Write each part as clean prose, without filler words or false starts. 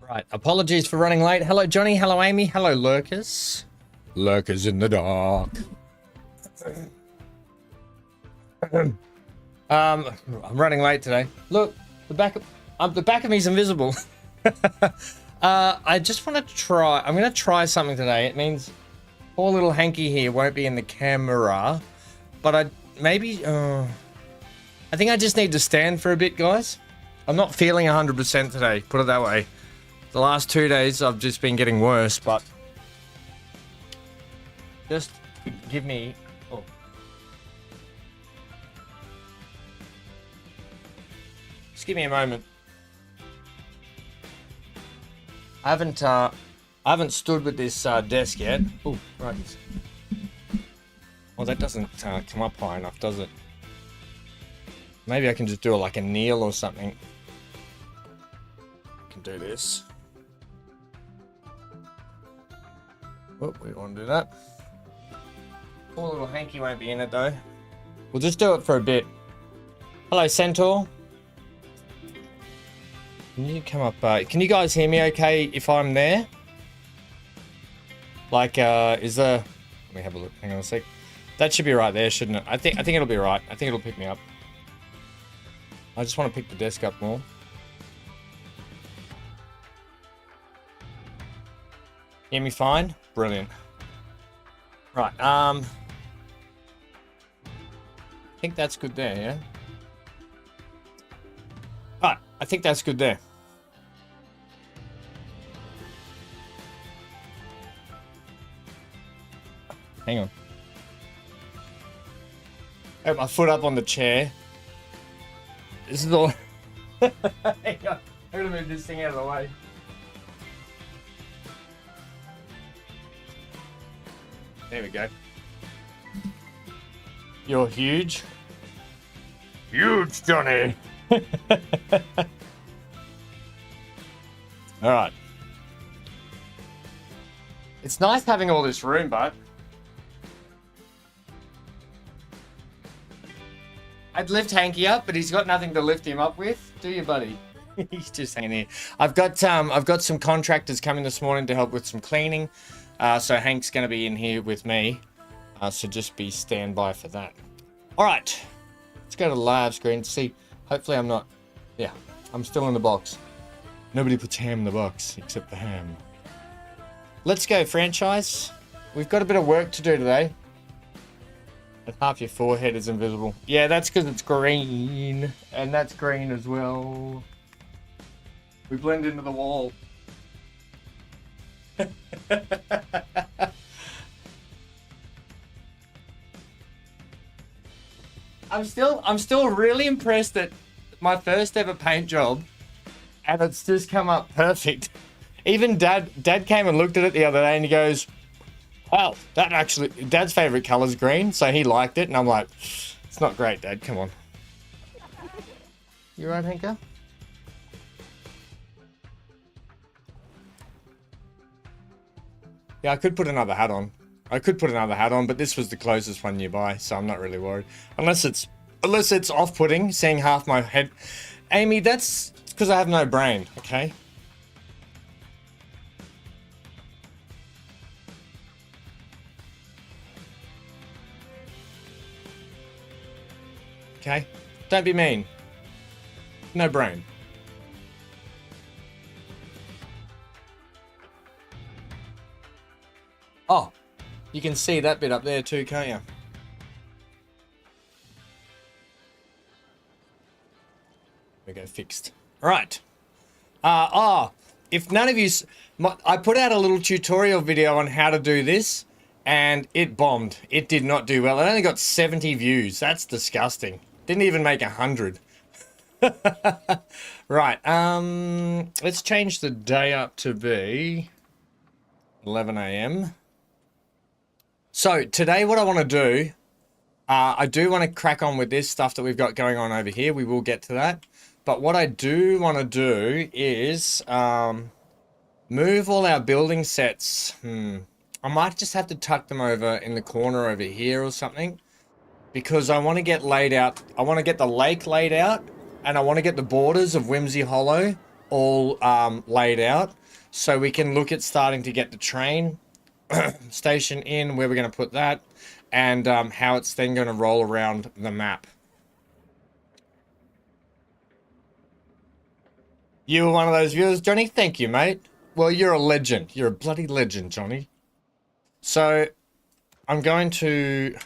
Right, apologies for running late. Hello, Johnny. Hello, Amy. Hello, lurkers. Lurkers in the dark. I'm running late today. Look, the back of me's invisible. I just want to try. I'm going to try something today. It means poor little Hanky here won't be in the camera, but I think I just need to stand for a bit, guys. I'm not feeling 100% today, put it that way. The last 2 days I've just been getting worse, but just give me... Oh. Just give me a moment. I haven't stood with this desk yet. Oh, right. Well, that doesn't come up high enough, does it? Maybe I can just do it like a kneel or something. I can do this. Oh, we don't want to do that. Poor little Hanky won't be in it though. We'll just do it for a bit. Hello, Centaur. Can you come up? Can you guys hear me okay if I'm there? Like, is there... Let me have a look. Hang on a sec. That should be right there, shouldn't it? I think it'll be right. I think it'll pick me up. I just want to pick the desk up more. Hear me fine? Brilliant. Right, I think that's good there, yeah? Right, I think that's good there. Hang on. I have my foot up on the chair. This is all... Hang on. I'm gonna move this thing out of the way. There we go. You're huge. Huge, Johnny. Alright. It's nice having all this room, but... I'd lift Hanky up, but he's got nothing to lift him up with. Do you, buddy? He's just hanging here. I've got some contractors coming this morning to help with some cleaning. So Hank's going to be in here with me. So just be standby for that. All right. Let's go to the live screen to see. Hopefully I'm not... Yeah, I'm still in the box. Nobody puts ham in the box except the ham. Let's go, franchise. We've got a bit of work to do today. And half your forehead is invisible. Yeah, that's because it's green. And that's green as well. We blend into the wall. I'm still really impressed that my first ever paint job, and it's just come up perfect. Even Dad came and looked at it the other day and he goes, "Wow, that actually, Dad's favorite color is green," so he liked it, and I'm like, "It's not great, Dad. Come on." You right, Hanka? Yeah, I could put another hat on. But this was the closest one nearby, so I'm not really worried. Unless it's off-putting, seeing half my head. Amy, that's because I have no brain, okay? Okay? Don't be mean. No brain. Oh, you can see that bit up there too, can't you? There we go, fixed. All right. If none of you... I put out a little tutorial video on how to do this, and it bombed. It did not do well. It only got 70 views. That's disgusting. Didn't even make 100. Right, let's change the day up to be 11 AM. So today what I want to do, I do want to crack on with this stuff that we've got going on over here. We will get to that. But what I do want to do is move all our building sets. I might just have to tuck them over in the corner over here or something. Because I want to get laid out. I want to get the lake laid out. And I want to get the borders of Whimsey Hollow all laid out. So we can look at starting to get the train station in, where we're going to put that, and how it's then going to roll around the map. You were one of those viewers, Johnny? Thank you, mate. Well, you're a legend. You're a bloody legend, Johnny. So, I'm going to...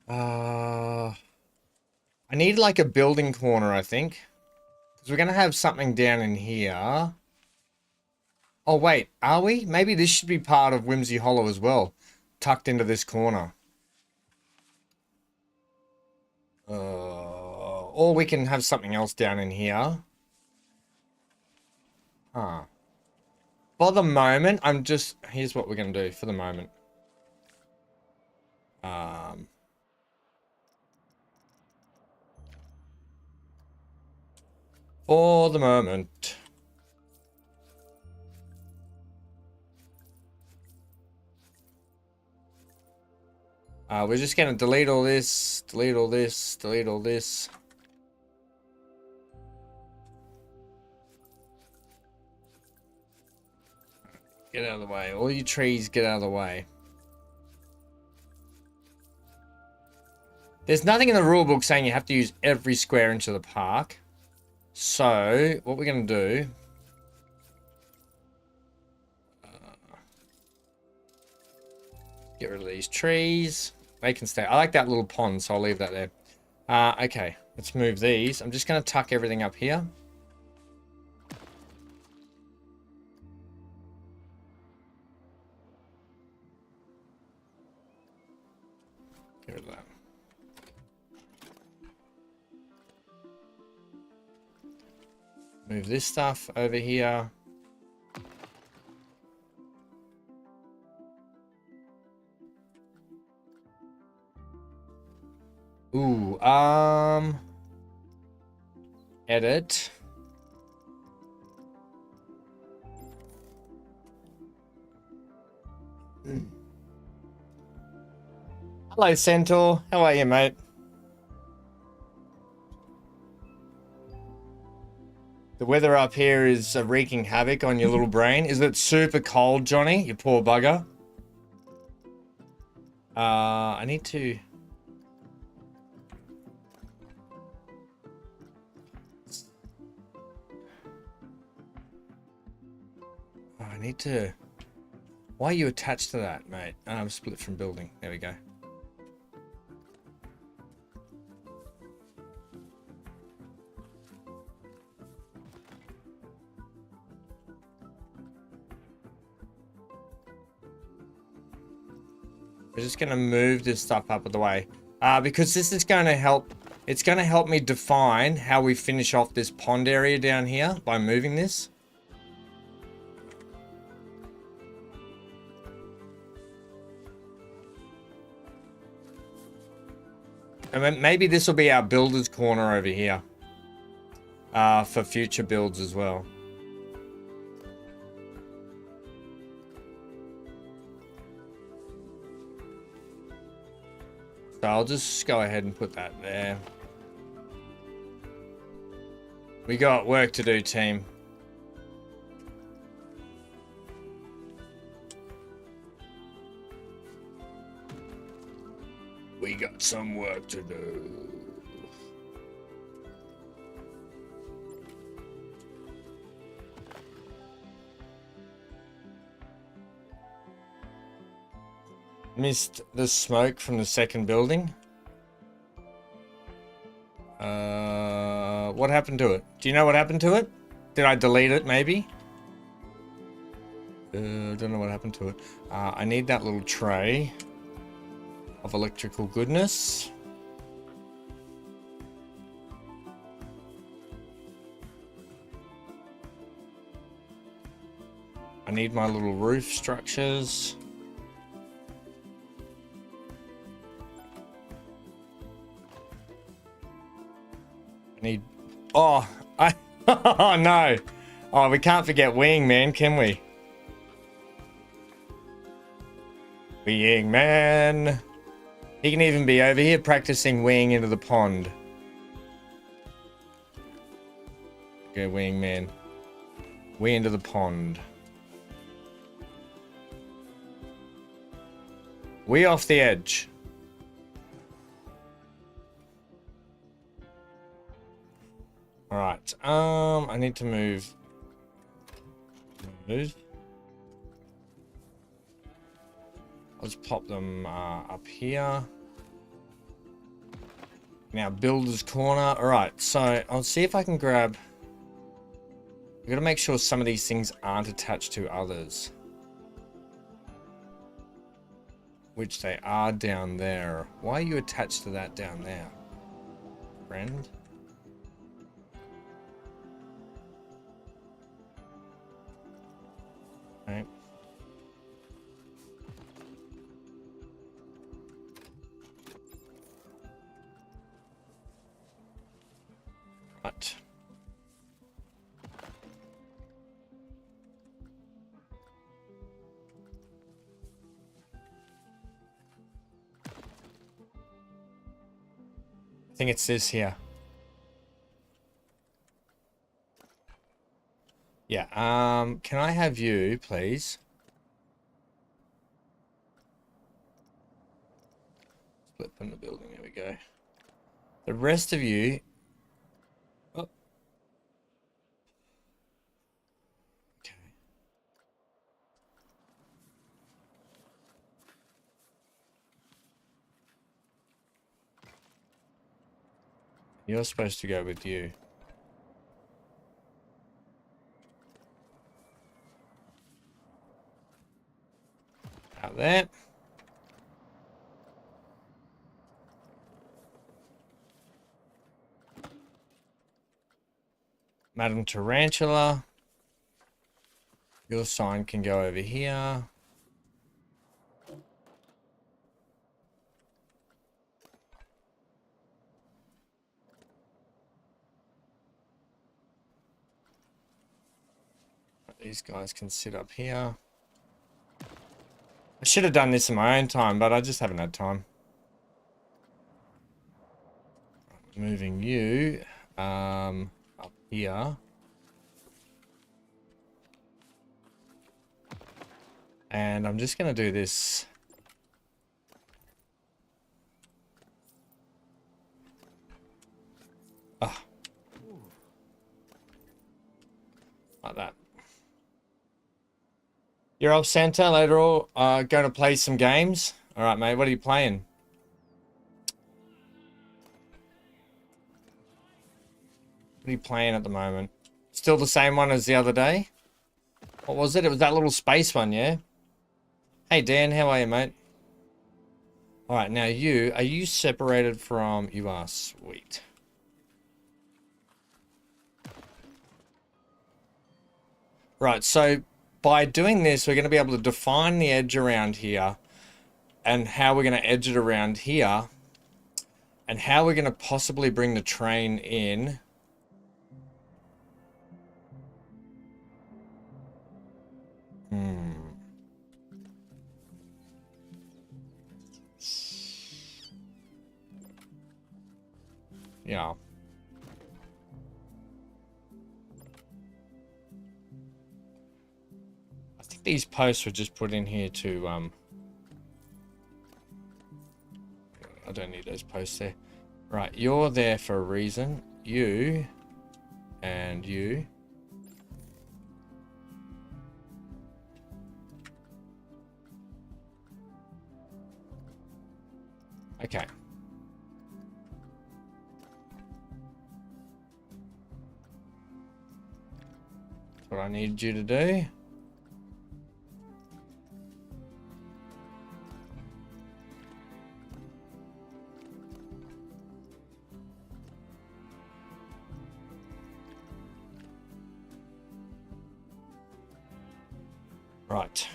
I need like a building corner, I think. Because we're going to have something down in here. Oh, wait. Are we? Maybe this should be part of Whimsey Hollow as well. Tucked into this corner. Or we can have something else down in here. Huh. For the moment, here's what we're going to do for the moment. For the moment. We're just going to delete all this, delete all this, delete all this. Get out of the way. All you trees, get out of the way. There's nothing in the rulebook saying you have to use every square inch of the park. So, what we're going to do... get rid of these trees. They can stay. I like that little pond, so I'll leave that there. Okay, let's move these. I'm just going to tuck everything up here. Get rid of that. Move this stuff over here. Ooh, edit. Hello, Centaur. How are you, mate? The weather up here is wreaking havoc on your little brain. Is it super cold, Johnny? You poor bugger. I need to... I need to... Why are you attached to that, mate? I'm split from building. There we go. We're just going to move this stuff up of the way. Because this is going to help... It's going to help me define how we finish off this pond area down here by moving this. And then maybe this will be our builder's corner over here. For future builds as well. So I'll just go ahead and put that there. We got work to do, team. We got some work to do. Missed the smoke from the second building. What happened to it? Do you know what happened to it? Did I delete it, maybe? Don't know what happened to it. I need that little tray of electrical goodness. I need my little roof structures. I need... Oh, oh no. Oh, we can't forget Wing, man, can we? Wing, man. He can even be over here practicing weeing into the pond. Go wingman. Way into the pond. Way off the edge. Alright, I need to move. I'll just pop them up here. Now, builder's corner. Alright, so I'll see if I can grab... I've got to make sure some of these things aren't attached to others. Which they are down there. Why are you attached to that down there, friend? Okay. Right. I think it's this here. Yeah, can I have you, please? Split from the building, there we go. The rest of you... Oh. Okay. You're supposed to go with you. Out there. Madam Tarantula. Your sign can go over here. These guys can sit up here. I should have done this in my own time, but I just haven't had time. Moving you up here. And I'm just going to do this. Ah. Like that. You're up, Santa. Later on, going to play some games. All right, mate. What are you playing? What are you playing at the moment? Still the same one as the other day? What was it? It was that little space one, yeah? Hey, Dan. How are you, mate? All right, now you... Are you separated from... You are. Sweet. Right, so... By doing this, we're going to be able to define the edge around here and how we're going to edge it around here and how we're going to possibly bring the train in. Yeah. These posts were just put in here to I don't need those posts there. Right, you're there for a reason. You and you. Okay. That's what I need you to do. Right.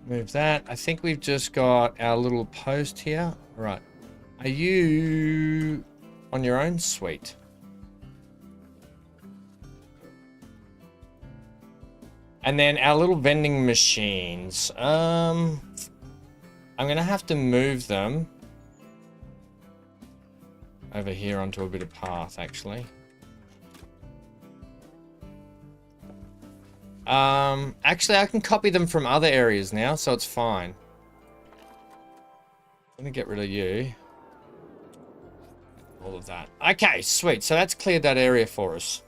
Move that. I think we've just got our little post here. Right. Are you on your own? Sweet. And then our little vending machines. I'm going to have to move them over here onto a bit of path, actually. Actually, I can copy them from other areas now, so it's fine. I'm going to get rid of you. All of that. Okay, sweet. So that's cleared that area for us.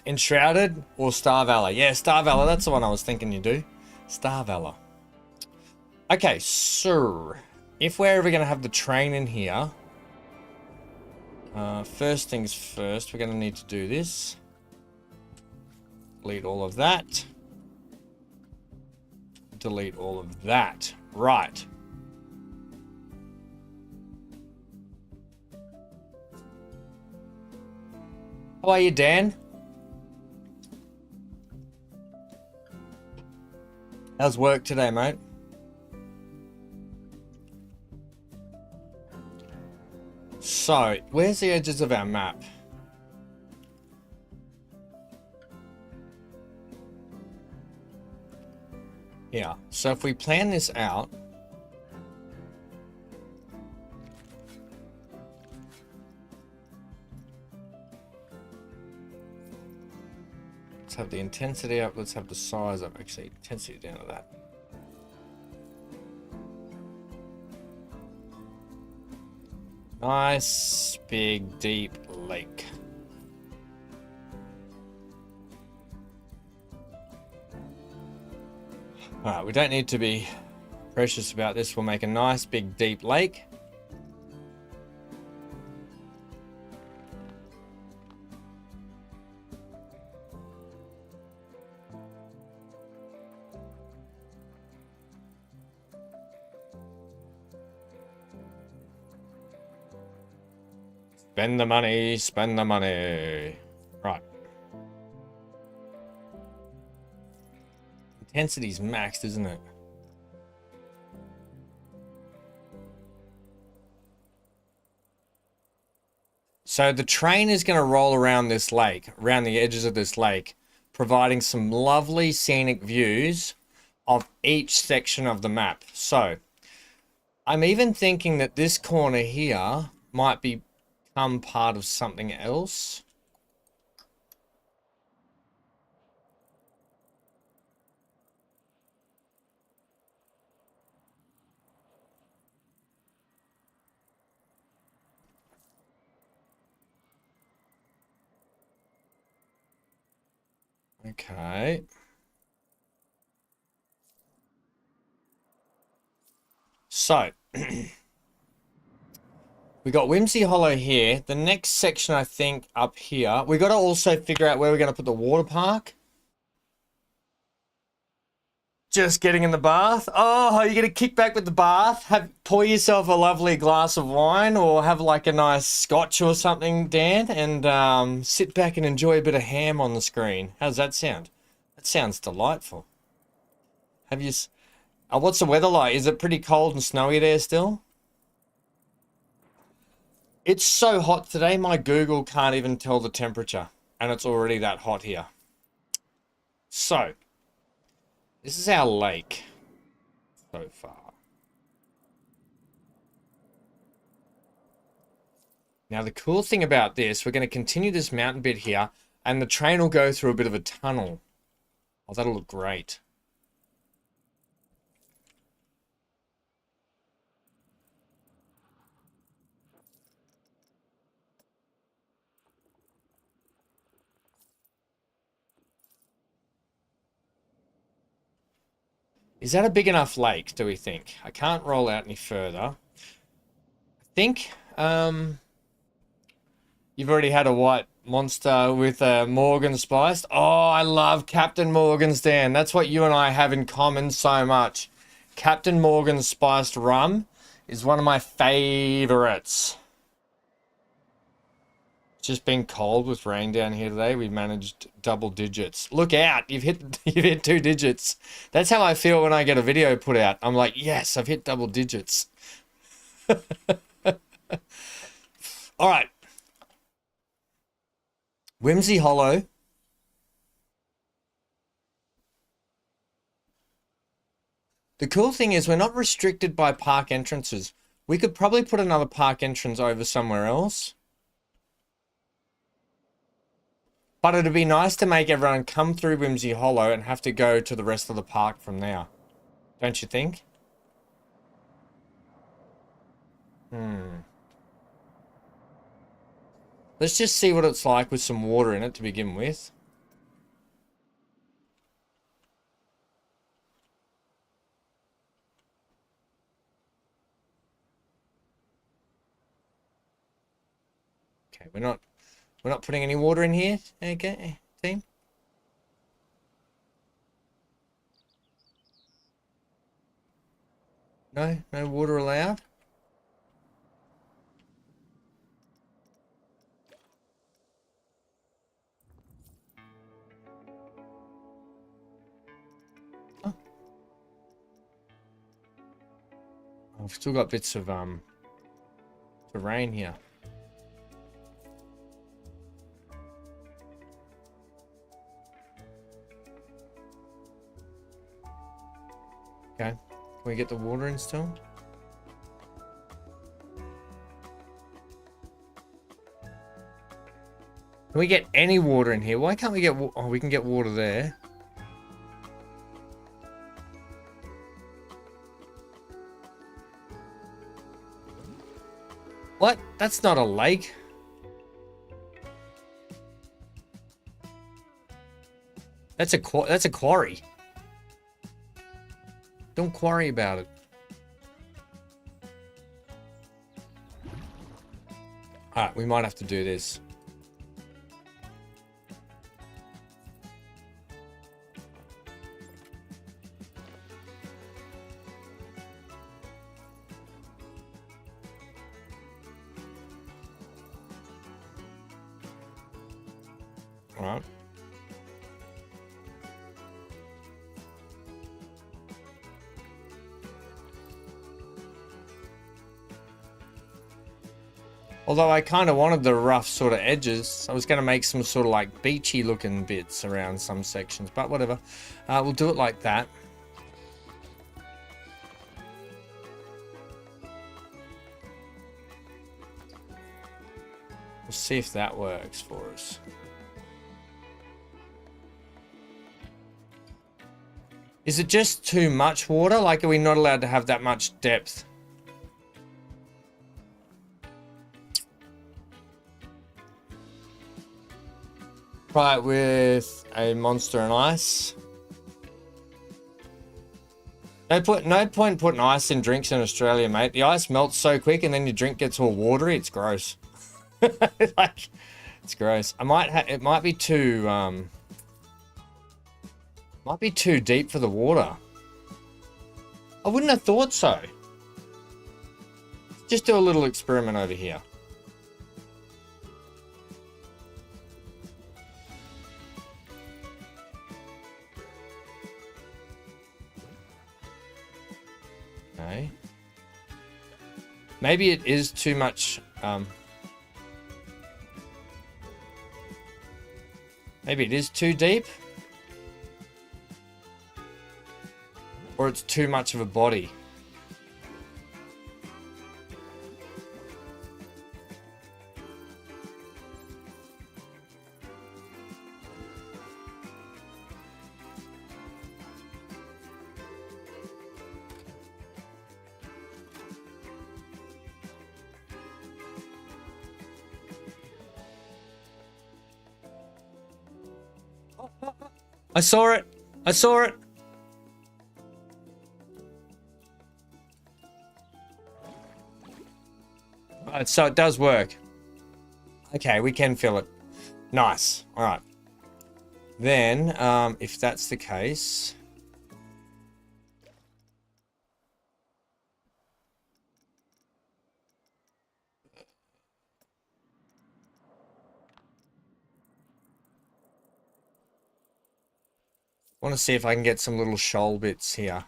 Enshrouded or Star Valor? Yeah, Star Valor. That's the one I was thinking you do. Star Valor. Okay, so if we're ever going to have the train in here, first things first, we're going to need to do this. Delete all of that. Delete all of that. Right. How are you, Dan? How's work today, mate? So, where's the edges of our map? Yeah, so if we plan this out, let's have the intensity up, let's have the size up, actually, intensity down to that. Nice, big, deep lake. Alright, we don't need to be precious about this. We'll make a nice, big, deep lake. Spend the money, spend the money. Right. Intensity's maxed, isn't it? So the train is going to roll around this lake, around the edges of this lake, providing some lovely scenic views of each section of the map. So I'm even thinking that this corner here might become part of something else. Okay. So, we got Whimsey Hollow here. The next section, I think, up here. We got to also figure out where we're going to put the water park. Just getting in the bath. Oh, you're going to kick back with the bath? Pour yourself a lovely glass of wine or have like a nice scotch or something, Dan, and sit back and enjoy a bit of ham on the screen. How's that sound? That sounds delightful. Have you... what's the weather like? Is it pretty cold and snowy there still? It's so hot today, my Google can't even tell the temperature. And it's already that hot here. So, this is our lake so far. Now, the cool thing about this, we're going to continue this mountain bit here, and the train will go through a bit of a tunnel. Oh, that'll look great. Is that a big enough lake, do we think? I can't roll out any further. I think you've already had a white monster with a Morgan spiced. Oh, I love Captain Morgan's, Dan. That's what you and I have in common so much. Captain Morgan's spiced rum is one of my favorites. It's just been cold with rain down here today. We managed double digits. Look out, you've hit 2 digits. That's how I feel when I get a video put out. I'm like, yes, I've hit double digits. All right. Whimsey Hollow. The cool thing is we're not restricted by park entrances. We could probably put another park entrance over somewhere else. But it'd be nice to make everyone come through Whimsey Hollow and have to go to the rest of the park from there. Don't you think? Let's just see what it's like with some water in it to begin with. Okay, we're not putting any water in here. Okay, team. No water allowed. Oh. I've still got bits of terrain here. Okay, can we get the water in still? Can we get any water in here? Why can't we get oh, we can get water there. What? That's not a lake. That's a quarry. Don't quarry about it. Alright, we might have to do this. Alright. Although I kind of wanted the rough sort of edges. I was going to make some sort of like beachy looking bits around some sections, but whatever. We'll do it like that. We'll see if that works for us. Is it just too much water? Like, are we not allowed to have that much depth? Try it with a Monster and Ice. No point putting ice in drinks in Australia, mate. The ice melts so quick and then your drink gets all watery. It's gross. Like, it's gross. It might be too deep for the water. I wouldn't have thought so. Just do a little experiment over here. Okay. Maybe it is too much. Maybe it is too deep. Or it's too much of a body. I saw it. I saw it. Alright, so it does work. Okay, we can fill it. Nice. All right. Then, if that's the case, I want to see if I can get some little shoal bits here.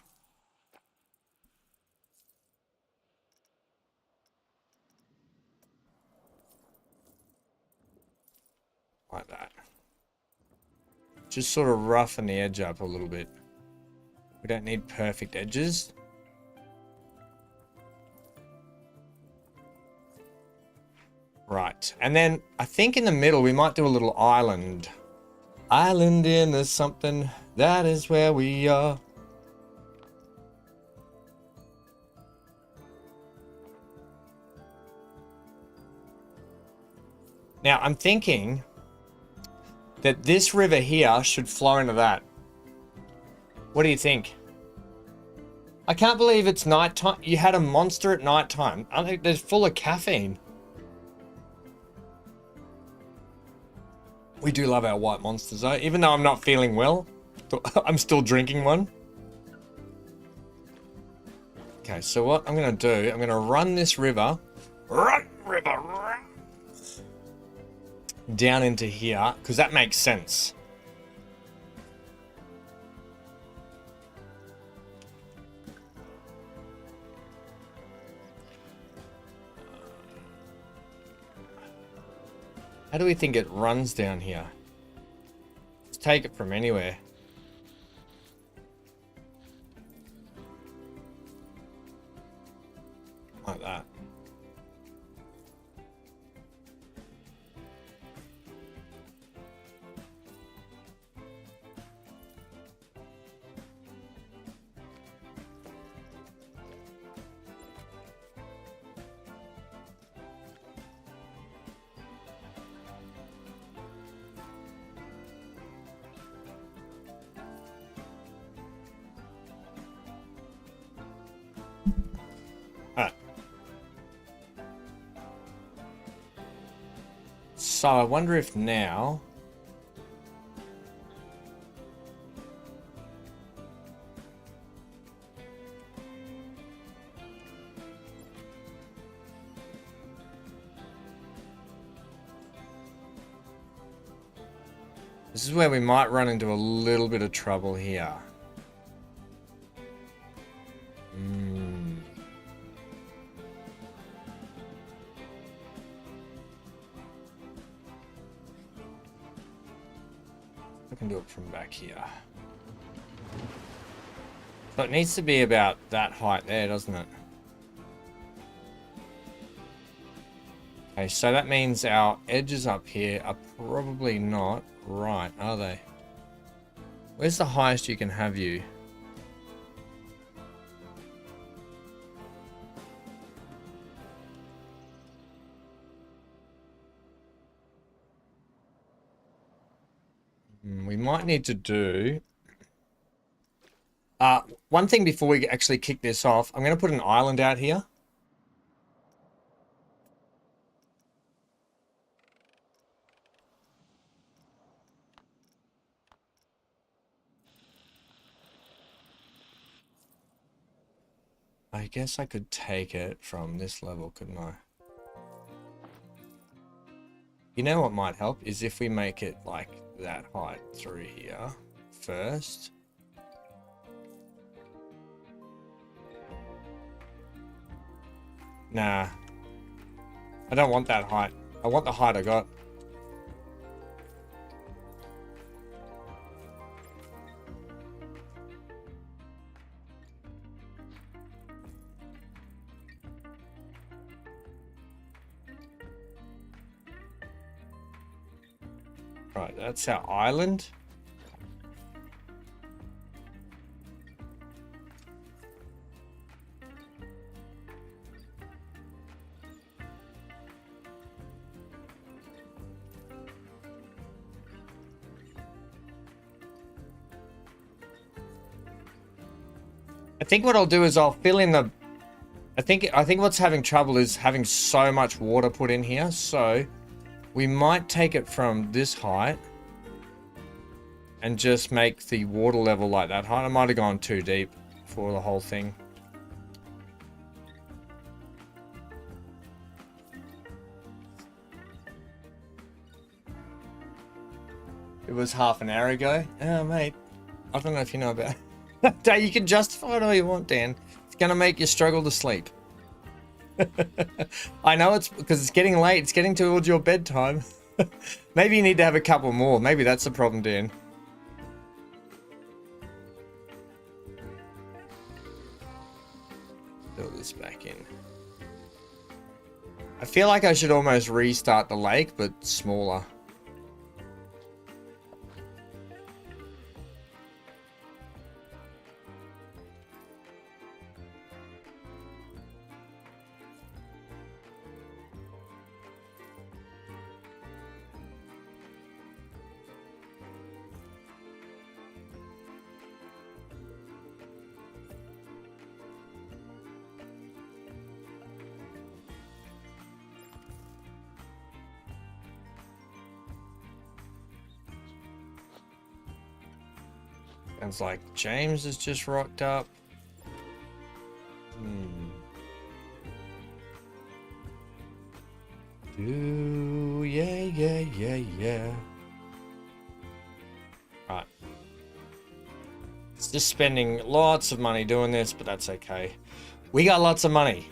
Like that. Just sort of roughen the edge up a little bit. We don't need perfect edges. Right, and then I think in the middle we might do a little island. Island in the something, that is where we are. Now I'm thinking that this river here should flow into that. What do you think? I can't believe it's nighttime. You had a monster at nighttime. I think they're full of caffeine. We do love our white monsters though. Even though I'm not feeling well, I'm still drinking one. Okay, so what I'm going to do, I'm going to run this river. Run, river, run. Down into here, because that makes sense. How do we think it runs down here? Let's take it from anywhere. Like that. So I wonder if now this is where we might run into a little bit of trouble here. I can do it from back here. So it needs to be about that height there, doesn't it? Okay, so that means our edges up here are probably not right, are they? Where's the highest you can have you? We might need to do... one thing before we actually kick this off, I'm going to put an island out here. I guess I could take it from this level, couldn't I? You know what might help is if we make it like that height through here first. Nah. I don't want that height. I want the height I got. Right, that's our island. I think what I'll do is I'll fill in the... I think what's having trouble is having so much water put in here, so we might take it from this height and just make the water level like that height. I might have gone too deep for the whole thing. It was half an hour ago. Oh, mate. I don't know if you know about it. You can justify it all you want, Dan. It's going to make you struggle to sleep. I know it's because it's getting late. It's getting towards your bedtime. Maybe you need to have a couple more. Maybe that's the problem, Dan. Fill this back in. I feel like I should almost restart the lake, but smaller. Sounds like James has just rocked up. Ooh, yeah. Right. It's just spending lots of money doing this, but that's okay. We got lots of money.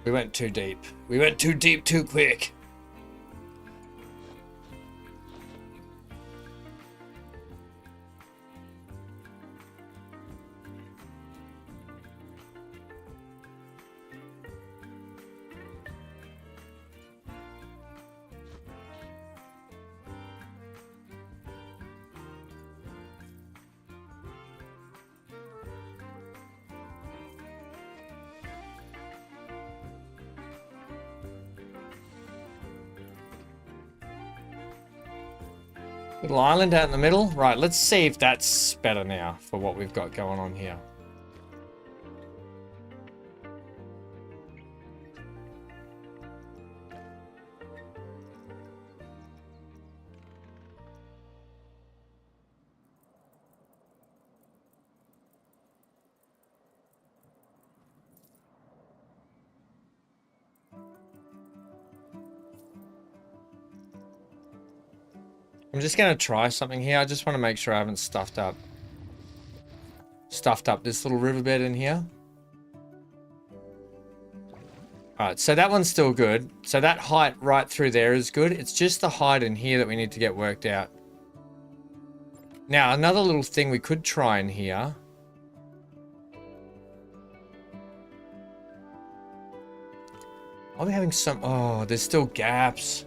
We went too deep. We went too deep too quick. Little island out in the middle. Right, let's see if that's better now for what we've got going on here. I'm just going to try something here. I just want to make sure I haven't stuffed up this little riverbed in here. Alright, so that one's still good. So that height right through there is good. It's just the height in here that we need to get worked out. Now, another little thing we could try in here. Are we having some... Oh, there's still gaps.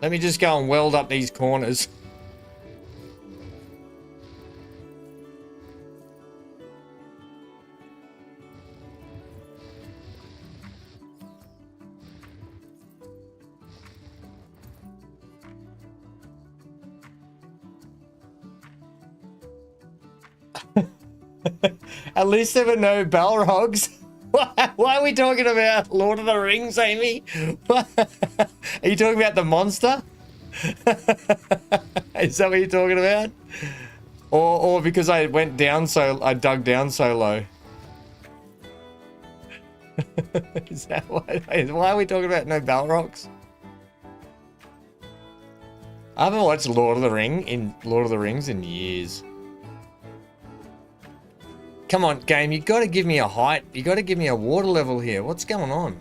Let me just go and weld up these corners. At least there were no Balrogs. Why are we talking about Lord of the Rings, Amy? Are you talking about the monster? Is that what you're talking about? Or because I dug down so low? Is that why are we talking about no Balrogs? I haven't watched Lord of the Rings in years. Come on, game, you got to give me a height. You got to give me a water level here. What's going on?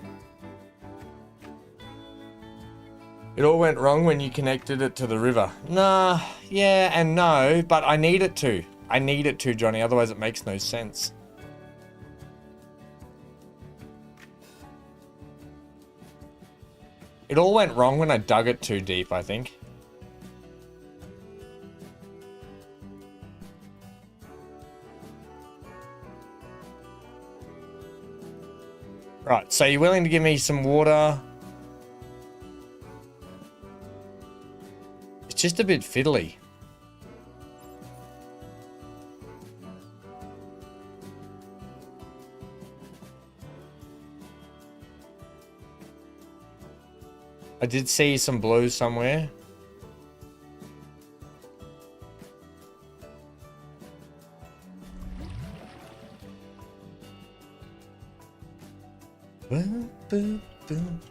It all went wrong when you connected it to the river. Nah, yeah and no, but I need it to. I need it to, Johnny, otherwise it makes no sense. It all went wrong when I dug it too deep, I think. Right, so you're willing to give me some water? It's just a bit fiddly. I did see some blue somewhere. Boom, boom, boom.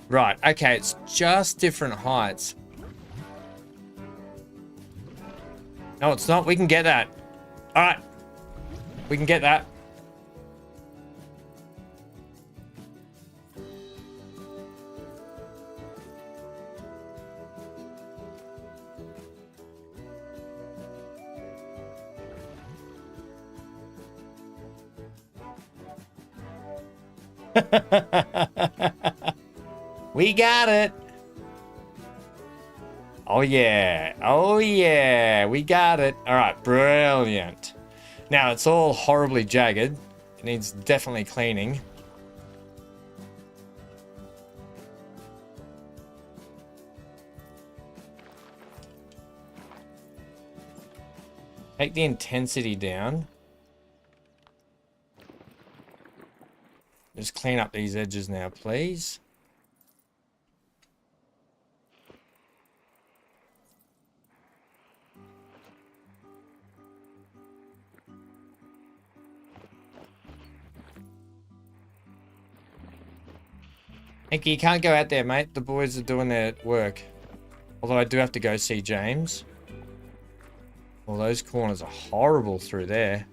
Right, okay, it's just different heights. No, it's not. We can get that. All right. We can get that. We got it. Oh yeah. Oh yeah. We got it. All right. Brilliant. Now it's all horribly jagged. It needs definitely cleaning. Take the intensity down. Just clean up these edges now, please. Nicky, you can't go out there, mate. The boys are doing their work. Although I do have to go see James. Well, those corners are horrible through there.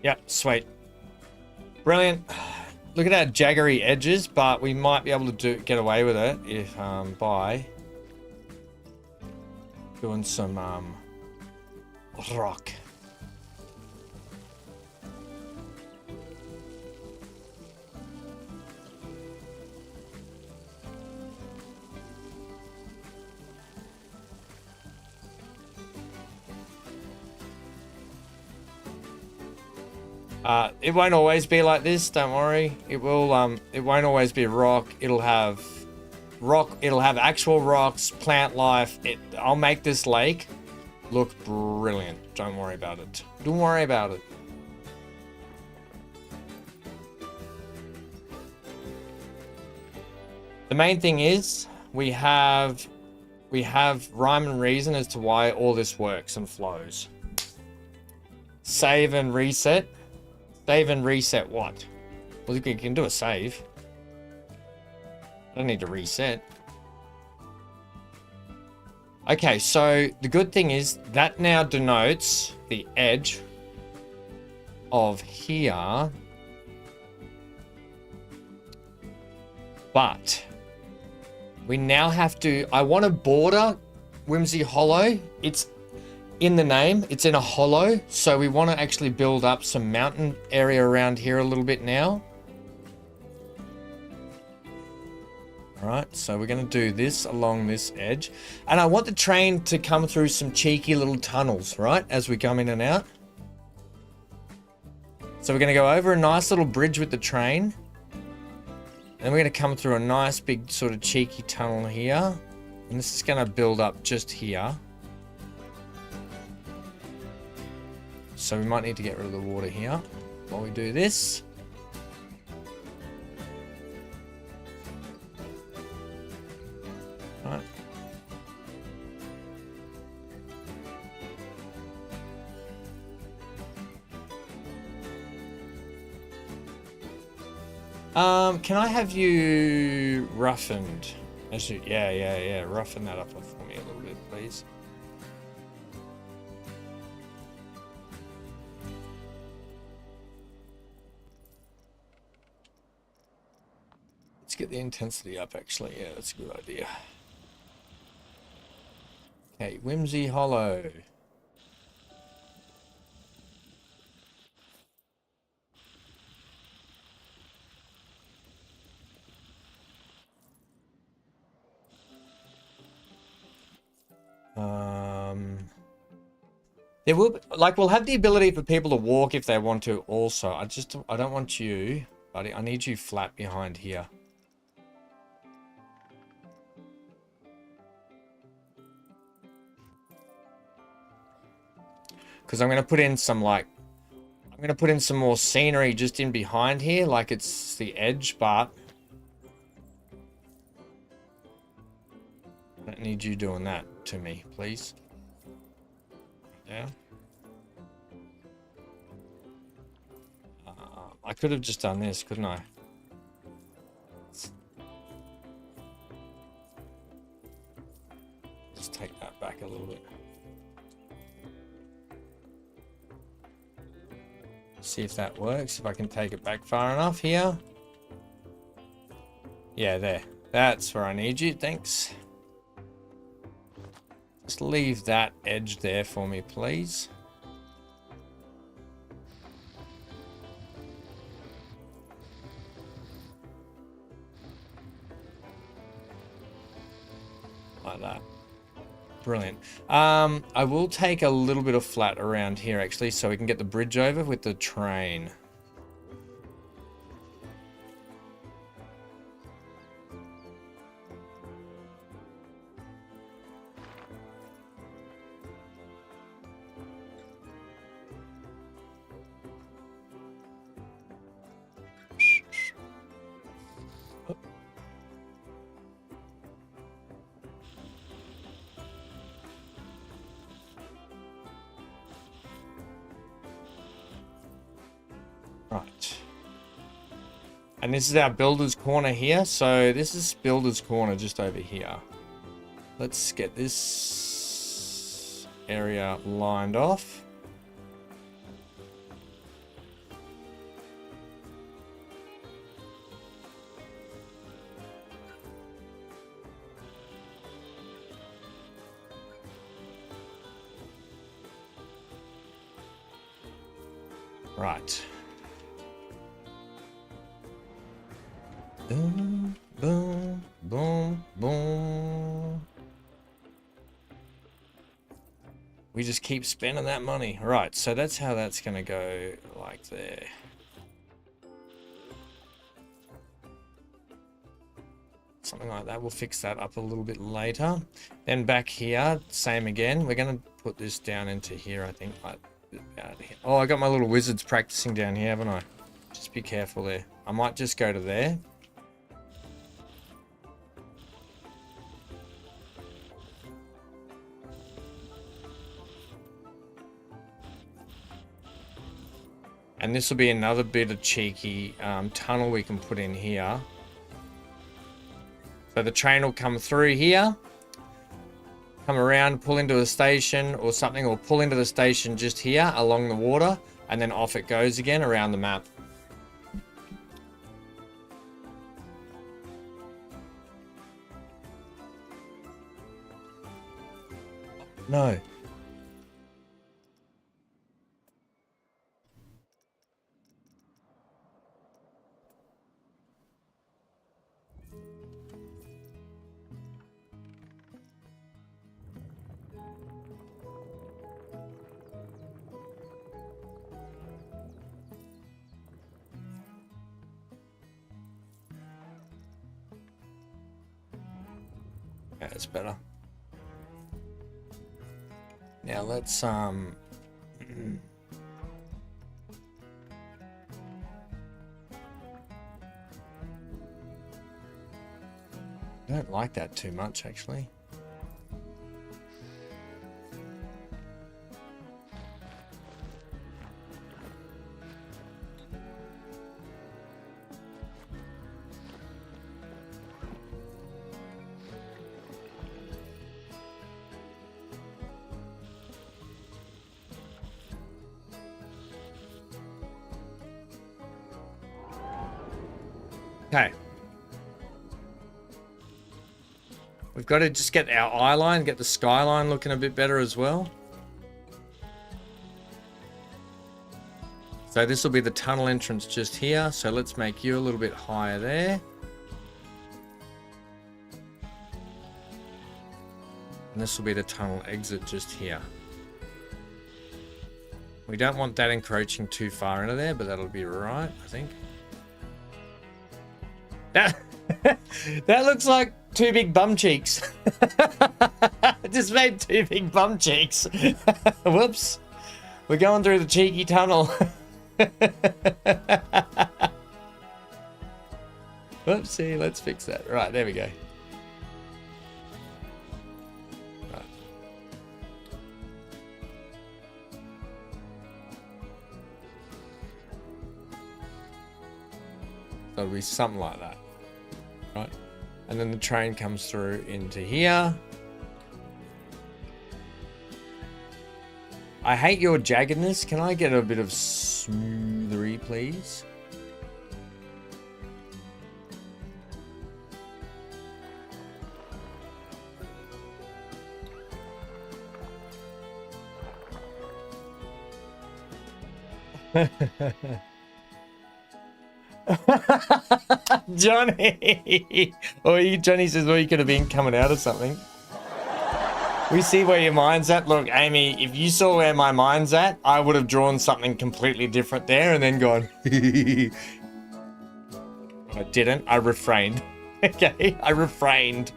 Yep, sweet. Brilliant. Look at our jaggery edges, but we might be able to get away with it if by doing some rock. It won't always be like this, don't worry. It will it won't always be rock. It'll have actual rocks, plant life. I'll make this lake look brilliant. Don't worry about it. Don't worry about it. The main thing is we have rhyme and reason as to why all this works and flows. Save and reset. Save and reset what? Well, you can do a save. I don't need to reset. Okay, so the good thing is that now denotes the edge of here. But we now have to, I want to border Whimsey Hollow. It's in the name, it's in a hollow, so we want to actually build up some mountain area around here a little bit now. All right, so we're going to do this along this edge, and I want the train to come through some cheeky little tunnels, right, as we come in and out. So we're going to go over a nice little bridge with the train, and we're going to come through a nice big sort of cheeky tunnel here, and this is going to build up just here. So we might need to get rid of the water here while we do this. All right. Can I have you roughened? Actually, yeah. Roughen that up for me a little bit, please. Let's get the intensity up, actually. Yeah, that's a good idea. Okay, Whimsey Hollow. There will be, like, we'll have the ability for people to walk if they want to also. I don't want you, buddy. I need you flat behind here. Because I'm going to put in some, like, I'm going to put in some more scenery just in behind here, like it's the edge, but I don't need you doing that to me, please. Yeah. I could have just done this, couldn't I? Just take that back a little bit. See if that works, if I can take it back far enough here. Yeah, there. That's where I need you, thanks. Just leave that edge there for me, please. Like that. Brilliant. I will take a little bit of flat around here actually, so we can get the bridge over with the train. Right. And this is our builder's corner here. So this is builder's corner just over here. Let's get this area lined off. Right. Boom, boom, boom, boom. We just keep spending that money. Right, so that's how that's going to go, like there. Something like that. We'll fix that up a little bit later. Then back here, same again. We're going to put this down into here, I think. Like, out here. Oh, I got my little wizards practicing down here, haven't I? Just be careful there. I might just go to there. And this will be another bit of cheeky tunnel we can put in here. So the train will come through here, come around, pull into a station or something, or pull into the station just here along the water, and then off it goes again around the map. No. Yeah, it's better. Now let's I don't like that too much actually. Okay. We've got to just get our eye line, get the skyline looking a bit better as well. So this will be the tunnel entrance just here. So let's make you a little bit higher there. And this will be the tunnel exit just here. We don't want that encroaching too far into there, but that'll be right, I think. That looks like two big bum cheeks. I just made two big bum cheeks. Whoops. We're going through the cheeky tunnel. Oopsie, let's fix that. Right, there we go. Right. So it'll be something like that. Right. And then the train comes through into here. I hate your jaggedness. Can I get a bit of smoothery, please? Johnny! Johnny says, well, you could have been coming out of something. We see where your mind's at. Look, Amy, if you saw where my mind's at, I would have drawn something completely different there and then gone. I didn't. I refrained. Okay, I refrained.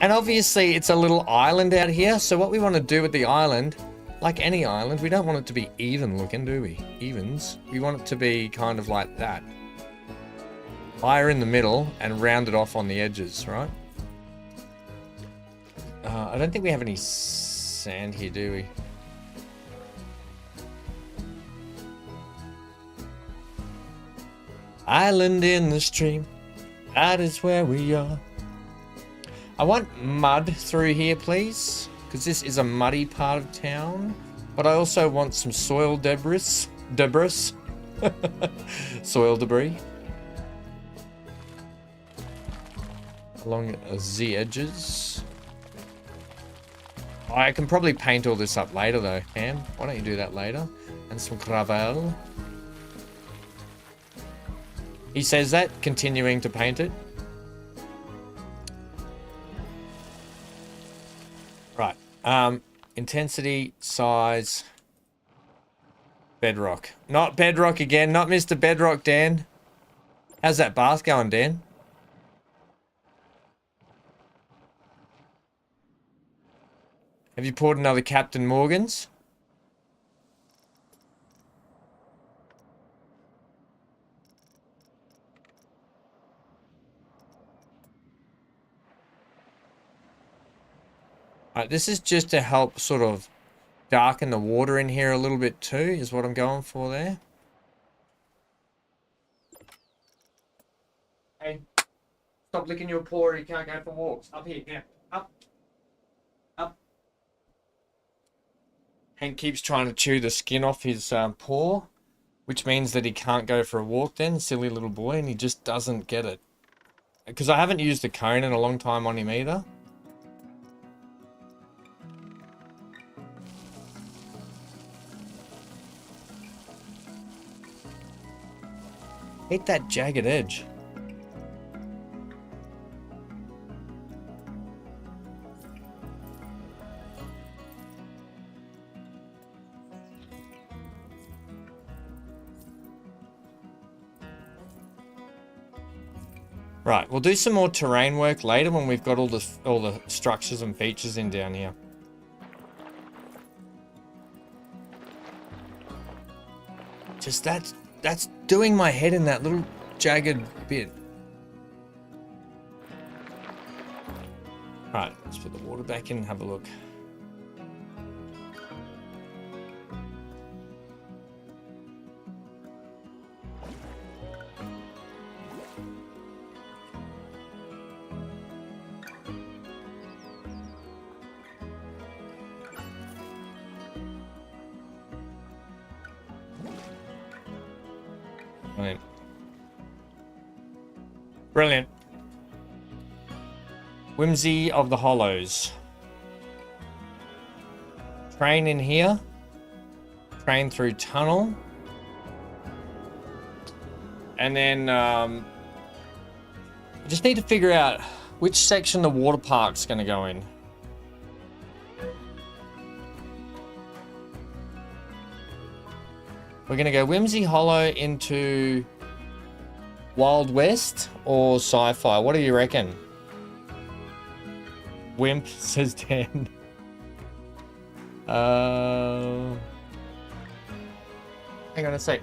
And obviously, it's a little island out here. So what we want to do with the island, like any island, we don't want it to be even looking, do we? Evens. We want it to be kind of like that. Higher in the middle and rounded off on the edges, right? I don't think we have any sand here, do we? Island in the stream, that is where we are. I want mud through here, please, because this is a muddy part of town. But I also want some soil debris. Soil debris. Along the edges. I can probably paint all this up later though, Cam. Why don't you do that later? And some gravel. He says that, continuing to paint it. Right. Intensity, size, bedrock. Not bedrock again, not Mr. Bedrock, Dan. How's that bath going, Dan? Have you poured another Captain Morgan's? Alright, this is just to help sort of darken the water in here a little bit too, is what I'm going for there. Hey, stop licking your paw or you can't go for walks. Up here, now. Up. Up. Hank keeps trying to chew the skin off his paw, which means that he can't go for a walk then, silly little boy, and he just doesn't get it. Because I haven't used the cone in a long time on him either. Hate that jagged edge. Right, we'll do some more terrain work later when we've got all the structures and features in down here. Just that's doing my head in that little jagged bit. Right, let's put the water back in and have a look. Brilliant. Brilliant. Whimsey of the Hollows. Train in here. Train through tunnel. And then I just need to figure out which section the water park's going to go in. We're going to go Whimsey Hollow into Wild West or Sci-Fi. What do you reckon? Wimp, says Dan. Hang on a sec.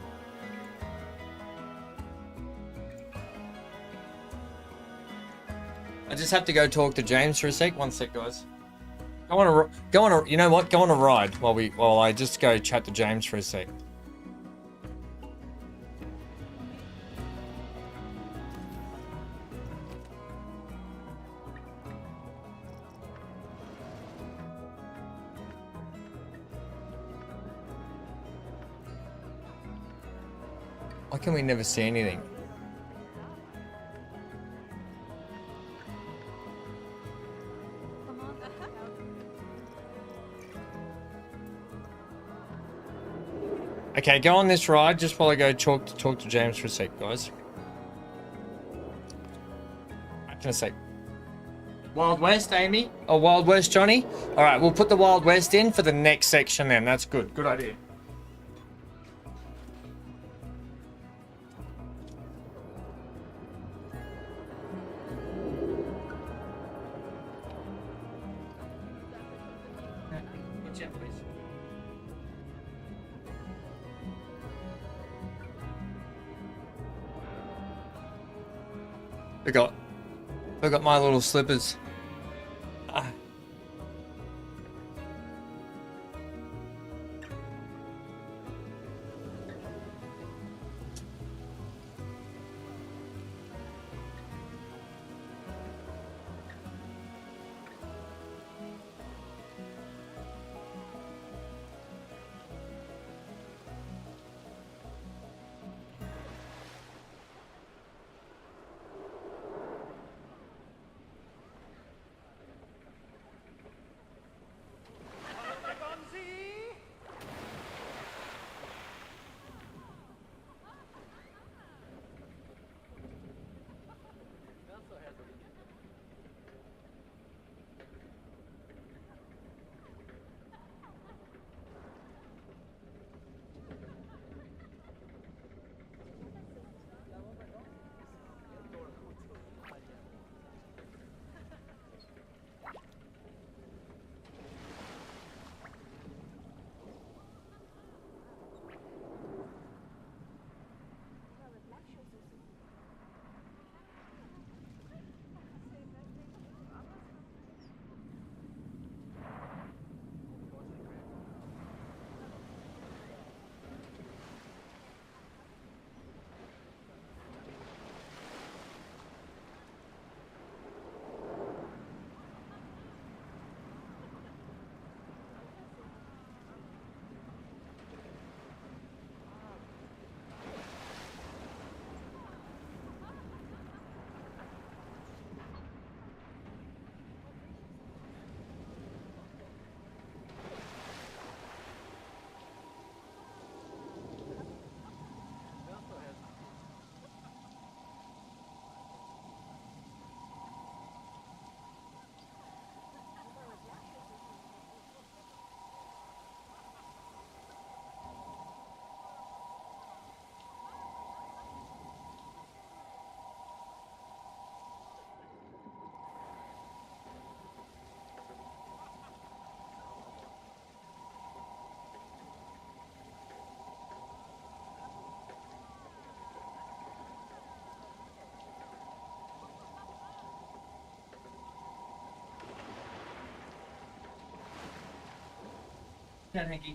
I just have to go talk to James for a sec. One sec, guys. Go on a, you know what? Go on a ride while I just go chat to James for a sec. Why can we never see anything? Okay, go on this ride just while I go talk to James for a sec, guys. Back in a sec. Wild West, Amy? Or Wild West, Johnny? Alright, we'll put the Wild West in for the next section then. That's good. Good idea. Forgot my little slippers.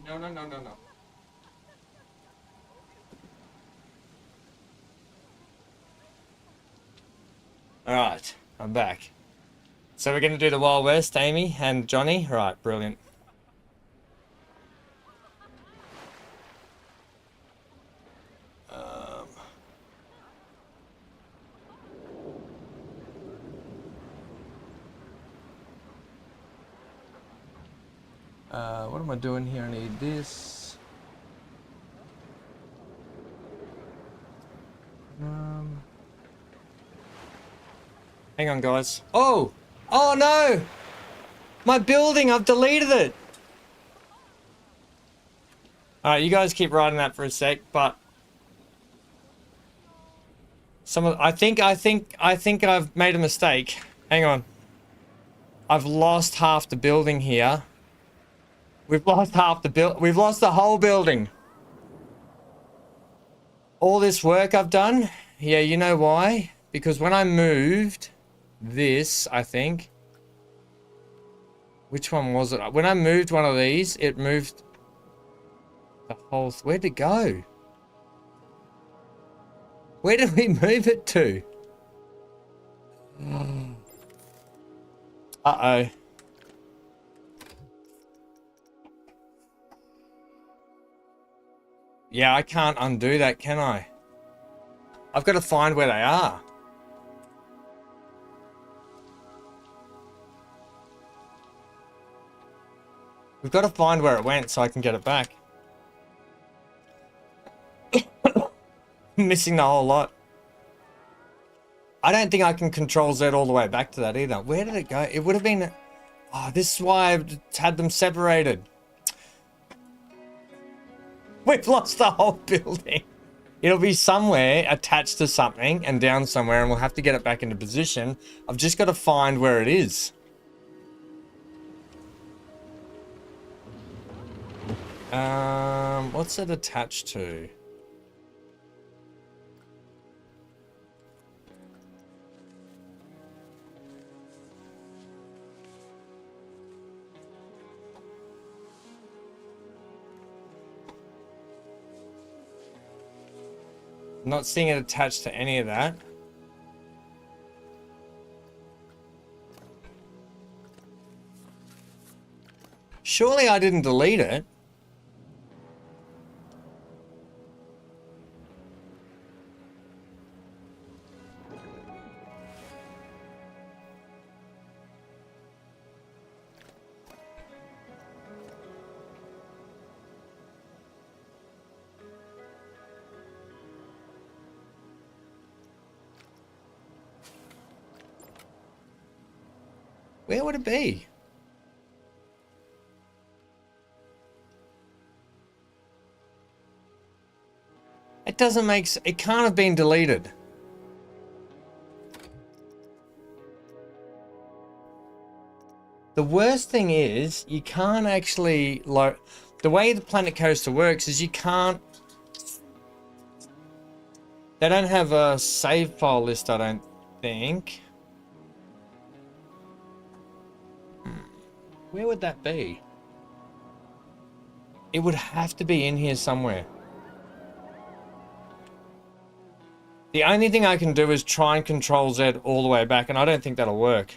No, no, no, no, no. Alright, I'm back. So we're going to do the Wild West, Amy and Johnny? Right, brilliant. What am I doing here? I need this. Hang on, guys. Oh! Oh no! My building, I've deleted it! Alright, you guys keep riding that for a sec, but... I think I've made a mistake. Hang on. I've lost half the building here. We've lost half the we've lost the whole building. All this work I've done. Yeah, you know why? Because when I moved this, I think. Which one was it? When I moved one of these, it moved the whole... Where'd it go? Where did we move it to? Uh-oh. Yeah, I can't undo that, can I? I've got to find where they are. We've got to find where it went so I can get it back. Missing the whole lot. I don't think I can control Z all the way back to that either. Where did it go? It would have been... Oh, this is why I've had them separated. We've lost the whole building. It'll be somewhere attached to something and down somewhere, and we'll have to get it back into position. I've just got to find where it is. What's it attached to? Not seeing it attached to any of that. Surely I didn't delete it. Where would it be? It doesn't make sense. It can't have been deleted. The worst thing is you can't actually load. The way the Planet Coaster works is you can't. They don't have a save file list, I don't think. Where would that be? It would have to be in here somewhere. The only thing I can do is try and control Z all the way back, and I don't think that'll work.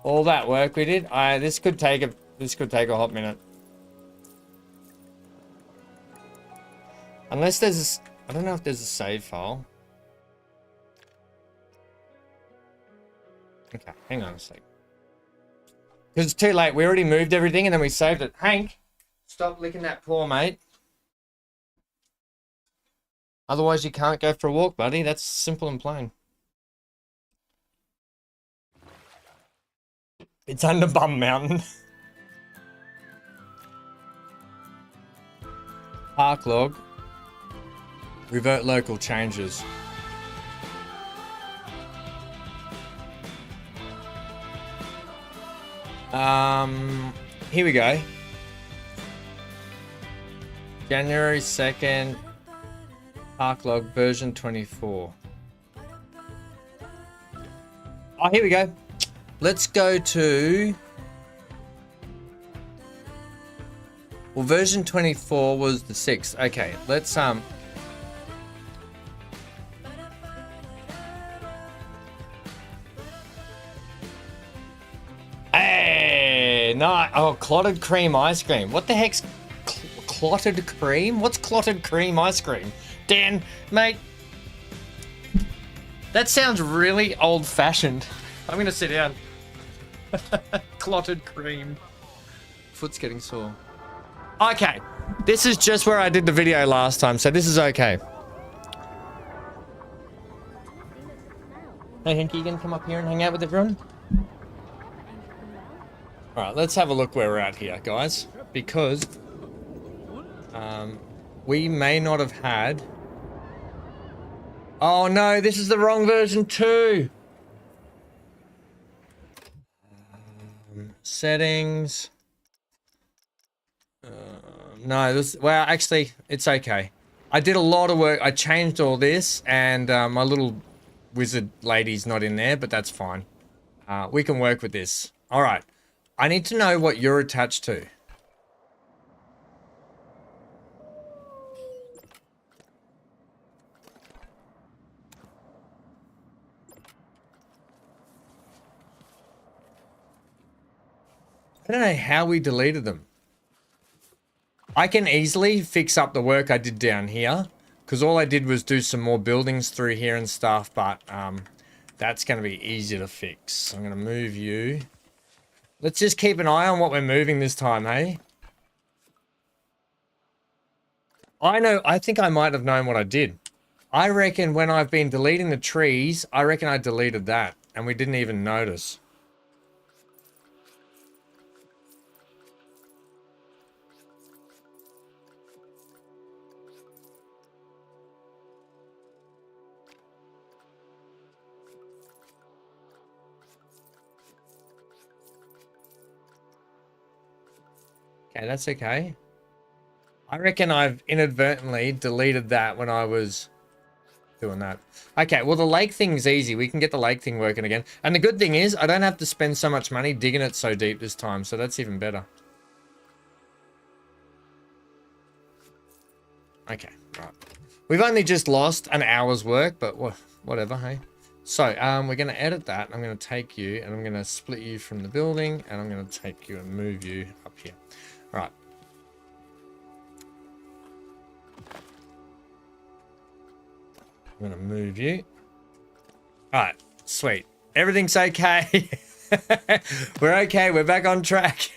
All that work we did, this could take a hot minute. Unless there's I don't know if there's a save file. Okay, hang on a sec. Because it's too late. We already moved everything and then we saved it. Hank, stop licking that paw, mate. Otherwise you can't go for a walk, buddy. That's simple and plain. It's under Bum Mountain. Park log. Revert local changes. Here we go. January 2nd, park log version 24. Oh, here we go. Let's go to... Well, version 24 was the 6th. Okay, let's, Hey, no, oh, clotted cream ice cream. What the heck's clotted cream? What's clotted cream ice cream? Dan, mate, that sounds really old-fashioned. I'm gonna sit down. Clotted cream. Foot's getting sore. Okay, this is just where I did the video last time, so this is okay. Hey, Henky, you gonna come up here and hang out with everyone? Alright, let's have a look where we're at here, guys. Because we may not have had... Oh no, this is the wrong version too! Settings. No, well, actually, it's okay. I did a lot of work. I changed all this, and my little wizard lady's not in there, but that's fine. We can work with this. All right. I need to know what you're attached to. I don't know how we deleted them. I can easily fix up the work I did down here, because all I did was do some more buildings through here and stuff, but that's going to be easy to fix. I'm going to move you. Let's just keep an eye on what we're moving this time, hey? I think I might have known what I did. I reckon when I've been deleting the trees, I reckon I deleted that, and we didn't even notice. Okay, that's okay. I reckon I've inadvertently deleted that when I was doing that. Okay, well, the lake thing's easy. We can get the lake thing working again. And the good thing is, I don't have to spend so much money digging it so deep this time, so that's even better. Okay, right. We've only just lost an hour's work, but whatever, hey? So, we're going to edit that. I'm going to take you, and I'm going to split you from the building, and I'm going to take you and move you up here. All right. I'm going to move you. All right, sweet. Everything's okay. We're okay. We're back on track.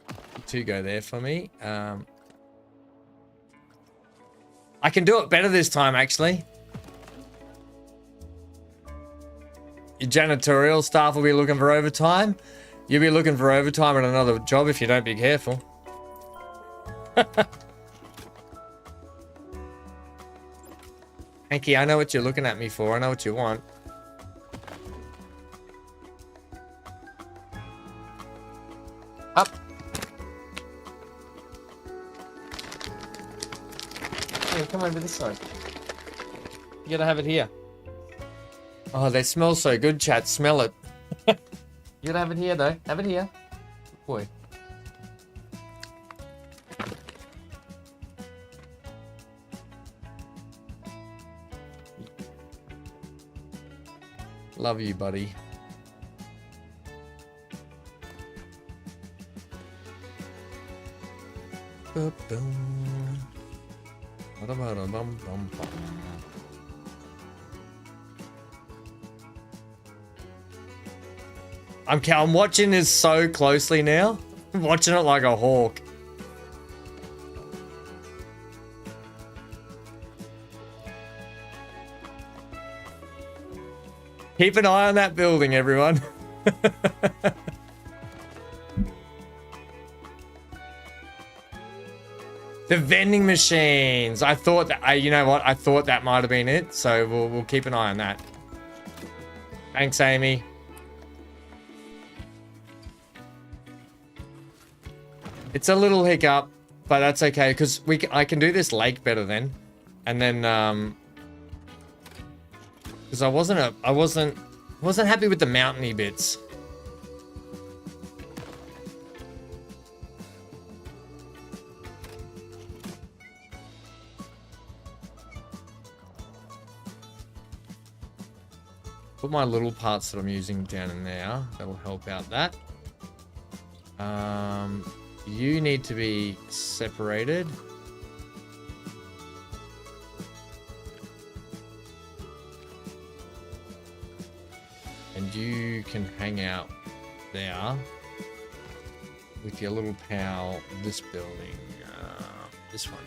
You two go there for me. I can do it better this time, actually. Your janitorial staff will be looking for overtime. You'll be looking for overtime at another job if you don't be careful. Hanky, I know what you're looking at me for. I know what you want. Up. Here, come over this side. You gotta have it here. Oh, they smell so good, chat. Smell it. You gotta have it here, though. Have it here. Good boy. Love you, buddy. I'm watching this so closely now. I'm watching it like a hawk. Keep an eye on that building, everyone. The vending machines. I thought that, you know what? I thought that might have been it. So we'll keep an eye on that. Thanks, Amy. It's a little hiccup, but that's okay because I can do this lake better then, and then because I wasn't happy with the mountainy bits. Put my little parts that I'm using down in there. That'll help out that. You need to be separated. And you can hang out there with your little pal, this building, this one.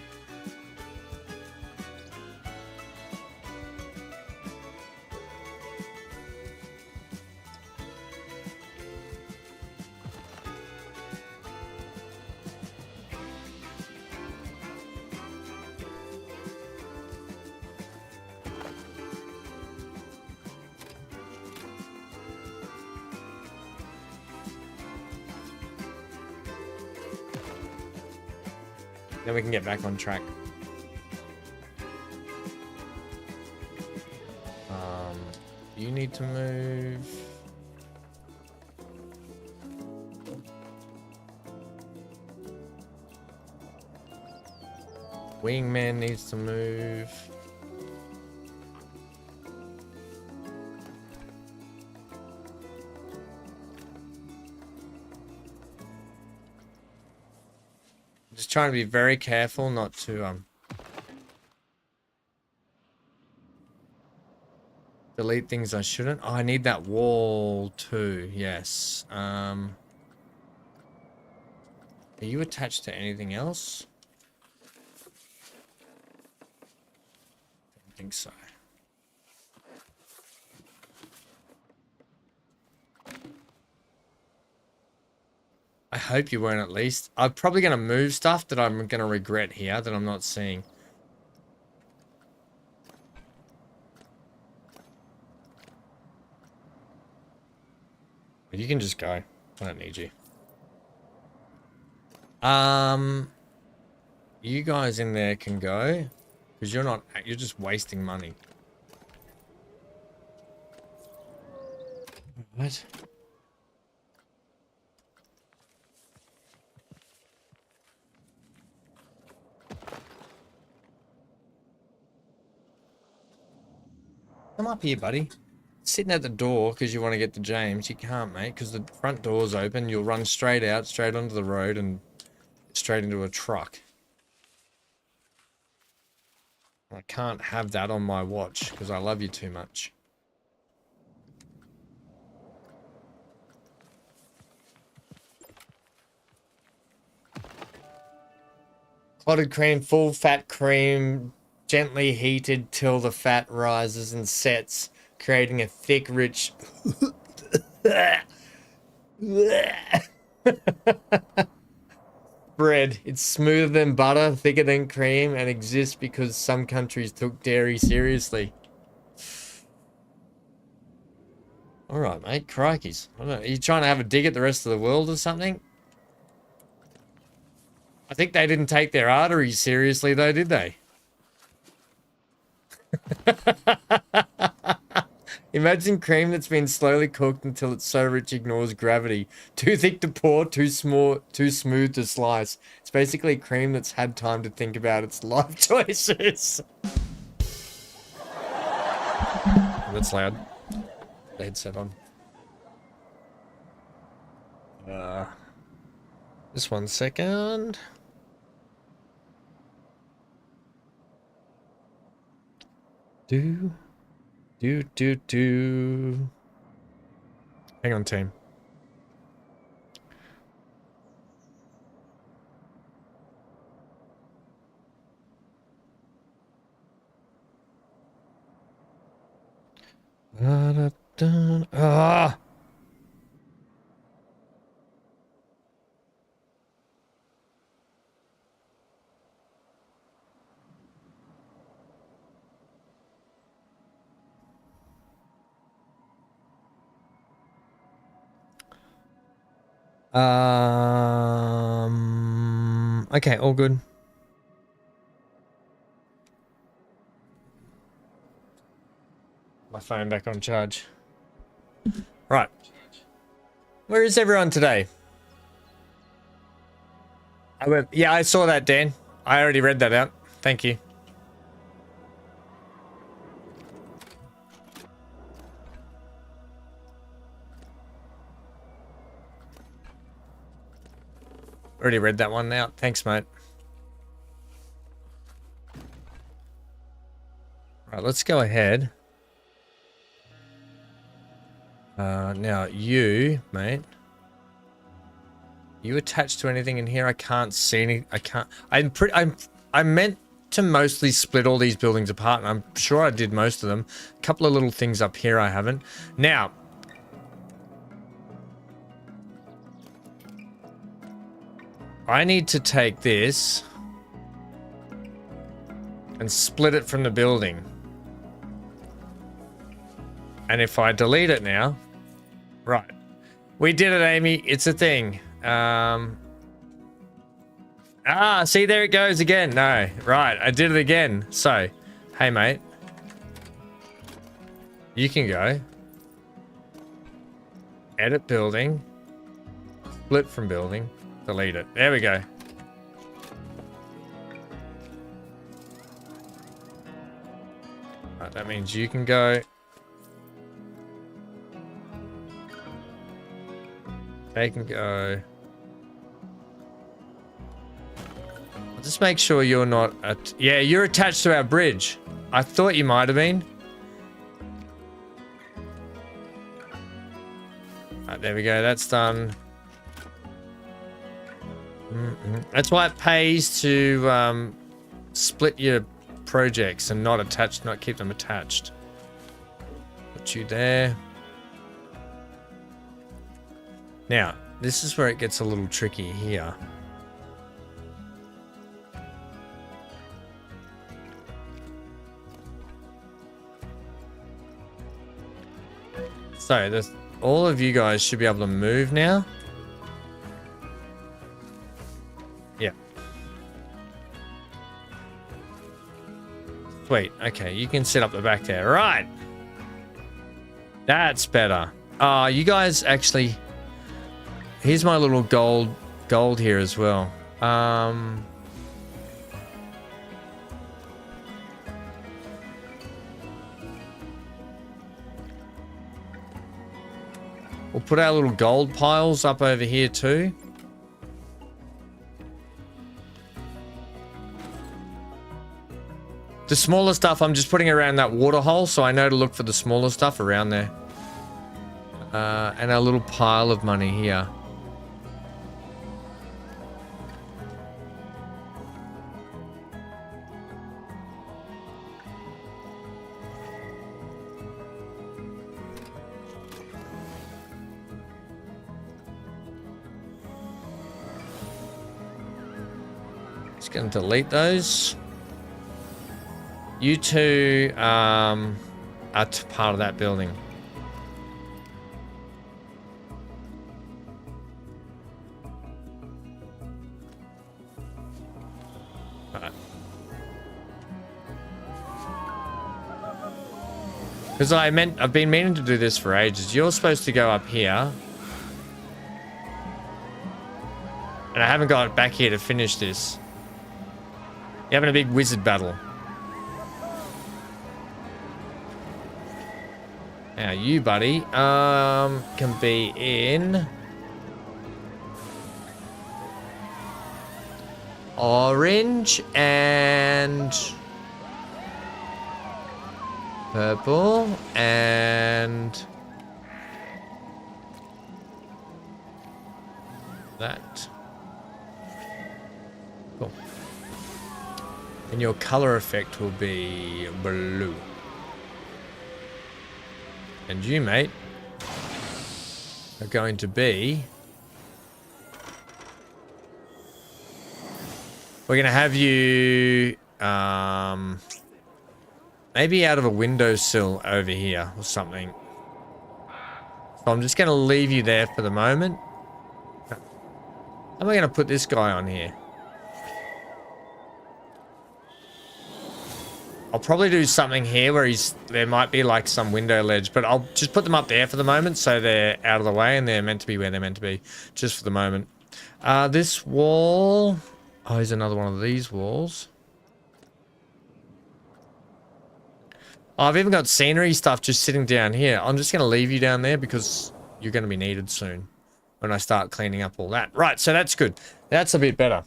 Then we can get back on track. You need to move. Wingman needs to move. Just trying to be very careful not to delete things I shouldn't. Oh, I need that wall too. Yes. Are you attached to anything else? I think so. I hope you weren't at least. I'm probably going to move stuff that I'm going to regret here that I'm not seeing. You can just go. I don't need you. You guys in there can go. Because you're just wasting money. What? Come up here, buddy. Sitting at the door because you want to get to James. You can't, mate, because the front door's open. You'll run straight out, straight onto the road, and straight into a truck. I can't have that on my watch because I love you too much. Clotted cream, full fat cream, gently heated till the fat rises and sets, creating a thick, rich... bread. It's smoother than butter, thicker than cream, and exists because some countries took dairy seriously. Alright, mate. Crikeys. I don't know. Are you trying to have a dig at the rest of the world or something? I think they didn't take their arteries seriously, though, did they? Imagine cream that's been slowly cooked until it's so rich it ignores gravity. Too thick to pour, too smooth to slice. It's basically cream that's had time to think about its life choices. That's loud. The headset on. Just 1 second. Do. Hang on, team. Ah! Okay, all good. My phone back on charge. Right. Where is everyone today? Yeah, I saw that, Dan. I already read that out. Thank you. Already read that one out. Thanks, mate. Right, let's go ahead. Now you, mate. You attached to anything in here? I can't see any. I can't. I meant to mostly split all these buildings apart, and I'm sure I did most of them. A couple of little things up here I haven't. Now. I need to take this and split it from the building. And if I delete it now, right. We did it, Amy. It's a thing. Ah, see, there it goes again. No, right, I did it again. So, hey, mate. You can go. Edit building. Split from building. Delete it. There we go. Right, that means you can go. They can go. I'll just make sure you're not... yeah, you're attached to our bridge. I thought you might have been. Right, there we go. That's done. That's why it pays to split your projects and not keep them attached. Put you there. Now, this is where it gets a little tricky here. So, all of you guys should be able to move now. Yeah. Sweet. Okay, you can sit up the back there. Right. That's better. You guys actually... Here's my little gold here as well. We'll put our little gold piles up over here too. The smaller stuff I'm just putting around that water hole, so I know to look for the smaller stuff around there. And our little pile of money here. Just going to delete those. You two are part of that building. Right. Because I've been meaning to do this for ages. You're supposed to go up here. And I haven't got back here to finish this. You're having a big wizard battle. Now you, buddy, can be in orange and purple and that. Cool. And your color effect will be blue. And you, mate, are going to be... We're going to have you... maybe out of a windowsill over here or something. So I'm just going to leave you there for the moment. How am I going to put this guy on here? I'll probably do something here where there might be like some window ledge, but I'll just put them up there for the moment so they're out of the way and they're meant to be where they're meant to be, just for the moment. This wall... Oh, here's another one of these walls. Oh, I've even got scenery stuff just sitting down here. I'm just going to leave you down there because you're going to be needed soon when I start cleaning up all that. Right, so that's good. That's a bit better.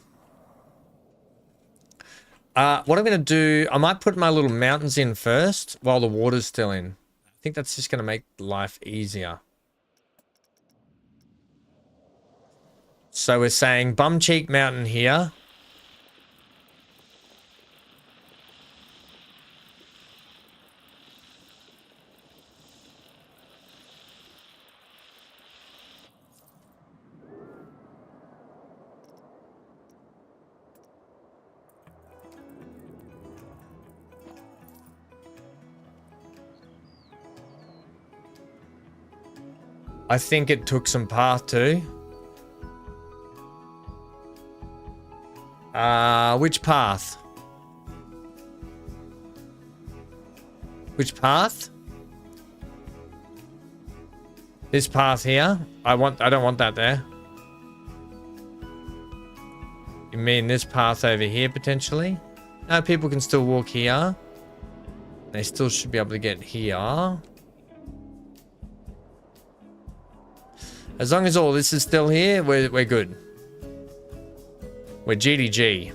What I'm going to do, I might put my little mountains in first while the water's still in. I think that's just going to make life easier. So we're saying Bum Cheek Mountain here. I think it took some path too. Which path? Which path? This path here? I don't want that there. You mean this path over here potentially? No, people can still walk here. They still should be able to get here. As long as all this is still here, we're good. We're GDG.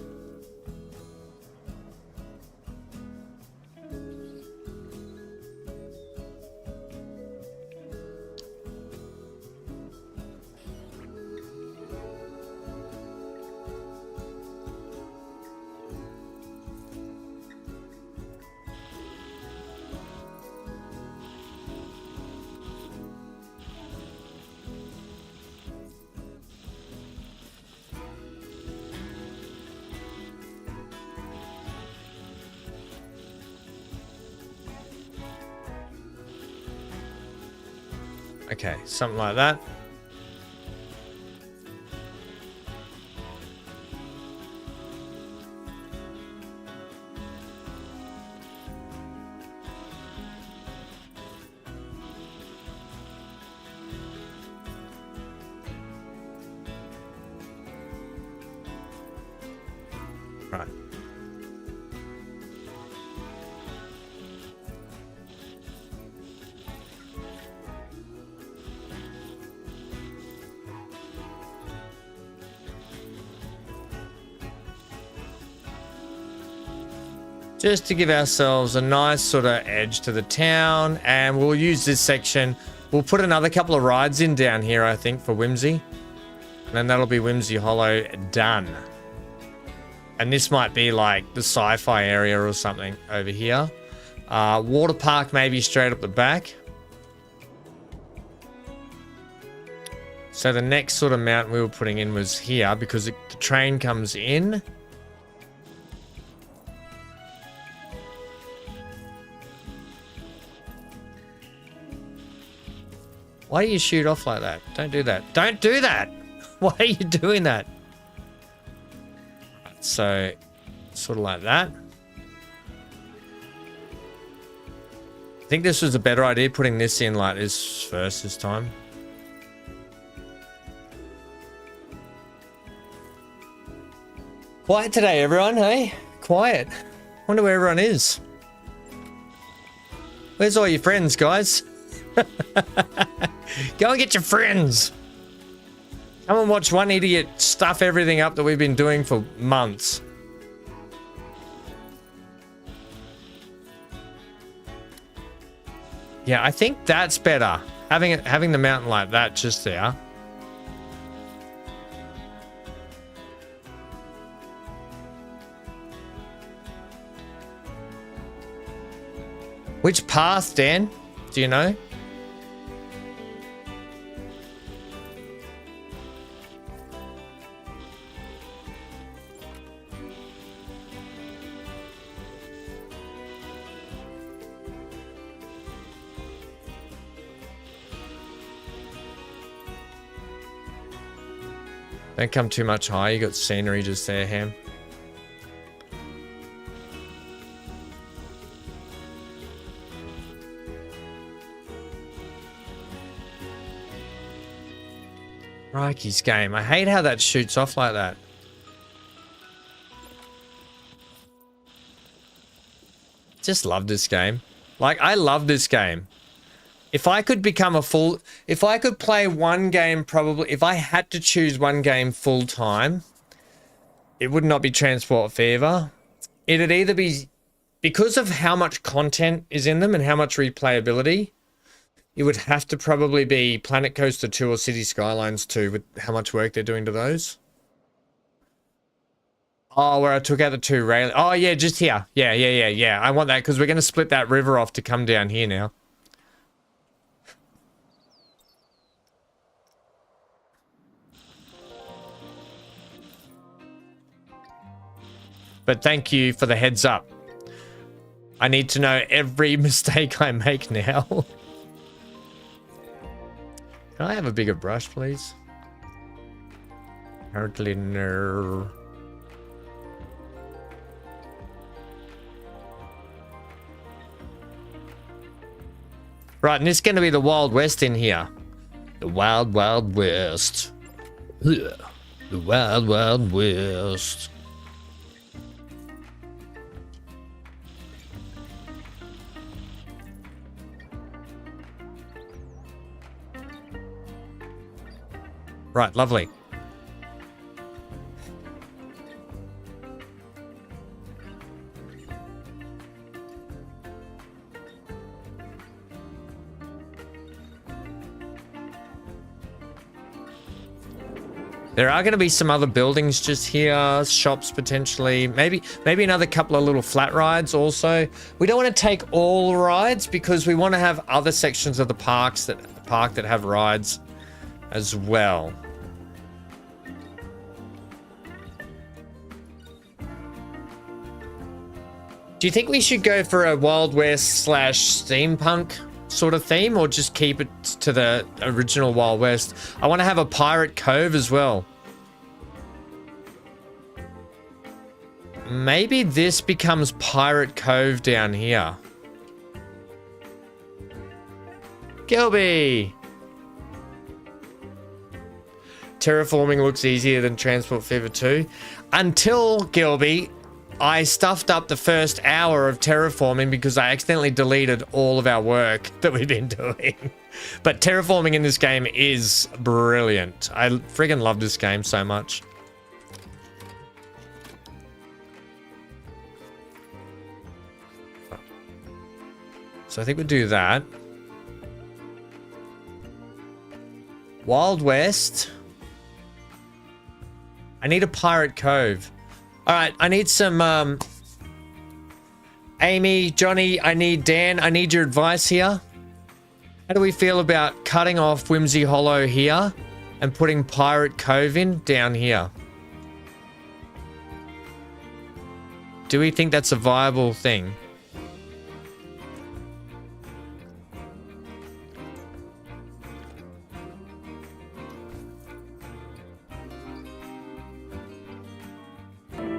Okay, something like that. Right. Just to give ourselves a nice sort of edge to the town, and we'll use this section. We'll put another couple of rides in down here, I think, for Whimsy. And then that'll be Whimsey Hollow done. And this might be like the Sci-fi area or something over here. Water park maybe straight up the back. So the next sort of mountain we were putting in was here because the train comes in. Why do you shoot off like that? Don't do that. Don't do that! Why are you doing that? So, sort of like that. I think this was a better idea, putting this in like this first this time. Quiet today, everyone, hey? Quiet. Wonder where everyone is. Where's all your friends, guys? Go and get your friends. Come and watch one idiot stuff everything up that we've been doing for months. Yeah, I think that's better. Having the mountain like that just there. Which path, Dan? Do you know? Don't come too much higher. You got scenery just there, Ham. Crikey's game. I hate how that shoots off like that. Just love this game. Like, I love this game. If I could become if I could play one game, probably, if I had to choose one game full time, it would not be Transport Fever. It'd either be, because of how much content is in them and how much replayability, it would have to probably be Planet Coaster 2 or City Skylines 2 with how much work they're doing to those. Oh, where I took out the two rail. Oh, yeah, just here. Yeah. I want that because we're going to split that river off to come down here now. But thank you for the heads up. I need to know every mistake I make now. Can I have a bigger brush, please? Apparently no. Right, and it's going to be the Wild West in here. The Wild, Wild West. The Wild, Wild West. Right, lovely. There are going to be some other buildings just here, shops potentially, maybe another couple of little flat rides also. We don't want to take all rides because we want to have other sections of the park that have rides as well. Do you think we should go for a Wild West / steampunk sort of theme, or just keep it to the original Wild West? I want to have a Pirate Cove as well. Maybe this becomes Pirate Cove down here. Gilby! Terraforming looks easier than Transport Fever 2. Until, Gilby, I stuffed up the first hour of terraforming because I accidentally deleted all of our work that we've been doing. But terraforming in this game is brilliant. I friggin' love this game so much. So I think we'll do that. Wild West. I need a Pirate Cove. All right, I need some, Amy, Johnny, I need Dan, I need your advice here. How do we feel about cutting off Whimsey Hollow here and putting Pirate Cove in down here? Do we think that's a viable thing?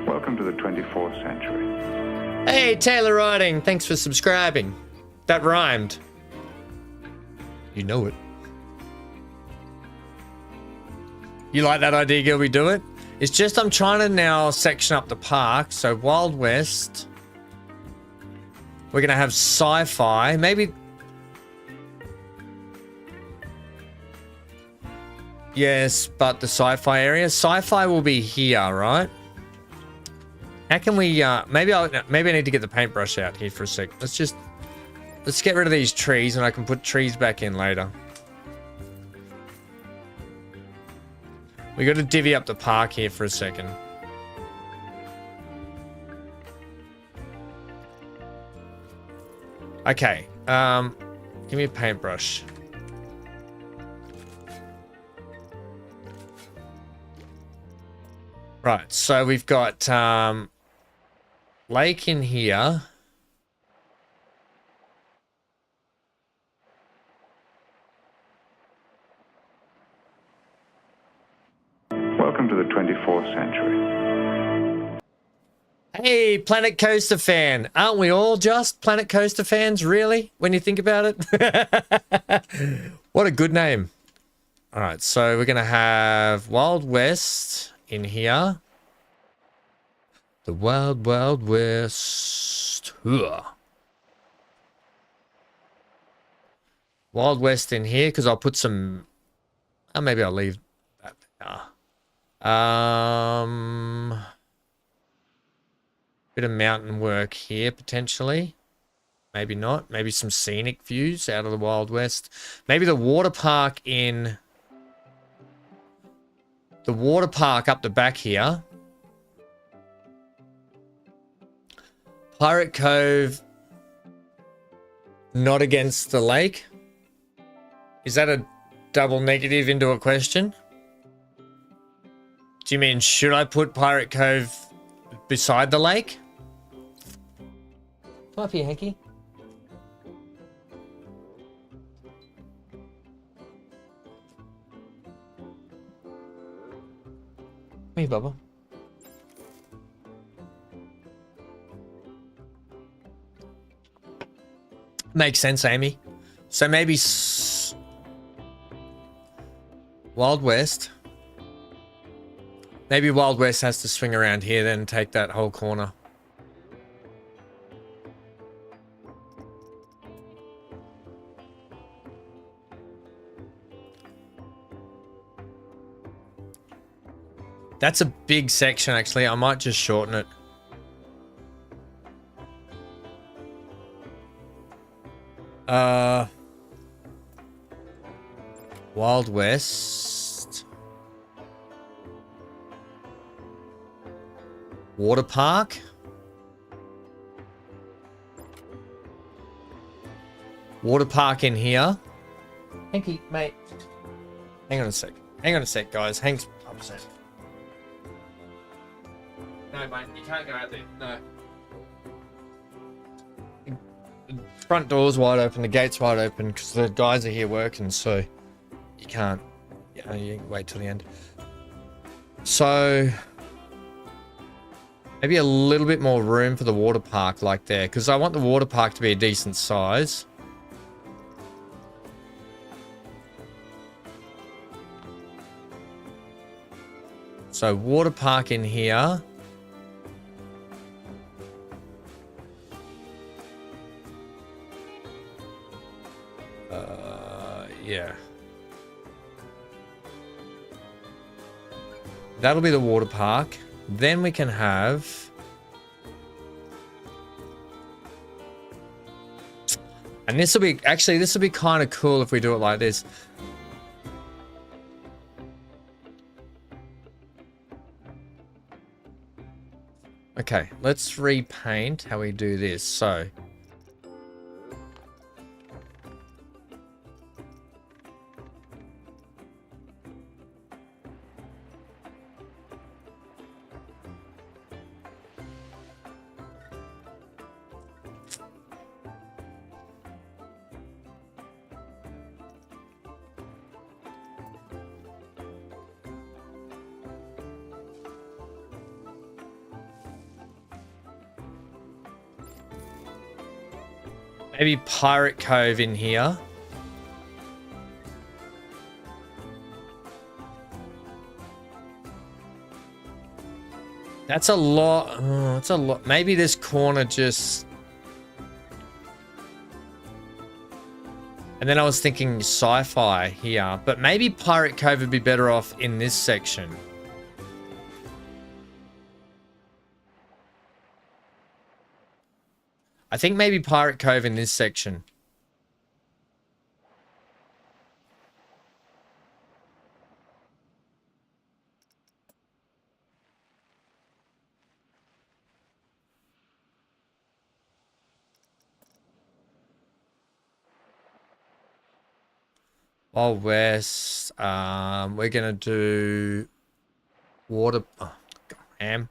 Welcome to the 24th century. Hey, Taylor Riding, thanks for subscribing. That rhymed. You know it. You like that idea, Gilby? Do it? It's just I'm trying to now section up the park. So Wild West. We're going to have Sci-fi. Maybe... Yes, but the Sci-fi area. Sci-fi will be here, right? How can we, maybe I need to get the paintbrush out here for a sec. Let's get rid of these trees and I can put trees back in later. We got to divvy up the park here for a second. Okay, give me a paintbrush. Right, so we've got, lake in here. Welcome to the 24th century. Hey, Planet Coaster fan. Aren't we all just Planet Coaster fans, really, when you think about it? What a good name. All right, so we're going to have Wild West in here. The Wild, Wild West. Ugh. Wild West in here, because I'll put some... Oh, maybe I'll leave that there. Bit of mountain work here, potentially. Maybe not. Maybe some scenic views out of the Wild West. Maybe the water park in... The water park up the back here. Pirate Cove, not against the lake. Is that a double negative into a question? Do you mean, should I put Pirate Cove beside the lake? Come up here, Hanky. Come here, Bubba. Makes sense, Amy. So maybe Wild West. Maybe Wild West has to swing around here then take that whole corner. That's a big section, actually. I might just shorten it. Wild West. Water Park. Water Park in here. Hanky, mate. Hang on a sec. Hang on a sec, guys. Hank's upset. No, mate, you can't go out there. No. The front door's wide open, the gate's wide open because the guys are here working, so you can't. You can wait till the end. So maybe a little bit more room for the water park like there, because I want the water park to be a decent size. So water park in here. Yeah. That'll be the water park. Then we can have... And this will be... Actually, this will be kind of cool if we do it like this. Okay, let's repaint how we do this. So... Maybe Pirate Cove in here. That's a lot. Oh, that's a lot. Maybe this corner just... And then I was thinking Sci-fi here. But maybe Pirate Cove would be better off in this section. I think maybe Pirate Cove in this section. Wild West. We're gonna do water. Oh, damn.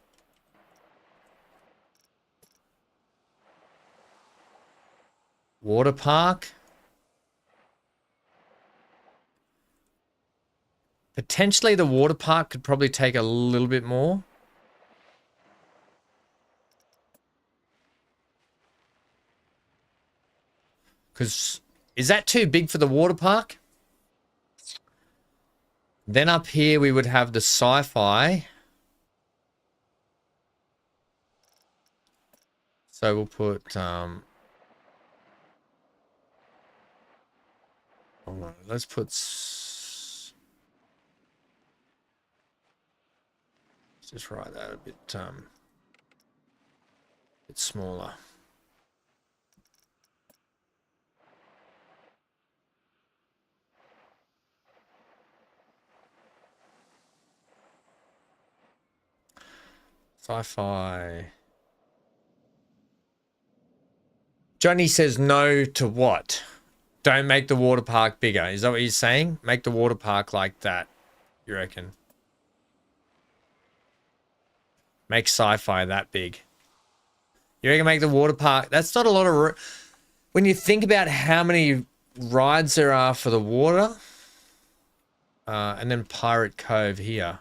Water park. Potentially the water park could probably take a little bit more. Because is that too big for the water park? Then up here we would have the Sci-fi. So we'll put let's put let's just write that a bit smaller. Sci-fi. Johnny says no to what? Don't make the water park bigger. Is that what he's saying? Make the water park like that, you reckon? Make Sci-fi that big. You reckon make the water park... That's not a lot of... When you think about how many rides there are for the water... and then Pirate Cove here.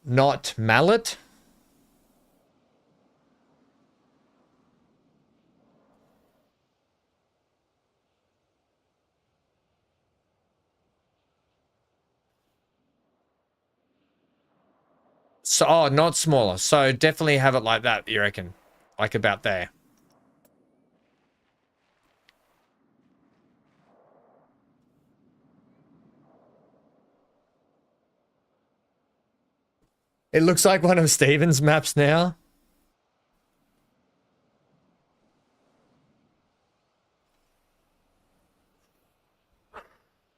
not mallet. So, oh, not smaller. So definitely have it like that, you reckon? Like about there. It looks like one of Steven's maps now.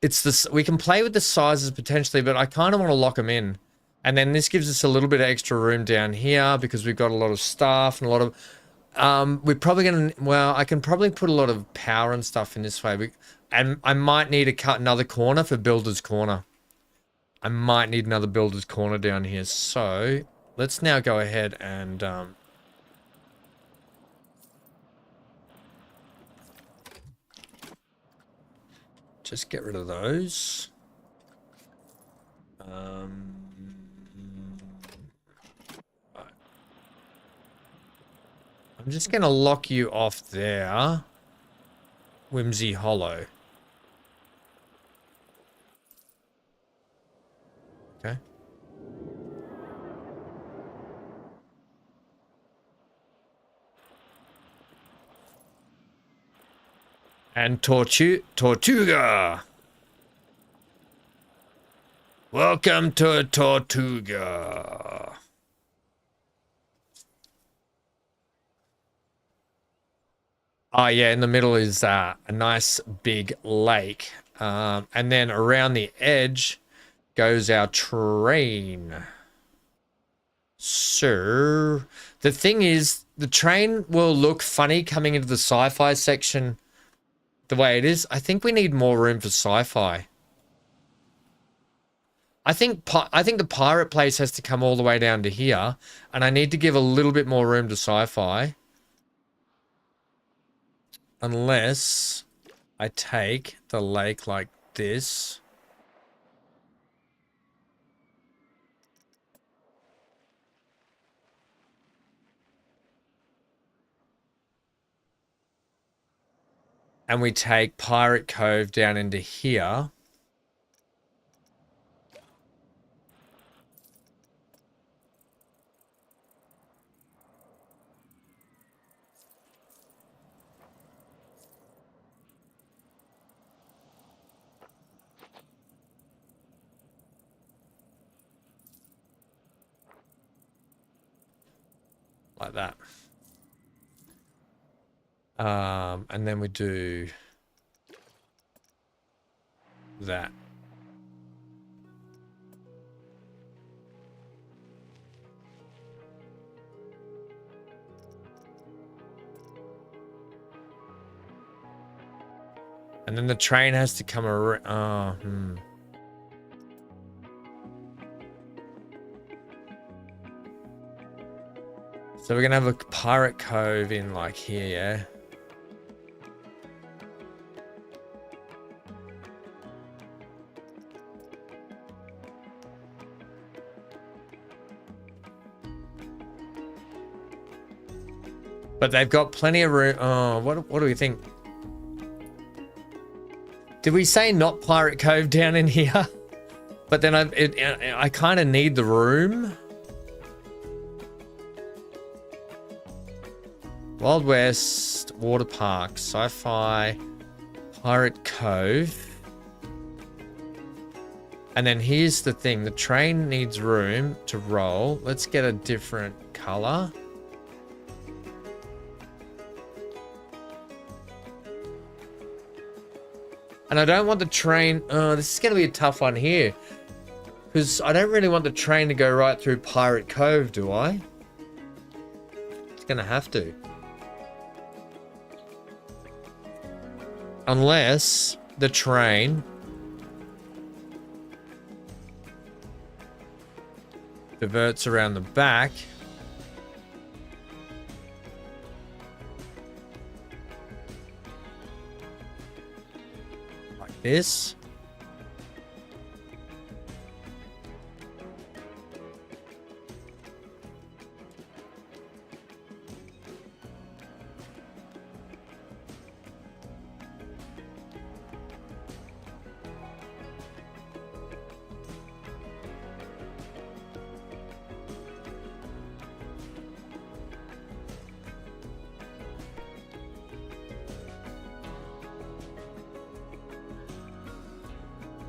It's this. We can play with the sizes potentially, but I kind of want to lock them in. And then this gives us a little bit of extra room down here because we've got a lot of stuff and a lot of... we're probably going to... Well, I can probably put a lot of power and stuff in this way. And I might need to cut another corner for Builder's Corner. I might need another Builder's Corner down here. So let's now go ahead and... just get rid of those. I'm just going to lock you off there. Whimsey Hollow. Okay. And Tortuga. Welcome to Tortuga. Oh, yeah, in the middle is a nice big lake. And then around the edge goes our train. So, the thing is, the train will look funny coming into the sci-fi section the way it is. I think we need more room for sci-fi. I think the pirate place has to come all the way down to here, and I need to give a little bit more room to sci-fi. Unless I take the lake like this. And we take Pirate Cove down into here. Like that. And then we do that. And then the train has to come around. So we're going to have a Pirate Cove in like here, yeah? But they've got plenty of room. Oh, what do we think? Did we say not Pirate Cove down in here? But then I kind of need the room. Wild West, Water Park, Sci-Fi, Pirate Cove. And then here's the thing. The train needs room to roll. Let's get a different color. And I don't want the train... this is going to be a tough one here. Because I don't really want the train to go right through Pirate Cove, do I? It's going to have to. Unless the train diverts around the back. Like this.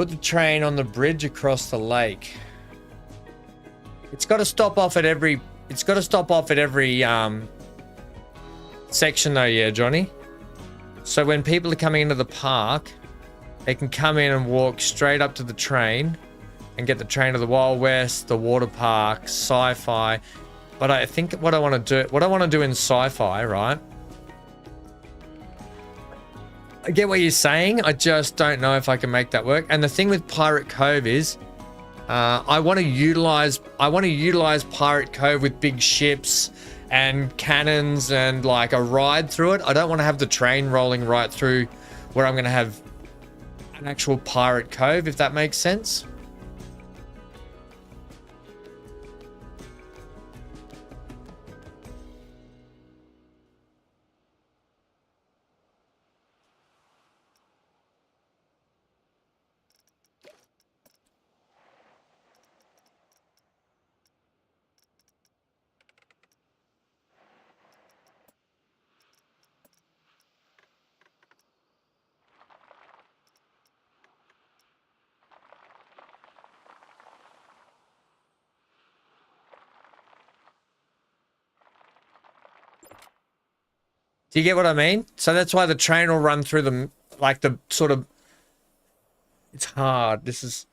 Put the train on the bridge across the lake. It's got to stop off at every. It's got to stop off at every section, though. Yeah, Johnny. So when people are coming into the park, they can come in and walk straight up to the train, and get the train to the Wild West, the water park, Sci-Fi. But I think what I want to do in Sci-Fi, right? I get what you're saying. I just don't know if I can make that work. And the thing with Pirate Cove is, I want to utilize Pirate Cove with big ships and cannons and like a ride through it. I don't want to have the train rolling right through where I'm going to have an actual Pirate Cove, if that makes sense. Do you get what I mean? So that's why the train will run through the, like the sort of, it's hard. This is,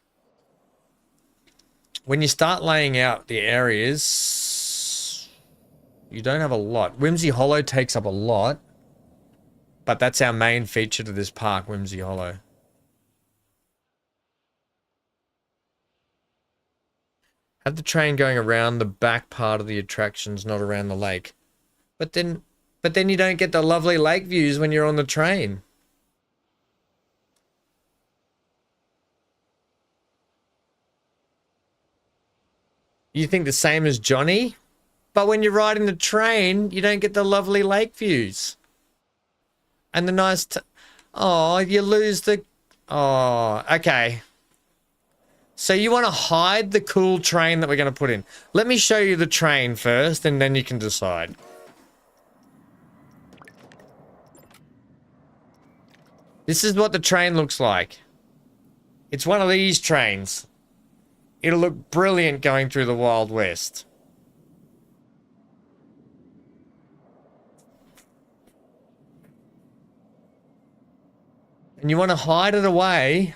when you start laying out the areas, you don't have a lot. Whimsey Hollow takes up a lot, but that's our main feature to this park, Whimsey Hollow. Have the train going around the back part of the attractions, not around the lake. But then you don't get the lovely lake views when you're on the train. You think the same as Johnny? But when you're riding the train, you don't get the lovely lake views. And the nice... Oh, you lose the... Oh, okay. So you want to hide the cool train that we're going to put in. Let me show you the train first, and then you can decide. This is what the train looks like. It's one of these trains. It'll look brilliant going through the Wild West. And you want to hide it away.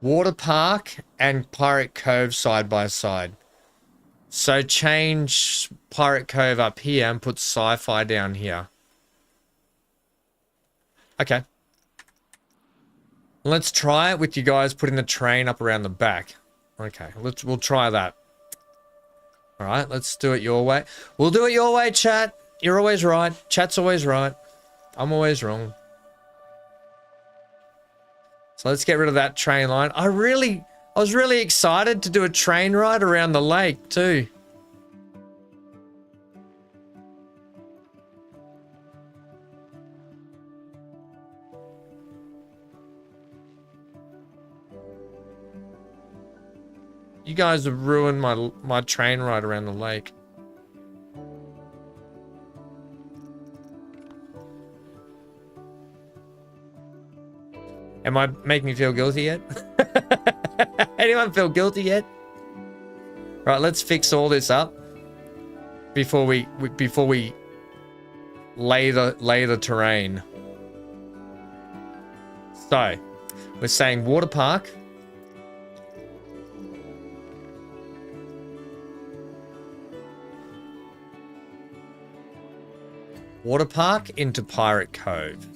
Water Park and Pirate Cove side by side. So change Pirate Cove up here and put Sci-Fi down here. Okay. Let's try it with you guys putting the train up around the back. Okay, we'll try that. All right, let's do it your way. We'll do it your way, chat. You're always right. Chat's always right. I'm always wrong. So let's get rid of that train line. I was really excited to do a train ride around the lake too. You guys have ruined my train ride around the lake. Am I making you feel guilty yet? Anyone feel guilty yet? Right, let's fix all this up before we lay the terrain. So, we're saying water park. Water park into Pirate Cove.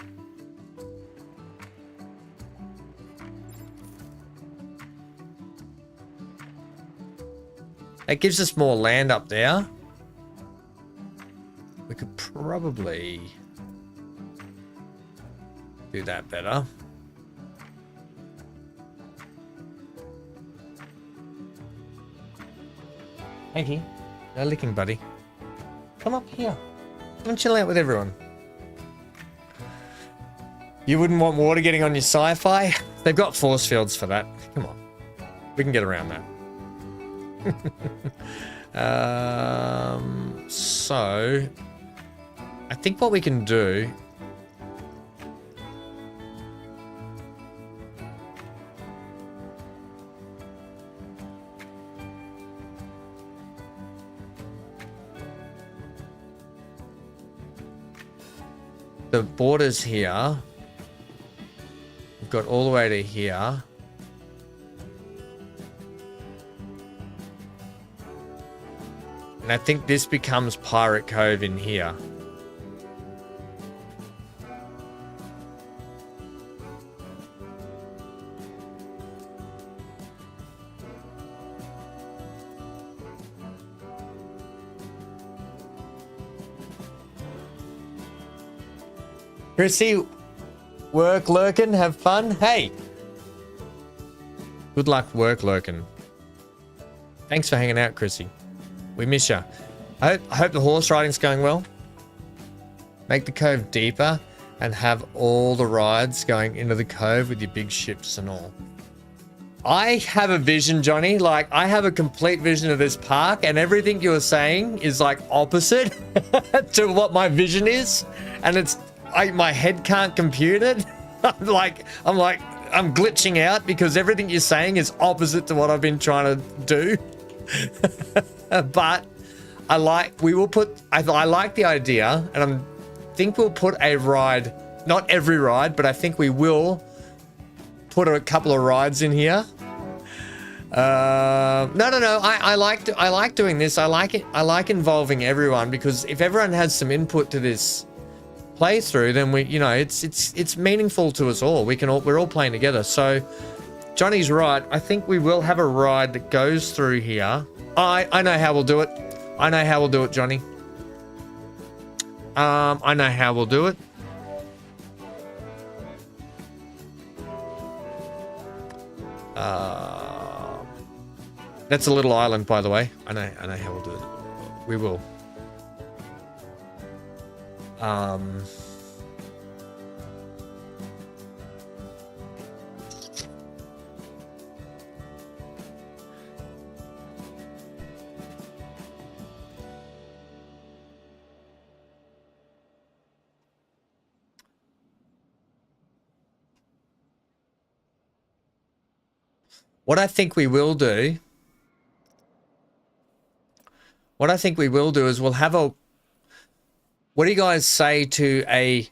That gives us more land up there. We could probably do that better. Hanky, no licking, buddy. Come up here. Come and chill out with everyone. You wouldn't want water getting on your Sci-Fi? They've got force fields for that. Come on. We can get around that. So I think what we can do the borders here. We've got all the way to here. And I think this becomes Pirate Cove in here. Chrissy, work lurking, have fun. Hey, good luck work lurking. Thanks for hanging out, Chrissy. We miss you. I hope the horse riding's going well. Make the cove deeper and have all the rides going into the cove with your big ships and all. I have a vision, Johnny. Like, I have a complete vision of this park, and everything you're saying is like opposite to what my vision is, and it's my head can't compute it. I'm glitching out because everything you're saying is opposite to what I've been trying to do. But I like the idea, and I think we'll put a ride, not every ride, but I think we will put a couple of rides in here. No. I like doing this. I like it. I like involving everyone, because if everyone has some input to this playthrough, then it's meaningful to us all. We're all playing together. So Johnny's right. I think we will have a ride that goes through here. I know how we'll do it. I know how we'll do it, Johnny. I know how we'll do it. That's a little island, by the way. I know how we'll do it. We will. What I think we will do is we'll have a, what do you guys say to a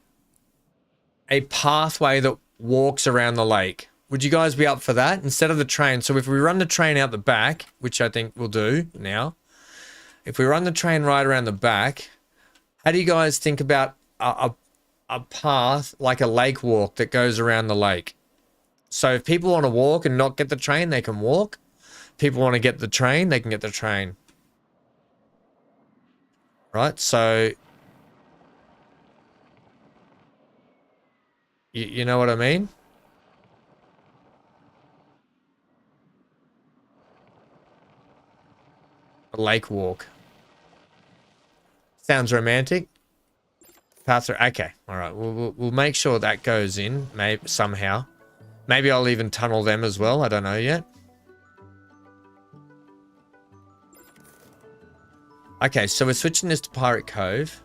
pathway that walks around the lake? Would you guys be up for that instead of the train? So if we run the train out the back, which I think we'll do now, if we run the train right around the back, how do you guys think about a path like a lake walk that goes around the lake? So if people want to walk and not get the train, they can walk. People want to get the train, they can get the train. Right? So you know what I mean? A lake walk. Sounds romantic. Path through. Okay. All right. We'll make sure that goes in, maybe somehow. Maybe I'll even tunnel them as well. I don't know yet. Okay, so we're switching this to Pirate Cove.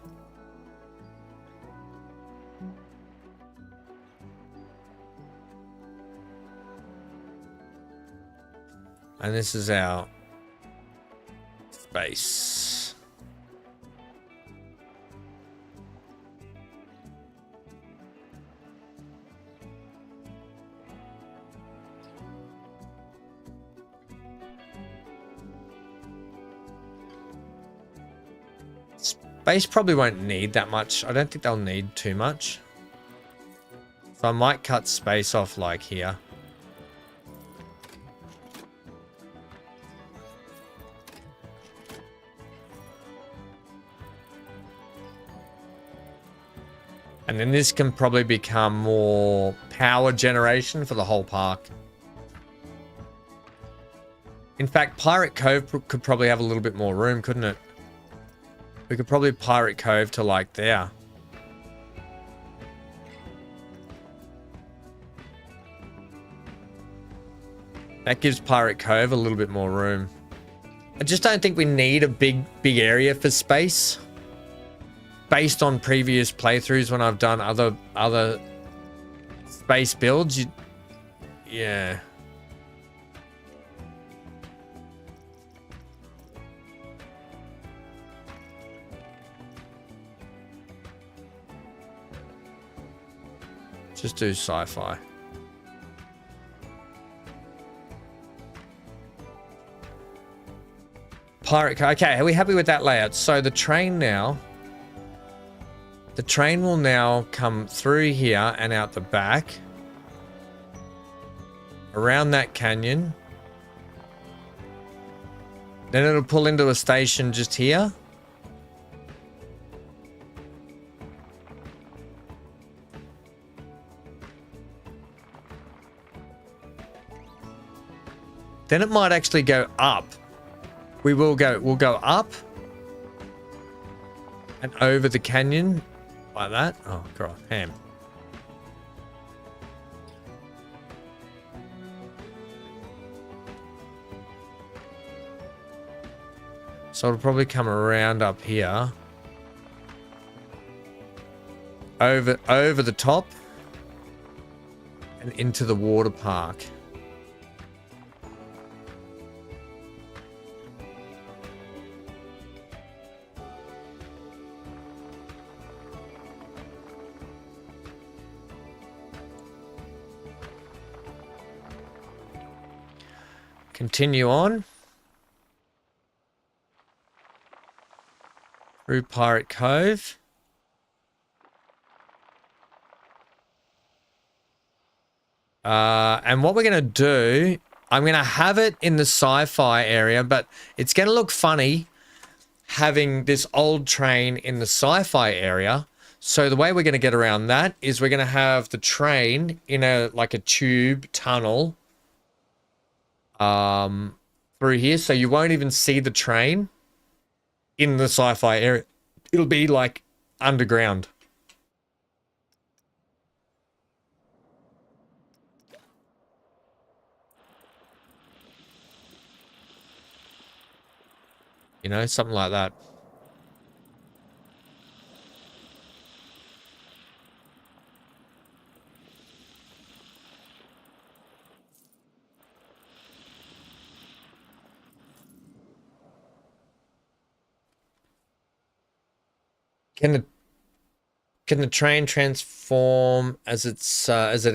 And this is our space. Space probably won't need that much. I don't think they'll need too much. So I might cut space off like here. And then this can probably become more power generation for the whole park. In fact, Pirate Cove could probably have a little bit more room, couldn't it? We could probably Pirate Cove to like there. That gives Pirate Cove a little bit more room. I just don't think we need a big area for space. Based on previous playthroughs when I've done other space builds, yeah. Just do sci-fi. Pirate car. Okay, are we happy with that layout? So the train now... The train will now come through here and out the back. Around that canyon. Then it'll pull into a station just here. Then it might actually go up. We'll go up and over the canyon like that. Oh god, ham. So it'll probably come around up here. Over the top and into the water park. Continue on through Pirate Cove. And what we're going to do, I'm going to have it in the sci-fi area, but it's going to look funny having this old train in the sci-fi area. So the way we're going to get around that is we're going to have the train in like a tube tunnel through here, so you won't even see the train in the sci-fi area. It'll be like underground. You know, something like that. Can the train transform as it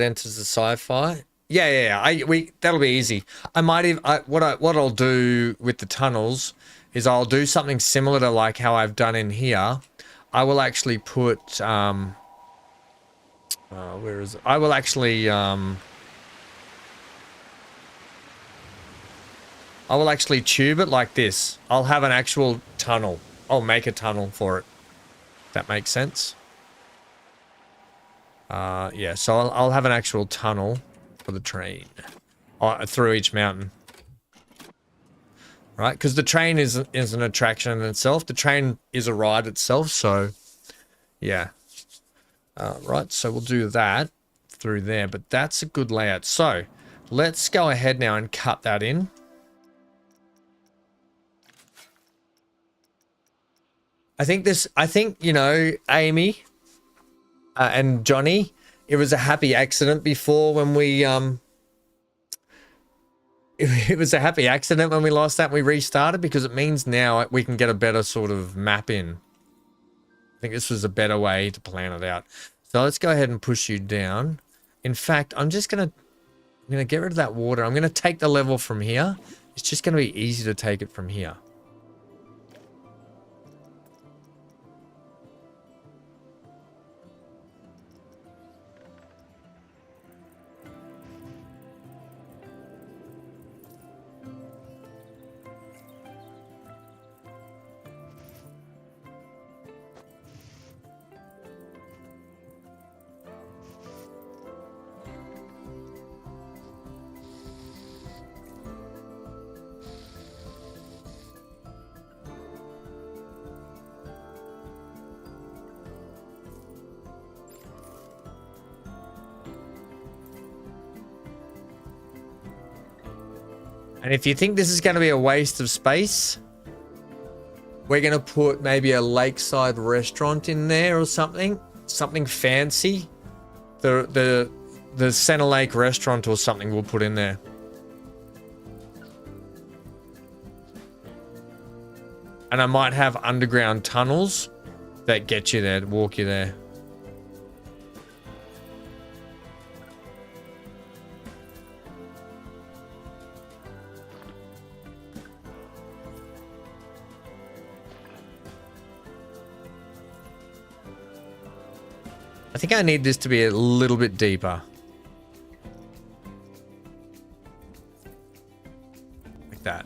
enters the sci-fi? Yeah. That'll be easy. I might even what I'll do with the tunnels is I'll do something similar to like how I've done in here. I will actually put where is it? I will actually tube it like this. I'll have an actual tunnel. I'll make a tunnel for it. That makes sense. Yeah, so I'll have an actual tunnel for the train through each mountain, right? Because the train is an attraction in itself. The train is a ride itself, so yeah. Right, so we'll do that through there, but that's a good layout. So let's go ahead now and cut that in. I think, you know, Amy and Johnny, it was a happy accident before when we, it was a happy accident when we lost that and we restarted, because it means now we can get a better sort of map in. I think this was a better way to plan it out. So let's go ahead and push you down. In fact, I'm going to get rid of that water. I'm going to take the level from here. It's just going to be easy to take it from here. And if you think this is going to be a waste of space, we're going to put maybe a lakeside restaurant in there or something fancy. The Center Lake restaurant or something we'll put in there. And I might have underground tunnels that get you there, walk you there. I think I need this to be a little bit deeper. Like that.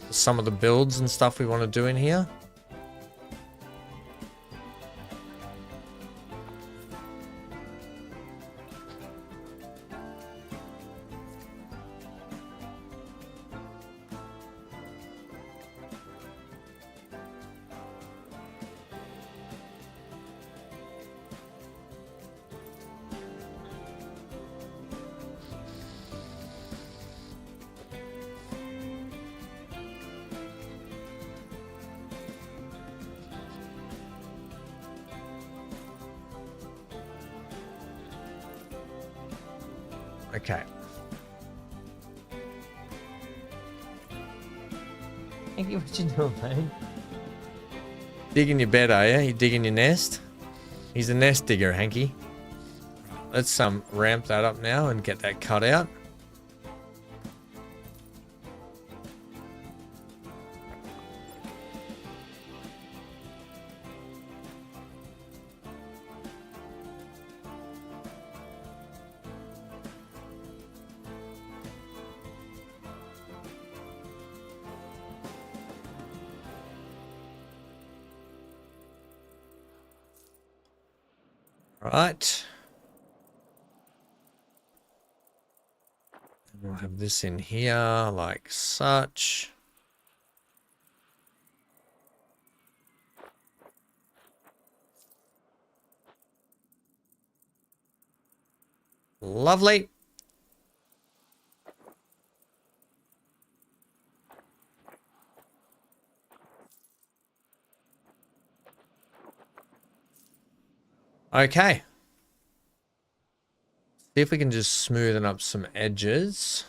Some of the builds and stuff we want to do in here. Okay. Thank you. What you doing, mate? Digging your bed, are you? You digging your nest? He's a nest digger, Hanky. Let's ramp that up now and get that cut out. Right. And we'll have this in here like such. Lovely. Okay. See if we can just smoothen up some edges.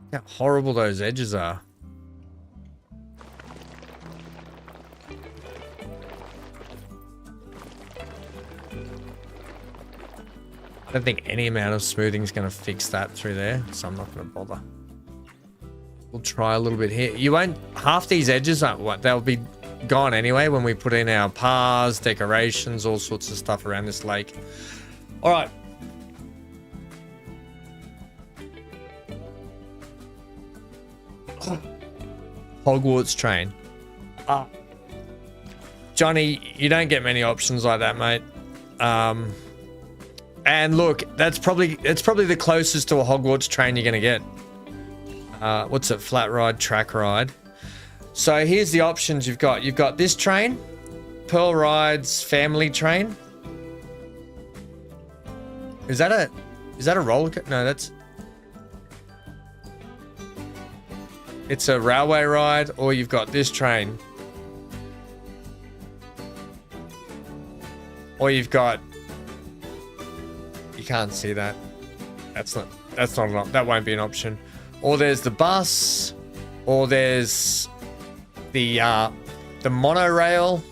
Look how horrible those edges are. I don't think any amount of smoothing is going to fix that through there, so I'm not going to bother. We'll try a little bit here. You won't, half these edges aren't what, they'll be gone anyway when we put in our paths, decorations, all sorts of stuff around this lake. All right. Hogwarts train. Johnny, you don't get many options like that, mate. And look, it's probably the closest to a Hogwarts train you're gonna get. What's it? Flat ride, track ride. So here's the options you've got. You've got this train, Pearl Ride's family train. Is that a roller coaster? No, it's a railway ride, or you've got this train. Or you've got, you can't see that. That's not an option. That won't be an option. Or there's the bus, or there's the monorail.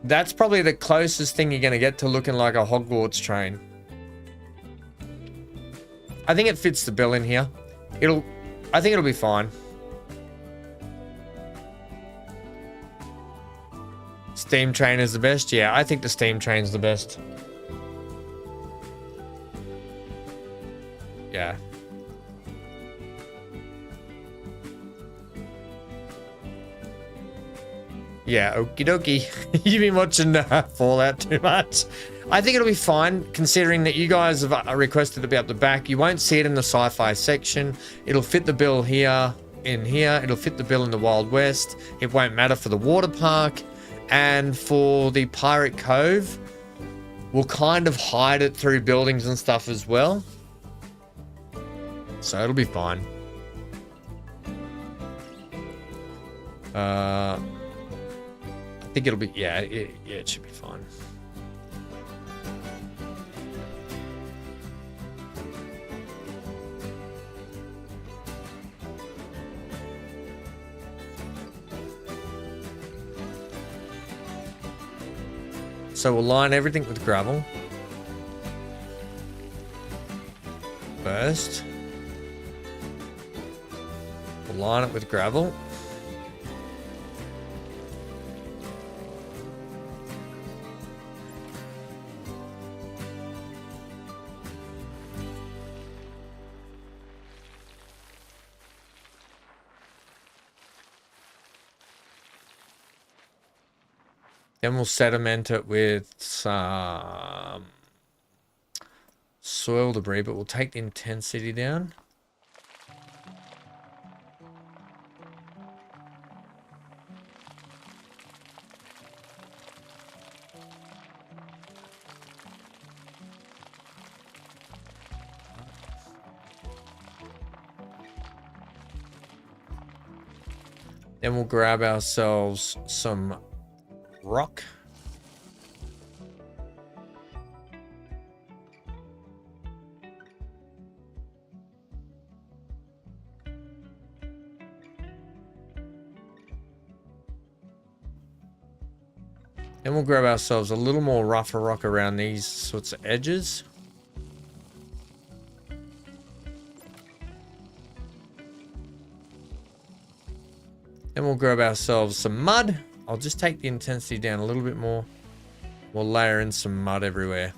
That's probably the closest thing you're going to get to looking like a Hogwarts train. I think it fits the bill in here. I think it'll be fine. Steam train is the best? Yeah, I think the steam train's the best. Yeah. Yeah, okie dokie. You've been watching Fallout too much. I think it'll be fine, considering that you guys have requested to be up the back. You won't see it in the sci-fi section. It'll fit the bill here, in here. It'll fit the bill in the Wild West. It won't matter for the water park. And for the Pirate Cove, we'll kind of hide it through buildings and stuff as well. So it'll be fine. I think it'll be, yeah, it should be fine. So we'll line everything with gravel first. We'll line it with gravel. Then we'll sediment it with some soil debris, but we'll take the intensity down. Then we'll grab ourselves some rock. Then we'll grab ourselves a little more rougher rock around these sorts of edges. Then we'll grab ourselves some mud. I'll just take the intensity down a little bit more. We'll layer in some mud everywhere.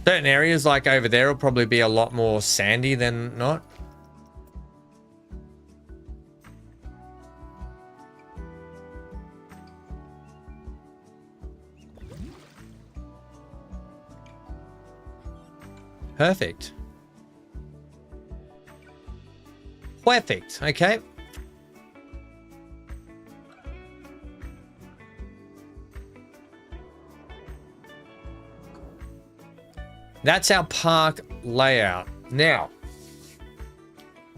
Certain areas like over there will probably be a lot more sandy than not. Perfect. Perfect. Okay. That's our park layout. Now,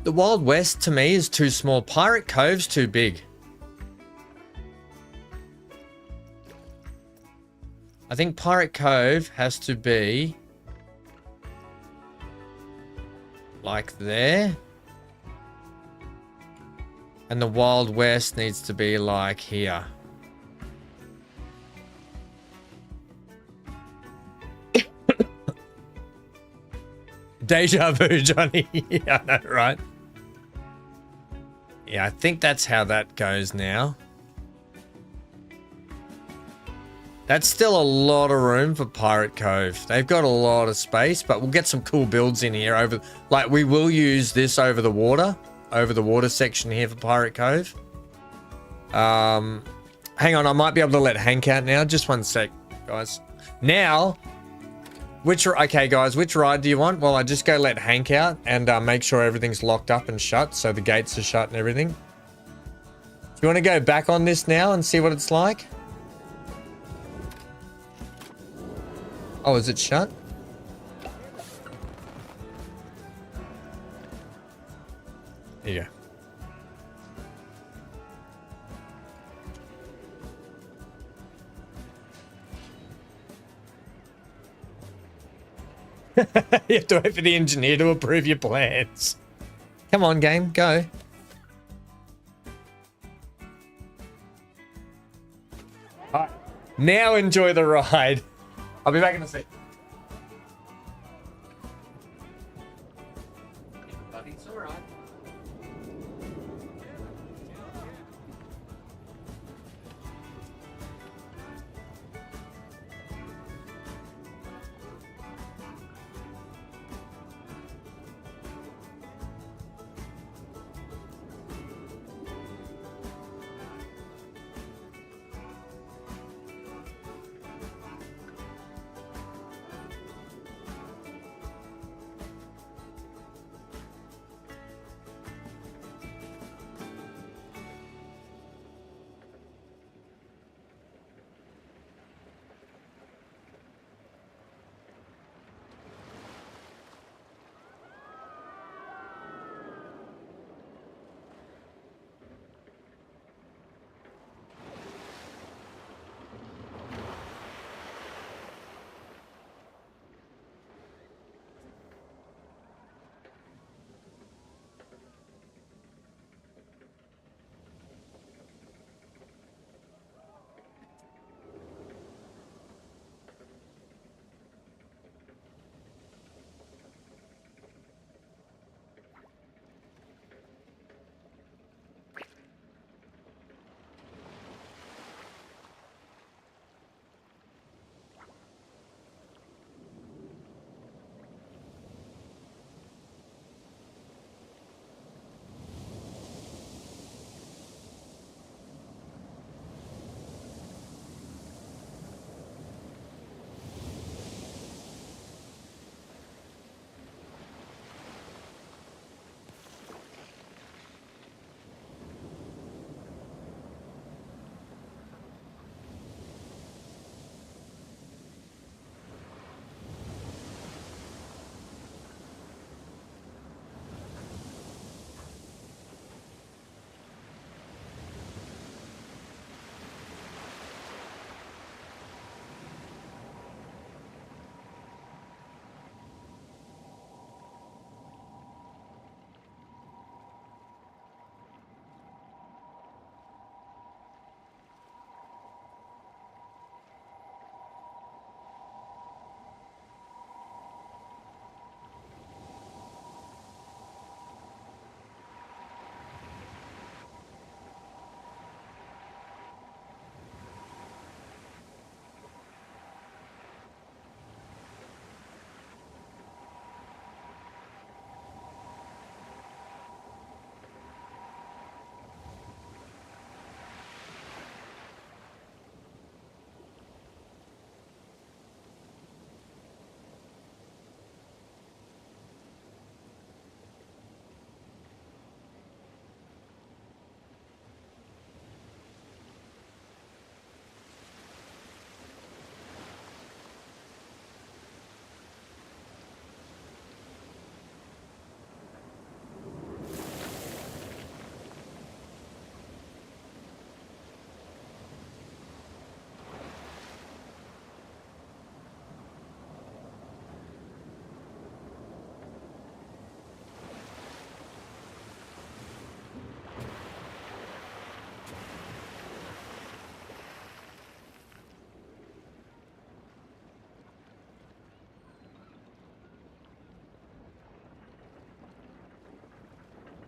the Wild West to me is too small. Pirate Cove's too big. I think Pirate Cove has to be like there. And the Wild West needs to be like here. Deja vu, Johnny. Yeah, I know, right? Yeah, I think that's how that goes now. That's still a lot of room for Pirate Cove. They've got a lot of space, but we'll get some cool builds in here over, like we will use this over the water section here for Pirate Cove. Hang on, I might be able to let Hank out now. Just one sec, guys. Now, okay, guys, which ride do you want? Well, I just go let Hank out and make sure everything's locked up and shut, so the gates are shut and everything. Do you want to go back on this now and see what it's like? Oh, is it shut? Here you go. You have to wait for the engineer to approve your plans. Come on, game, go. All right, now enjoy the ride. I'll be back in a sec. Buddy, it's all right.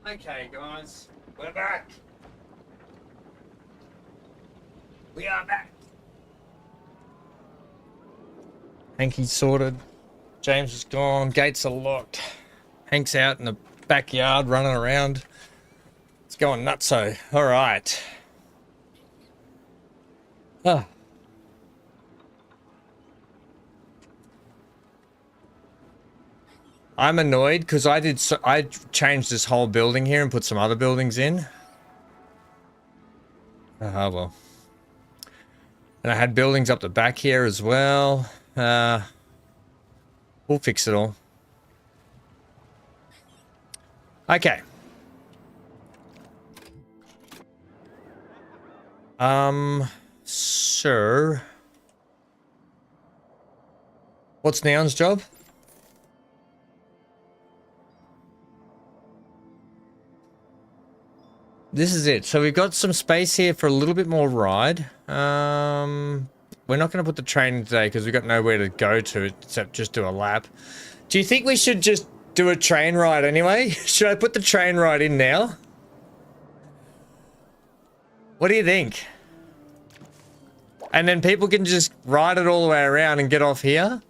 Okay, guys, we're back. We are back. Hanky's sorted. James is gone. Gates are locked. Hank's out in the backyard running around. It's going nutso. All right. Ah. I'm annoyed because I changed this whole building here and put some other buildings in. Oh well. And I had buildings up the back here as well. We'll fix it all. Okay. Sir. What's Neon's job? This is it. So we've got some space here for a little bit more ride. We're not going to put the train in today because we've got nowhere to go to except just do a lap. Do you think we should just do a train ride anyway? Should I put the train ride in now? What do you think? And then people can just ride it all the way around and get off here.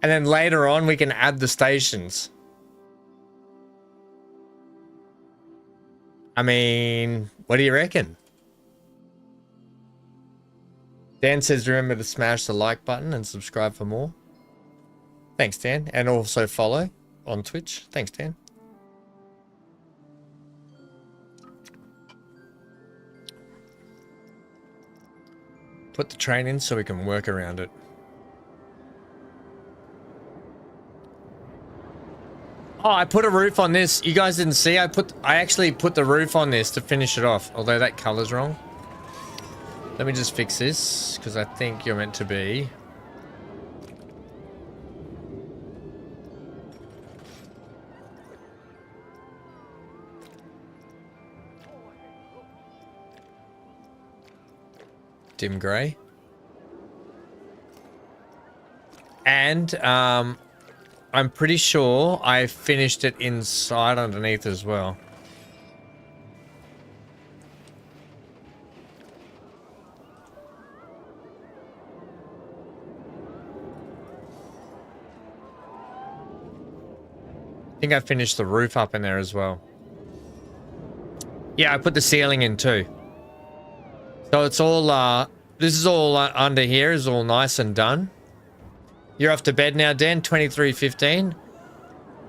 And then later on we can add the stations. I mean, what do you reckon? Dan says remember to smash the like button and subscribe for more. Thanks, Dan. And also follow on Twitch. Thanks, Dan. Put the train in so we can work around it. Oh, I put a roof on this. You guys didn't see. I actually put the roof on this to finish it off. Although that color's wrong. Let me just fix this because I think you're meant to be. Dim grey. And I'm pretty sure I finished it inside underneath as well. I think I finished the roof up in there as well. Yeah, I put the ceiling in too. So it's all, this is all under here is all nice and done. You're off to bed now, Dan, 23:15.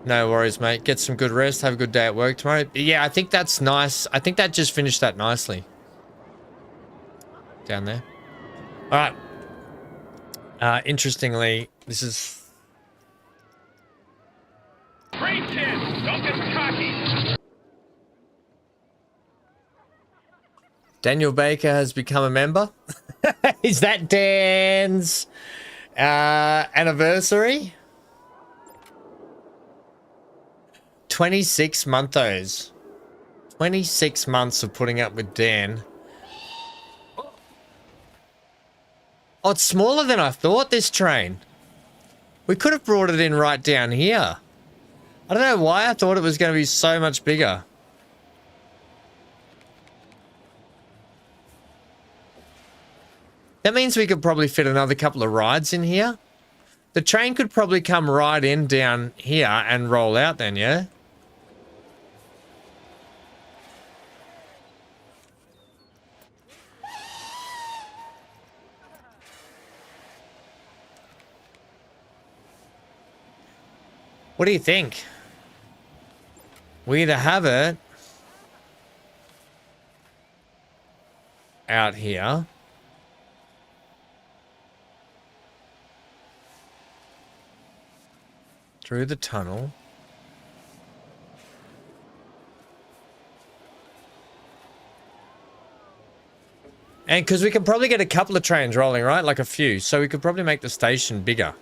No worries, mate. Get some good rest. Have a good day at work tomorrow. But yeah, I think that's nice. I think that just finished that nicely. Down there. All right. Interestingly, this is... Great kid! Don't get cocky! Daniel Baker has become a member. Is that Dan's anniversary? 26 monthos. 26 months of putting up with Dan. Oh, it's smaller than I thought, this train. We could have brought it in right down here. I don't know why I thought it was going to be so much bigger. That means we could probably fit another couple of rides in here. The train could probably come right in down here and roll out then, yeah? What do you think? We either have it out here. Through the tunnel. And because we can probably get a couple of trains rolling, right? Like a few. So we could probably make the station bigger.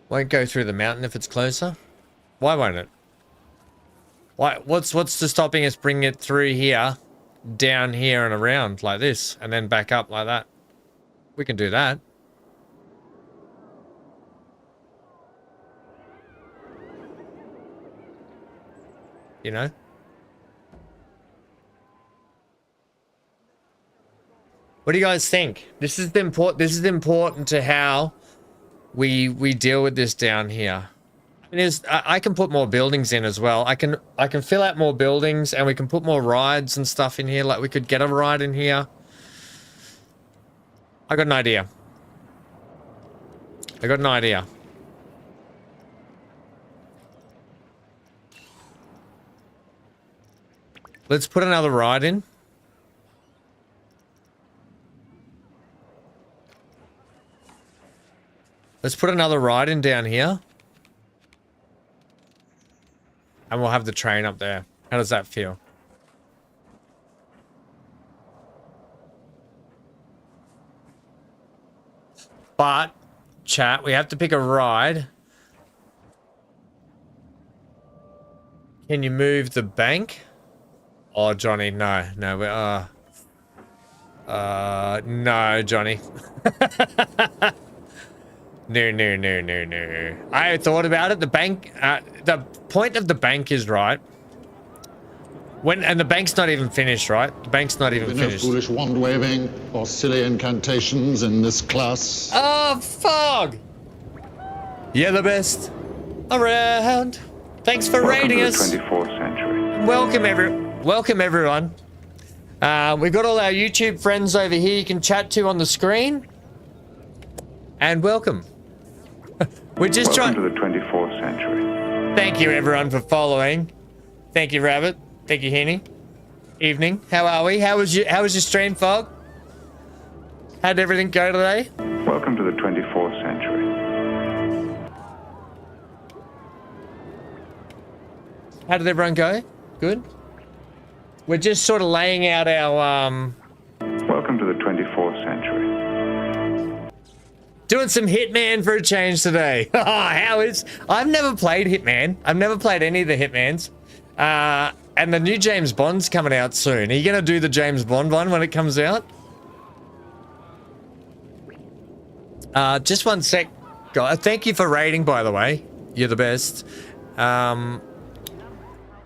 Won't go through the mountain if it's closer. Why won't it? Why? What's stopping us bringing it through here down here and around like this, and then back up like that. We can do that. You know? What do you guys think? This is important to how we deal with this down here. I can put more buildings in as well. I can fill out more buildings, and we can put more rides and stuff in here. Like we could get a ride in here. I got an idea. Let's put another ride in. Let's put another ride in down here. And we'll have the train up there. How does that feel? But, chat, we have to pick a ride. Can you move the bank? Oh, Johnny, no, no, no, Johnny. No. I thought about it. The bank, the point of the bank is right. And the bank's not even finished, right? The bank's not even finished. No foolish wand waving or silly incantations in this class. Oh, fog! You're the best around. Thanks for rating us. To the 24th century. Welcome everyone. We've got all our YouTube friends over here you can chat to on the screen. And welcome. We're just trying. Welcome to the 24th century. Thank you everyone for following. Thank you, Rabbit. Thank you, Henny. Evening. How are we? How was your stream, Fog? How'd everything go today? Welcome to the 24th century. How did everyone go? Good? We're just sort of laying out our Welcome to the 24th century. doing some Hitman for a change today. I've never played Hitman. I've never played any of the Hitmans. And the new James Bond's coming out soon. Are you gonna do the James Bond one when it comes out? Just one sec, guys. Thank you for rating, by the way. You're the best.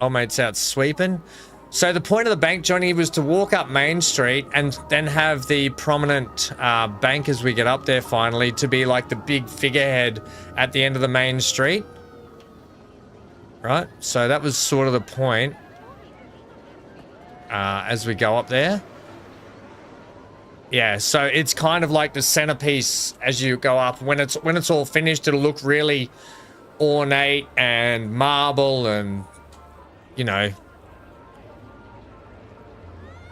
Old mate's out sweeping. So the point of the bank, Johnny, was to walk up Main Street and then have the prominent bank as we get up there finally to be like the big figurehead at the end of the main street. Right? So that was sort of the point as we go up there. Yeah, so it's kind of like the centerpiece as you go up. When it's all finished, it'll look really ornate and marble and, you know.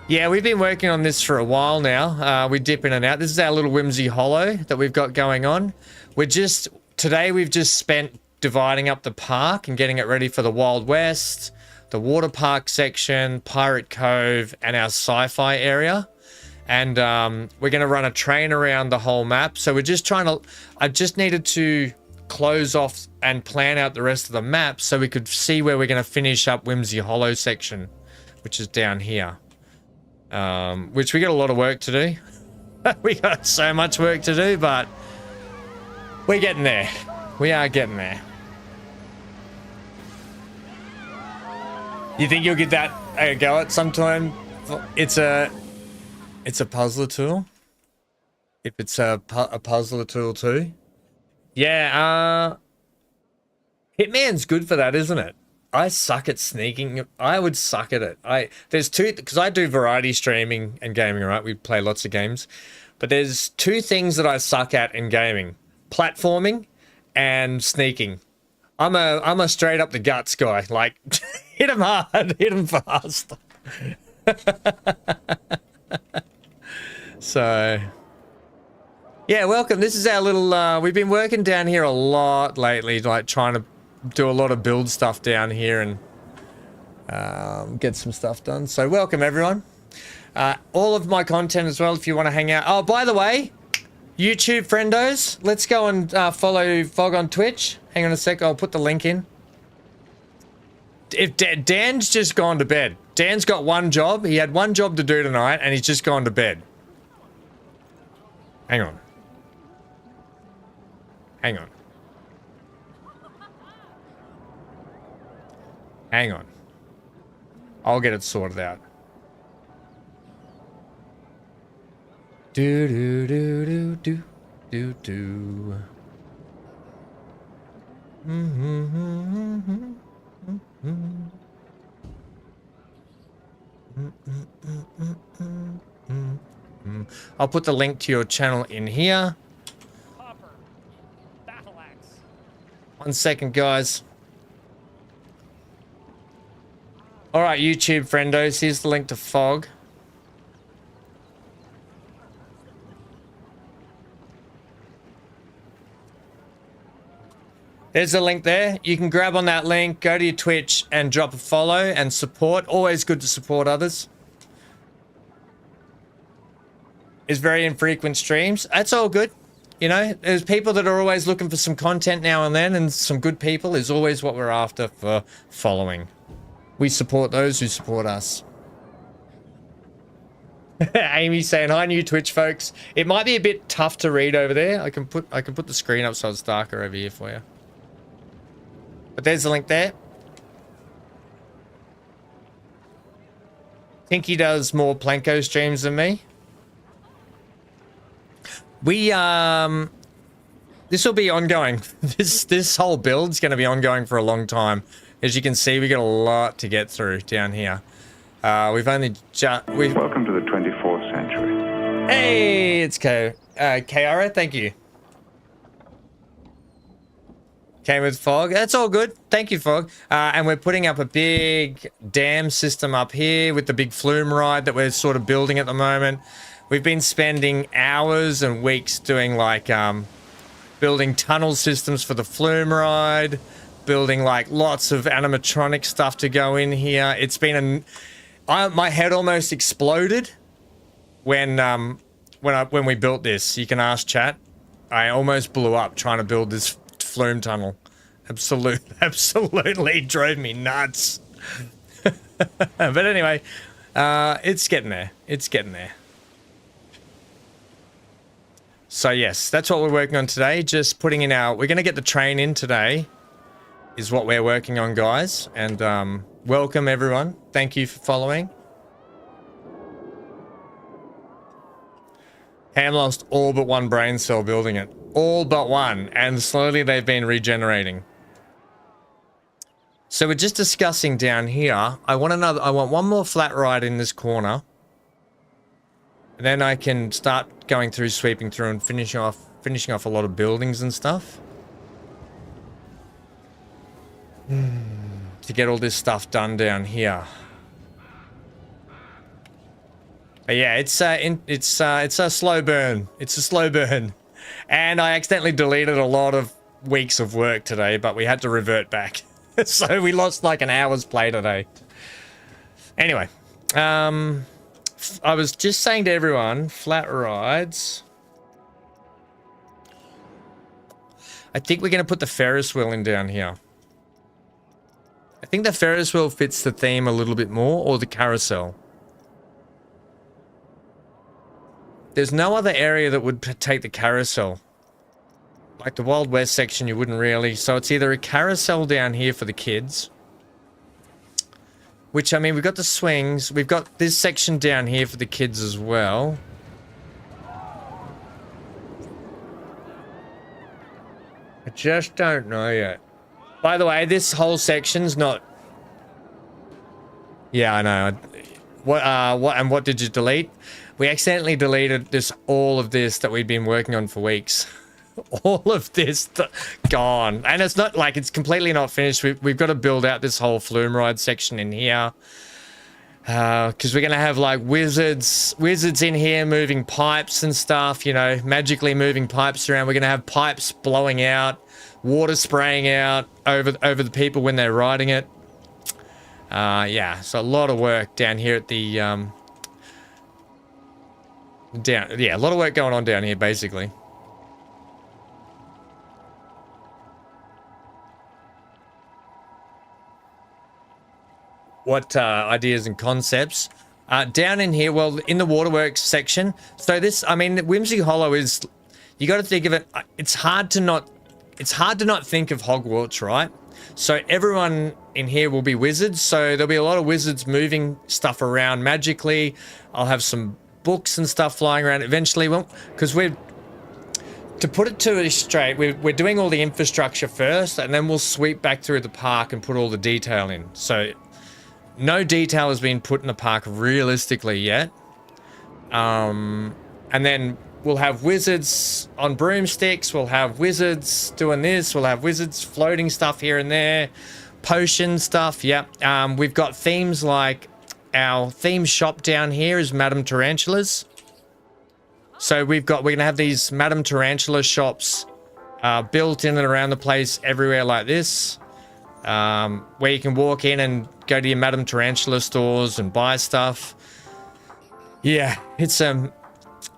Yeah, we've been working on this for a while now. We dip in and out. This is our little Whimsey Hollow that we've got going on. Today we've just spent dividing up the park and getting it ready for the Wild West, the water park section, Pirate Cove, and our Sci-fi area. And we're going to run a train around the whole map. So we're just I just needed to close off and plan out the rest of the map so we could see where we're going to finish up Whimsey Hollow section, which is down here. Which we got a lot of work to do. We got so much work to do, but we're getting there. We are getting there. You think you'll get that a go at sometime? It's a puzzler tool. If it's a puzzler tool too. Yeah, Hitman's good for that, isn't it? I suck at sneaking. I would suck at it. There's two, because I do variety streaming and gaming, right? We play lots of games. But there's two things that I suck at in gaming. Platforming and sneaking. I'm a straight up the guts guy. Like, hit him hard, hit him fast. So, yeah, welcome. This is our little, we've been working down here a lot lately, like trying to do a lot of build stuff down here and get some stuff done. So welcome everyone. All of my content as well if you want to hang out. Oh, by the way, YouTube friendos, let's go and follow Fog on Twitch. Hang on a sec, I'll put the link in. Dan's just gone to bed. Dan's got one job. He had one job to do tonight, and he's just gone to bed. Hang on. Hang on. Hang on. I'll get it sorted out. Do do do do do do do. I'll put the link to your channel in here. Hopper. Battle axe. 1 second, guys. All right, YouTube friendos, here's the link to Fog. There's a link there. You can grab on that link, go to your Twitch and drop a follow and support. Always good to support others. It's very infrequent streams. That's all good. You know, there's people that are always looking for some content now and then, and some good people is always what we're after for following. We support those who support us. Amy's saying, hi, new Twitch folks. It might be a bit tough to read over there. I can put the screen up so it's darker over here for you. But there's the link there. Tinky does more Planko streams than me. We this will be ongoing. This whole build's going to be ongoing for a long time. As you can see, we got a lot to get through down here. We've only just Welcome to the 24th century. Hey, it's Kiara, thank you. Came with Fog. That's all good. Thank you, Fog. And we're putting up a big dam system up here with the big flume ride that we're sort of building at the moment. We've been spending hours and weeks doing like building tunnel systems for the flume ride, building like lots of animatronic stuff to go in here. It's been my head almost exploded when we built this. You can ask chat. I almost blew up trying to build this flume tunnel. Absolutely drove me nuts. But anyway, it's getting there. It's getting there. So yes, that's what we're working on today. Just putting in we're going to get the train in today is what we're working on, guys. And welcome everyone. Thank you for following. Ham lost all but one brain cell building it. All but one. And slowly they've been regenerating. So we're just discussing down here. I want one more flat ride in this corner. And then I can start going through, sweeping through and finishing off a lot of buildings and stuff. To get all this stuff done down here. But yeah, it's a slow burn. It's a slow burn. And I accidentally deleted a lot of weeks of work today, but we had to revert back. So we lost like an hour's play today. Anyway, I was just saying to everyone, flat rides. I think we're going to put the Ferris wheel in down here. I think the Ferris wheel fits the theme a little bit more, or the carousel. There's no other area that would take the carousel. Like the Wild West section, you wouldn't really. So it's either a carousel down here for the kids. Which, I mean, we've got the swings. We've got this section down here for the kids as well. I just don't know yet. By the way, this whole section's not... Yeah, I know. What did you delete? We accidentally deleted all of this that we'd been working on for weeks. All of this gone. And it's not like it's completely not finished. We've got to build out this whole flume ride section in here. Because we're going to have like wizards in here moving pipes and stuff, you know, magically moving pipes around. We're going to have pipes blowing out, water spraying out over the people when they're riding it. Yeah, so a lot of work down here at the... a lot of work going on down here, basically. ideas and concepts. Down in here, well, in the waterworks section. So this, I mean, Whimsey Hollow is, you got to think of it. It's hard to not think of Hogwarts, right? So everyone in here will be wizards. So there'll be a lot of wizards moving stuff around magically. I'll have some books and stuff flying around eventually. Well, because to put it to it straight, we're doing all the infrastructure first, and then we'll sweep back through the park and put all the detail in. So no detail has been put in the park realistically yet. And then we'll have wizards on broomsticks. We'll have wizards doing this. We'll have wizards floating stuff here and there. Potion stuff, yep. We've got themes like our theme shop down here is Madame Tarantula's. So we're going to have these Madame Tarantula shops built in and around the place everywhere like this. Where you can walk in and go to your Madame Tarantula stores and buy stuff. Yeah, it's kind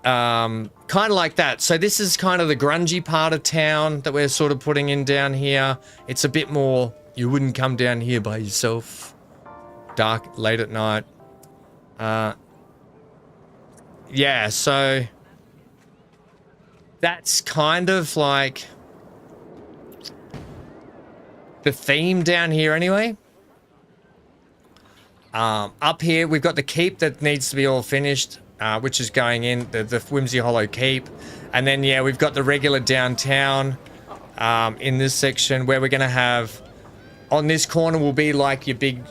of like that. So this is kind of the grungy part of town that we're sort of putting in down here. It's a bit more, you wouldn't come down here by yourself. Dark, late at night. Yeah, so that's kind of like the theme down here anyway. Up here, we've got the keep that needs to be all finished, which is going in, the Whimsey Hollow keep. And then, yeah, we've got the regular downtown in this section where we're going to have, on this corner will be like your big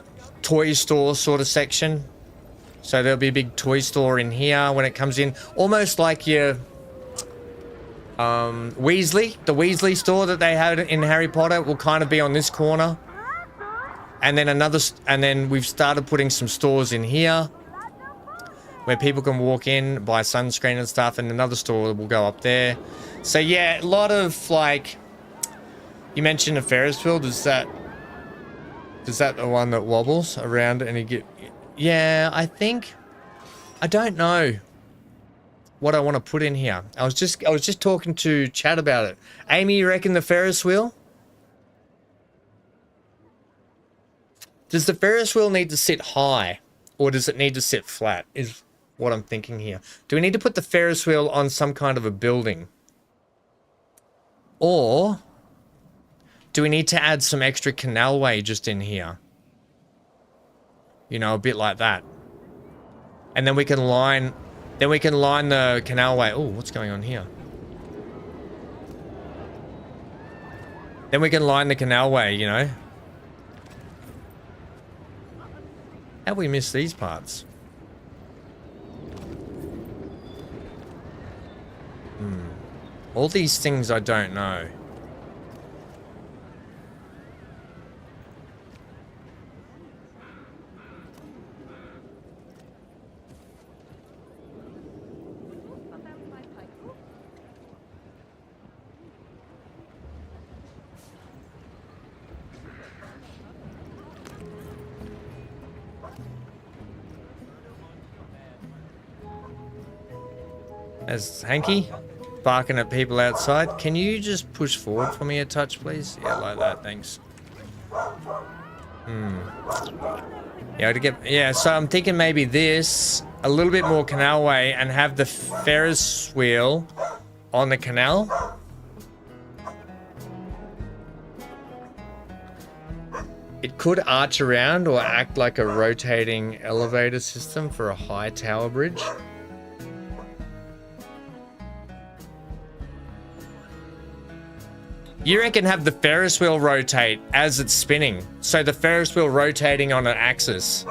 toy store sort of section. So there'll be a big toy store in here when it comes in. Almost like your the Weasley store that they had in Harry Potter will kind of be on this corner. And then we've started putting some stores in here where people can walk in, buy sunscreen and stuff, and another store will go up there. So yeah, a lot of like, you mentioned a Ferris wheel. Is that the one that wobbles around and you get? Yeah, I don't know what I want to put in here. I was just talking to Chad about it. Amy, you reckon the Ferris wheel? Does the Ferris wheel need to sit high or does it need to sit flat is what I'm thinking here. Do we need to put the Ferris wheel on some kind of a building? Or do we need to add some extra canalway just in here? You know, a bit like that. And then we can line the canalway. Oh, what's going on here? Then we can line the canalway, you know. How'd we miss these parts? All these things I don't know. As Hanky barking at people outside. Can you just push forward for me a touch, please? Yeah, like that, thanks. Yeah, so I'm thinking maybe this, a little bit more canalway, and have the Ferris wheel on the canal. It could arch around or act like a rotating elevator system for a high tower bridge. You reckon have the Ferris wheel rotate as it's spinning. So the Ferris wheel rotating on an axis.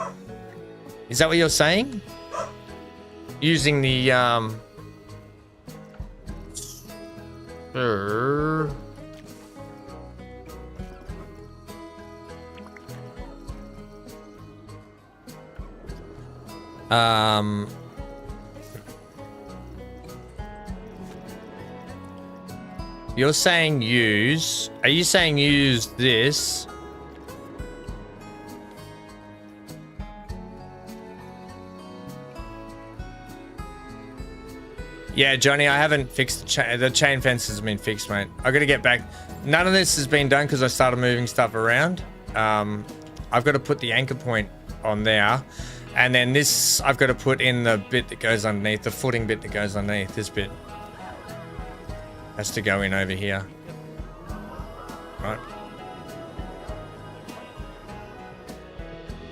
Is that what you're saying? Using the, you're saying use. Are you saying use this? Yeah, Johnny, I haven't fixed the chain fence has been fixed, mate. I got to get back. None of this has been done because I started moving stuff around. I've got to put the anchor point on there. And then this, I've got to put in the bit that goes underneath, the footing bit that goes underneath. This bit has to go in over here. Right.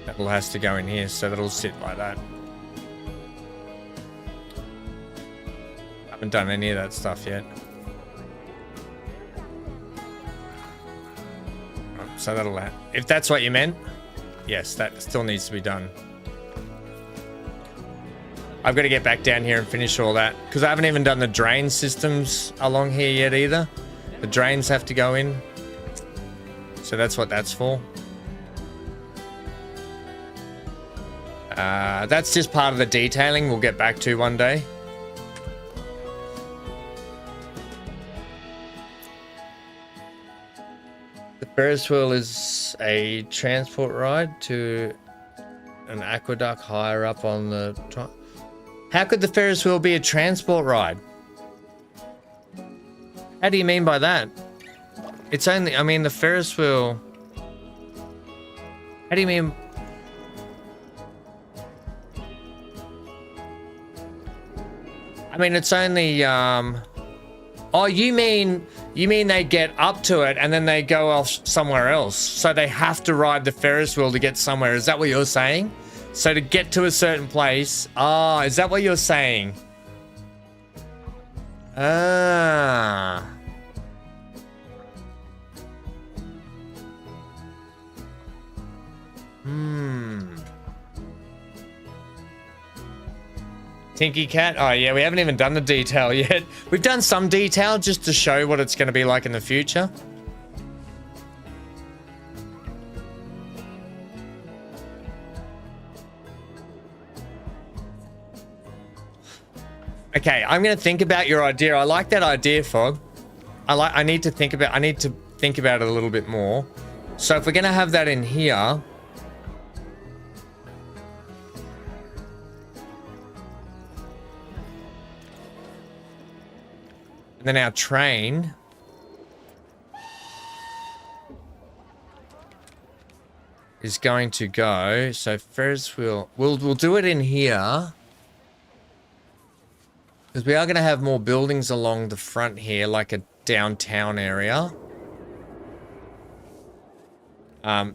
That all has to go in here, so that'll sit like that. Haven't done any of that stuff yet. Right, so that'll, if that's what you meant, yes, that still needs to be done. I've got to get back down here and finish all that because I haven't even done the drain systems along here yet either. The drains have to go in. So that's what that's for. That's just part of the detailing we'll get back to one day. The Ferris wheel is a transport ride to an aqueduct higher up on the top. How could the Ferris wheel be a transport ride? How do you mean by that? It's only, I mean, the Ferris wheel. How do you mean? I mean, it's only, oh, you mean they get up to it and then they go off somewhere else. So they have to ride the Ferris wheel to get somewhere. Is that what you're saying? So to get to a certain place, is that what you're saying? Ah. Tinky Cat? Oh yeah, we haven't even done the detail yet. We've done some detail just to show what it's going to be like in the future. Okay, I'm gonna think about your idea. I like that idea, Fog. I need to think about it a little bit more. So if we're gonna have that in here, and then our train is going to go. So Ferris wheel, we'll do it in here. Because we are going to have more buildings along the front here, like a downtown area.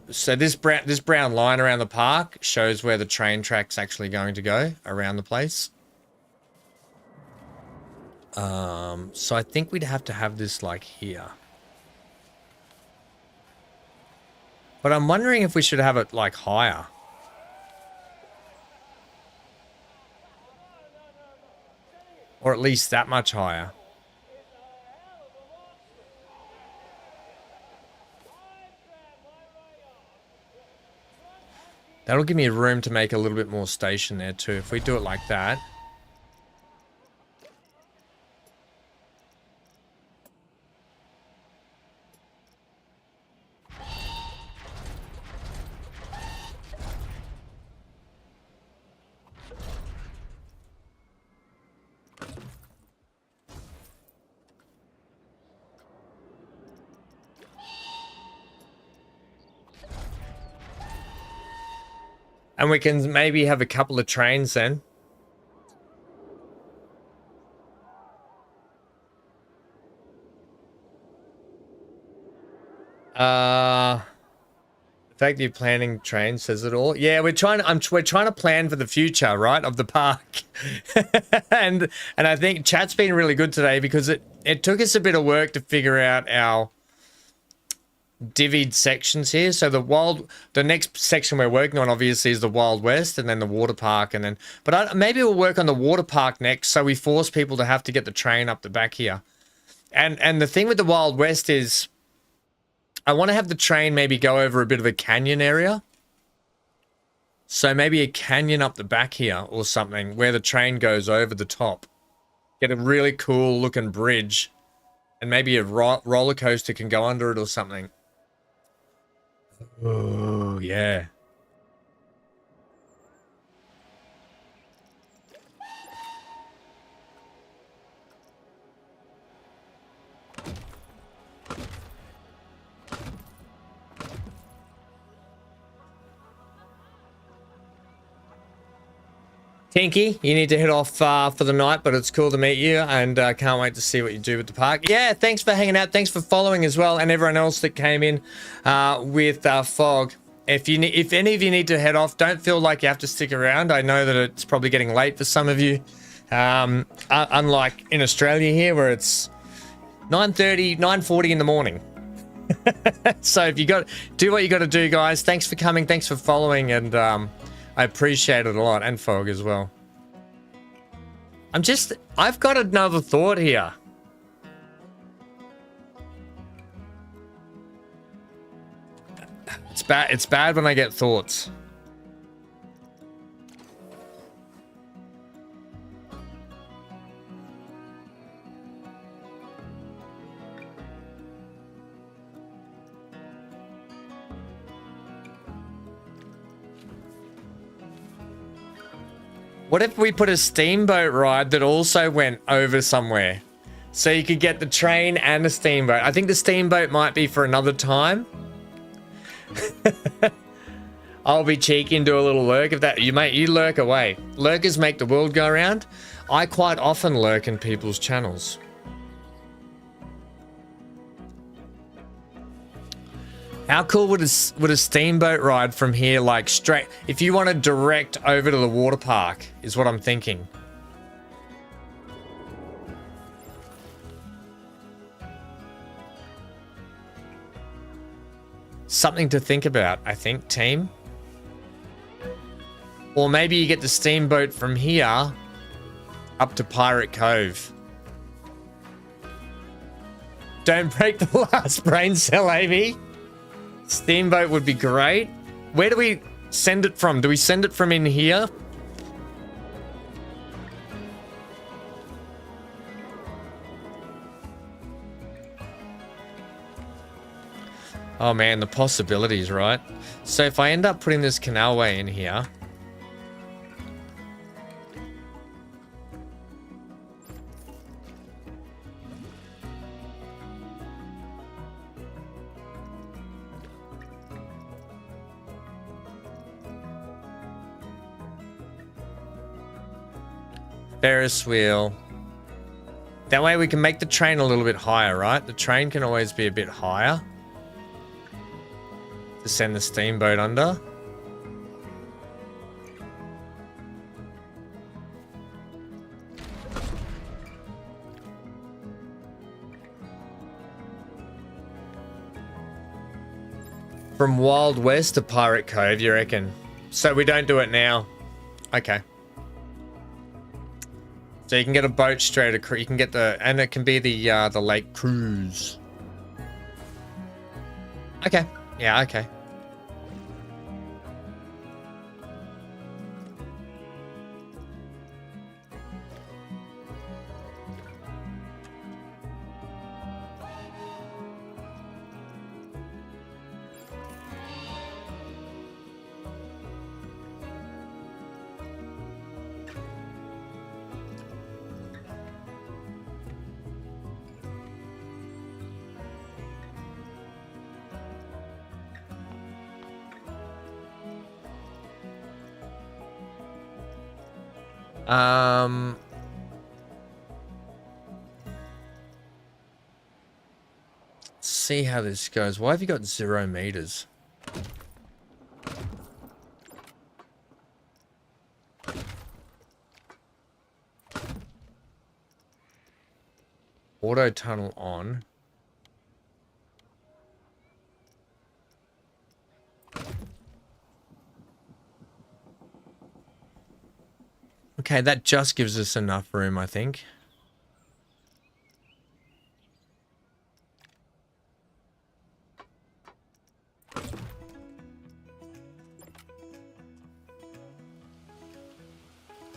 So this brown line around the park shows where the train track's actually going to go around the place. So I think we'd have to have this like here. But I'm wondering if we should have it like higher. Or at least that much higher. That'll give me room to make a little bit more station there too. If we do it like that. And we can maybe have a couple of trains then. The fact that you're planning trains says it all. Yeah, we're trying to plan for the future, right, of the park. and I think chat's been really good today because it took us a bit of work to figure out our divvied sections here. So the next section we're working on obviously is the Wild West and then the water park, and then maybe we'll work on the water park next, so we force people to have to get the train up the back here. And the thing with the Wild West is I want to have the train maybe go over a bit of a canyon area. So maybe a canyon up the back here or something where the train goes over the top. Get a really cool looking bridge, and maybe a roller coaster can go under it or something. Oh, yeah. Tinky, you need to head off for the night, but it's cool to meet you, and can't wait to see what you do with the park. Yeah, thanks for hanging out. Thanks for following as well, and everyone else that came in with Fog. If any of you need to head off, don't feel like you have to stick around. I know that it's probably getting late for some of you, unlike in Australia here, where it's 9:30, 9:40 in the morning. So if you do what you got to do, guys. Thanks for coming. Thanks for following, and I appreciate it a lot, and Fog as well. I've got another thought here. It's bad when I get thoughts. What if we put a steamboat ride that also went over somewhere? So you could get the train and a steamboat. I think the steamboat might be for another time. I'll be cheeky and do a little lurk. If that, you lurk away. Lurkers make the world go round. I quite often lurk in people's channels. How cool would a steamboat ride from here, like straight, if you want to direct over to the water park, is what I'm thinking. Something to think about, I think, team. Or maybe you get the steamboat from here up to Pirate Cove. Don't break the last brain cell, Amy. Steamboat would be great. Where do we send it from? Do we send it from in here? Oh man, the possibilities, right? So if I end up putting this canalway in here, Ferris wheel. That way we can make the train a little bit higher, right? The train can always be a bit higher to send the steamboat under. From Wild West to Pirate Cove, you reckon? So we don't do it now. Okay. So you can get a boat straight across. You can get and it can be the lake cruise. Okay. Yeah. Okay. See how this goes. Why have you got 0 meters? Auto tunnel on. Okay, that just gives us enough room, I think.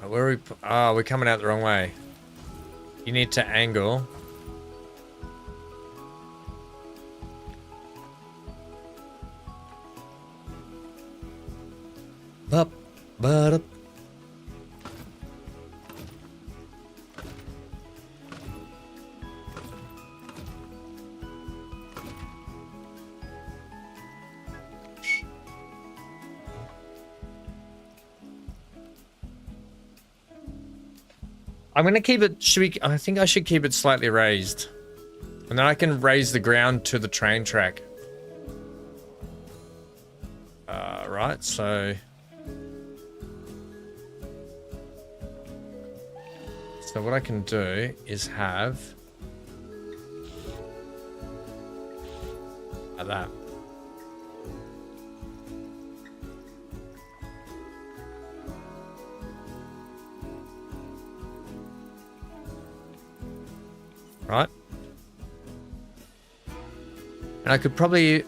Where are we? Oh, we're coming out the wrong way. You need to angle. Up, but up. I'm gonna keep it. I think I should keep it slightly raised, and then I can raise the ground to the train track. Right. So what I can do is have that. Right. And I could probably,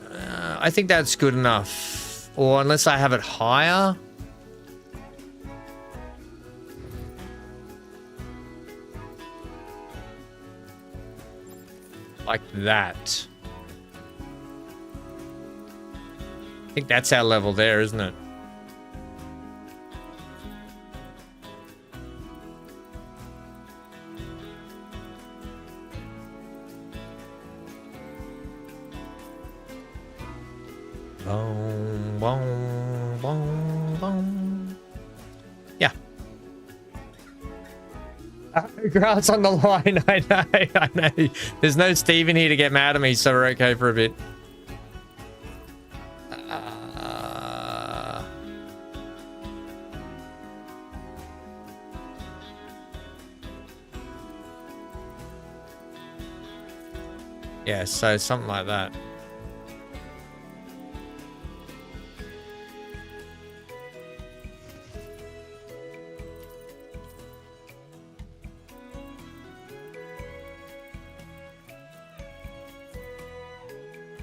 I think that's good enough. Or unless I have it higher. Like that. I think that's our level there, isn't it? Boom, boom, boom, boom. Yeah. Grass on the line. I know. There's no Steve in here to get mad at me, so we're okay for a bit. Yeah, so something like that.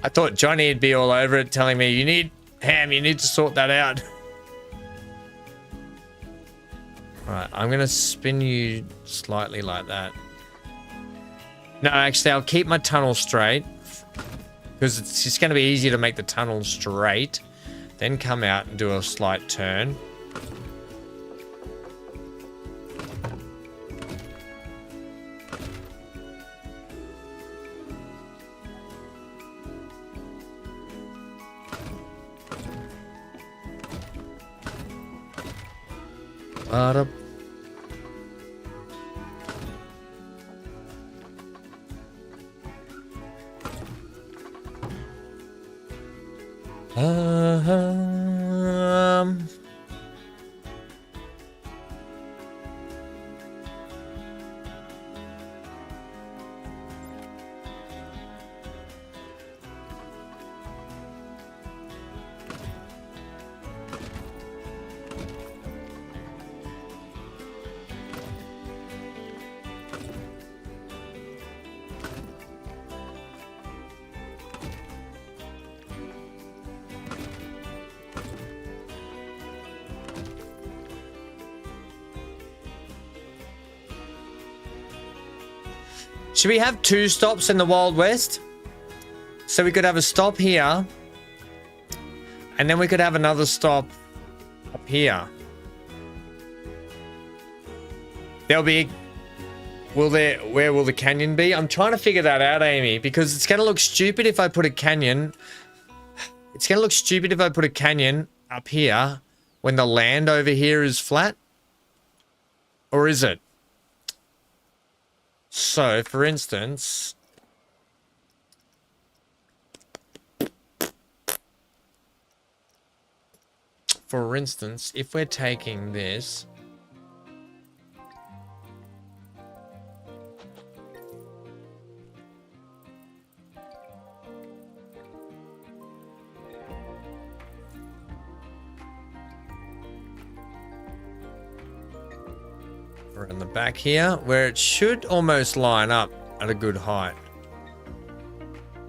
I thought Johnny'd be all over it, telling me, you need to sort that out. Alright, I'm going to spin you slightly like that. No, actually, I'll keep my tunnel straight. Because it's just going to be easier to make the tunnel straight. Then come out and do a slight turn. Should we have 2 stops in the Wild West? So we could have a stop here. And then we could have another stop up here. There'll be... Where will the canyon be? I'm trying to figure that out, Amy. Because it's going to look stupid if I put a canyon... It's going to look stupid if I put a canyon up here when the land over here is flat. Or is it? So, for instance, if we're taking this, we're in the back here, where it should almost line up at a good height.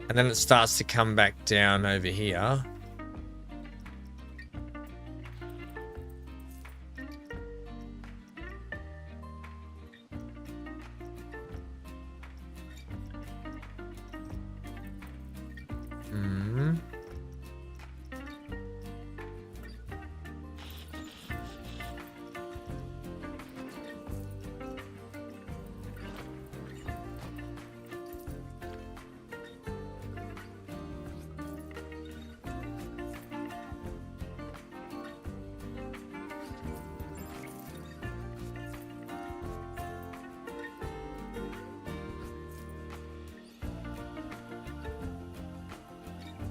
And then it starts to come back down over here.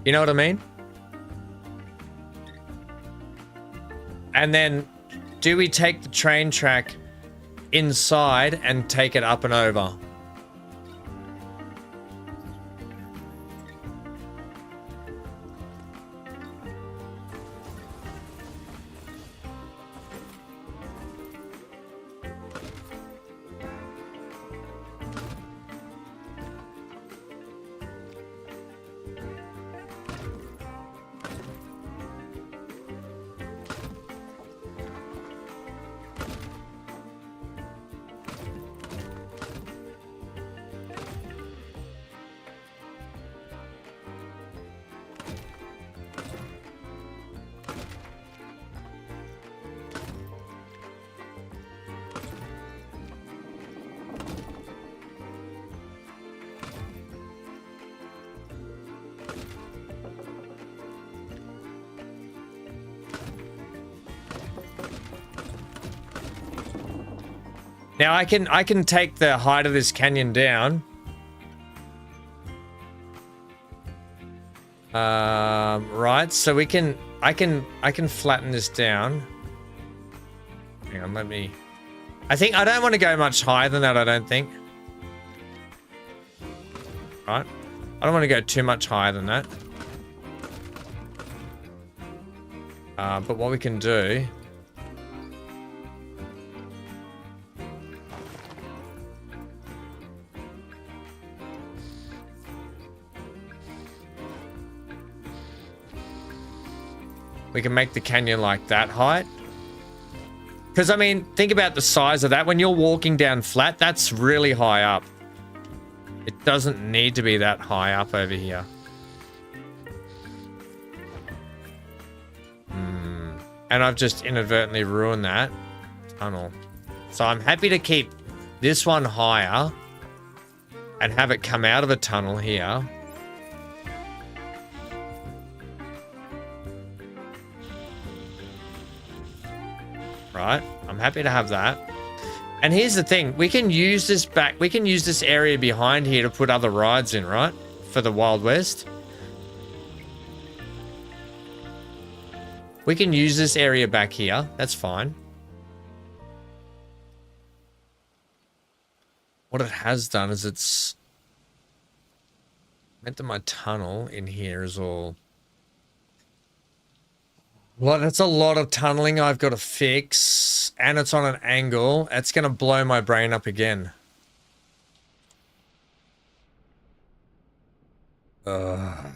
You know what I mean? And then do we take the train track inside and take it up and over? Now I can take the height of this canyon down. Right, so I can flatten this down. Hang on, I think I don't want to go much higher than that, I don't think. Right. I don't want to go too much higher than that. But what we can do, we can make the canyon like that height. Because, I mean, think about the size of that. When you're walking down flat, that's really high up. It doesn't need to be that high up over here. And I've just inadvertently ruined that tunnel. So I'm happy to keep this one higher and have it come out of a tunnel here. Right, I'm happy to have that. And here's the thing, we can use this area behind here to put other rides in, right? For the Wild West. We can use this area back here, that's fine. What it has done is it's meant that my tunnel in here is all... Well, that's a lot of tunneling I've got to fix, and it's on an angle. It's going to blow my brain up again. Okay.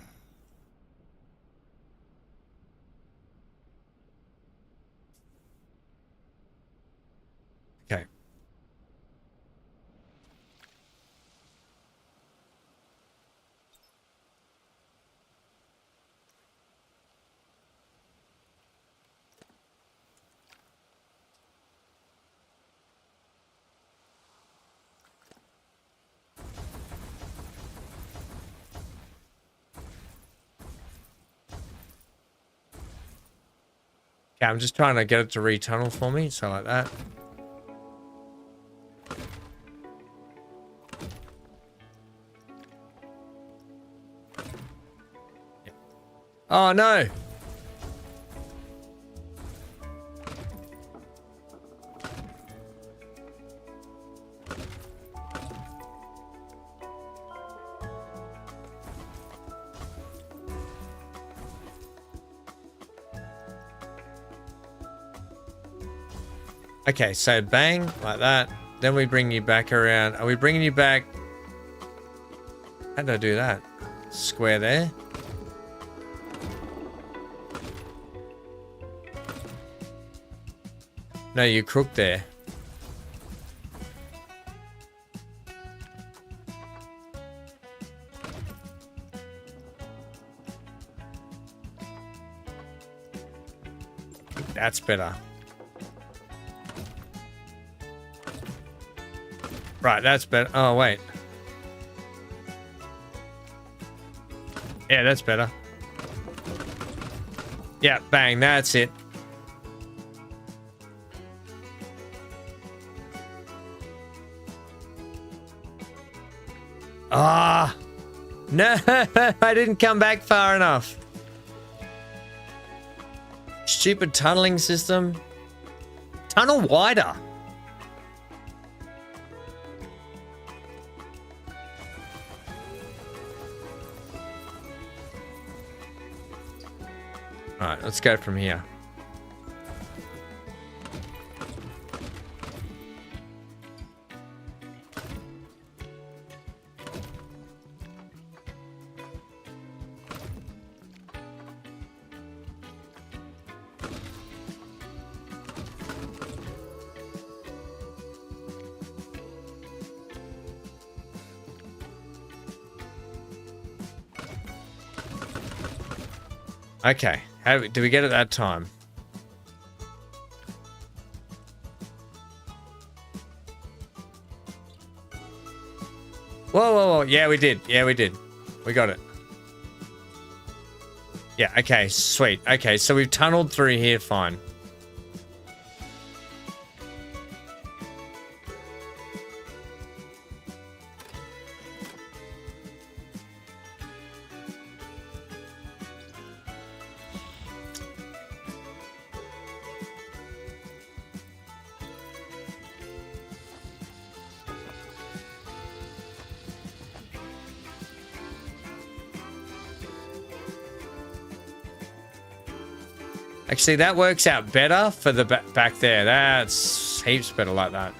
Okay, I'm just trying to get it to retunnel for me, so like that. Yeah. Oh no! Okay, so bang, like that. Then we bring you back around. Are we bringing you back? How did I do that? Square there. No, you crook there. That's better. Right, that's better. Oh, wait. Yeah, that's better. Yeah, bang, that's it. Ah! No, I didn't come back far enough. Stupid tunneling system. Tunnel wider. All right, let's go from here. Okay, how do we get it that time? Whoa, whoa, whoa. Yeah, we did. Yeah, we did. We got it. Yeah, okay, sweet. Okay, so we've tunneled through here, fine. Actually, that works out better for the back there. That's heaps better like that.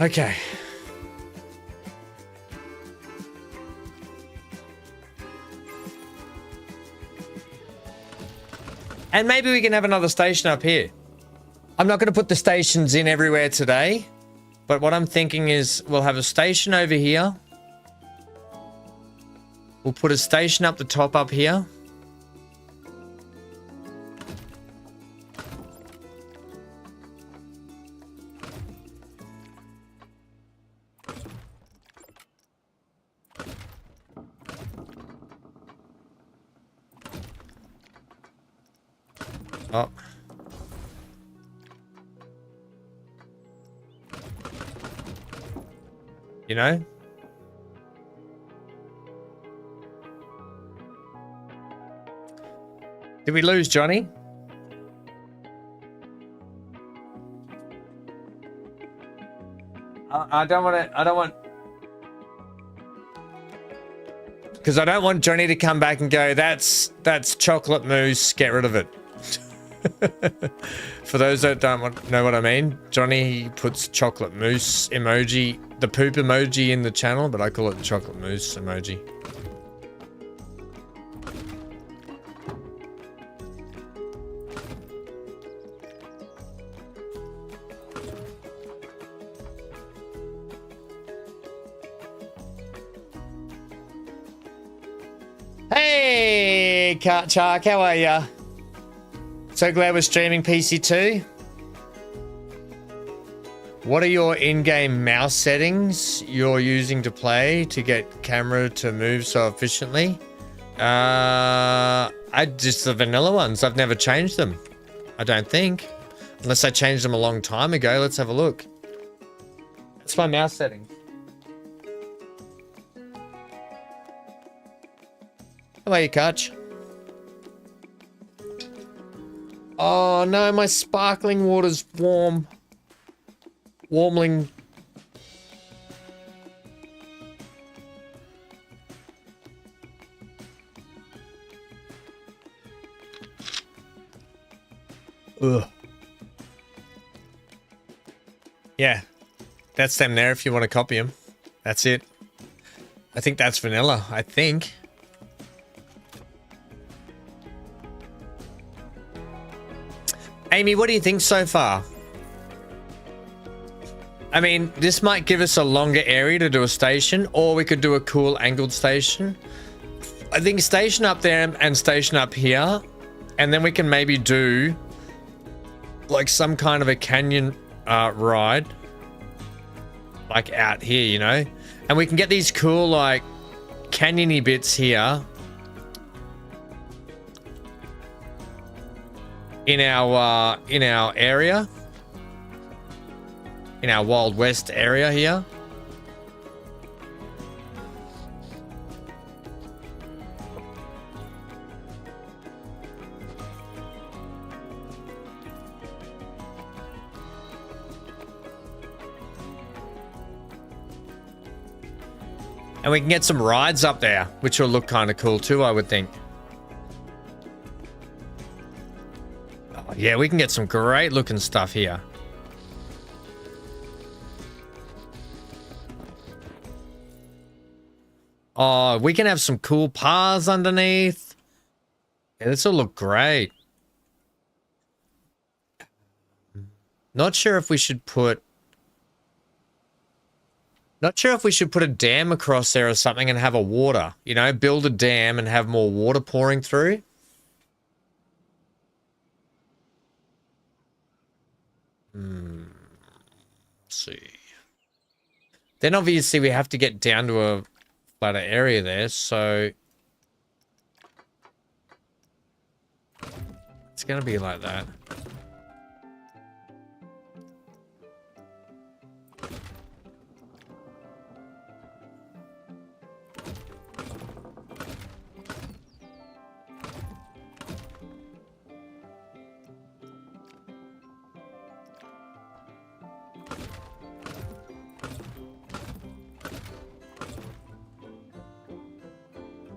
Okay. And maybe we can have another station up here. I'm not going to put the stations in everywhere today, but what I'm thinking is we'll have a station over here. We'll put a station up the top up here. Oh. You know? Did we lose Johnny? I don't want because I don't want Johnny to come back and go, that's chocolate mousse, get rid of it. For those that don't know what I mean, Johnny puts chocolate mousse emoji, the poop emoji in the channel, but I call it the chocolate mousse emoji. Hey, Shark, how are ya? So glad we're streaming PC2. What are your in-game mouse settings you're using to play to get camera to move so efficiently? I just the vanilla ones. I've never changed them. I don't think. Unless I changed them a long time ago. Let's have a look. That's my mouse settings. How are you, Kutch? Oh no, my sparkling water's warm. Warmling. Ugh. Yeah, that's them there if you want to copy them. That's it. I think that's vanilla, I think. Amy, what do you think so far? I mean, this might give us a longer area to do a station, or we could do a cool angled station. I think station up there and station up here, and then we can maybe do like some kind of a canyon ride, like out here, you know? And we can get these cool like canyony bits here in our area, in our Wild West area here. And we can get some rides up there, which will look kind of cool too, I would think. Oh, yeah, we can get some great looking stuff here. Oh, we can have some cool paths underneath. Yeah, this will look great. Not sure if we should put... Not sure if we should put a dam across there or something and have a water. You know, build a dam and have more water pouring through. Let's see. Then obviously we have to get down to a flatter area there, so... It's going to be like that.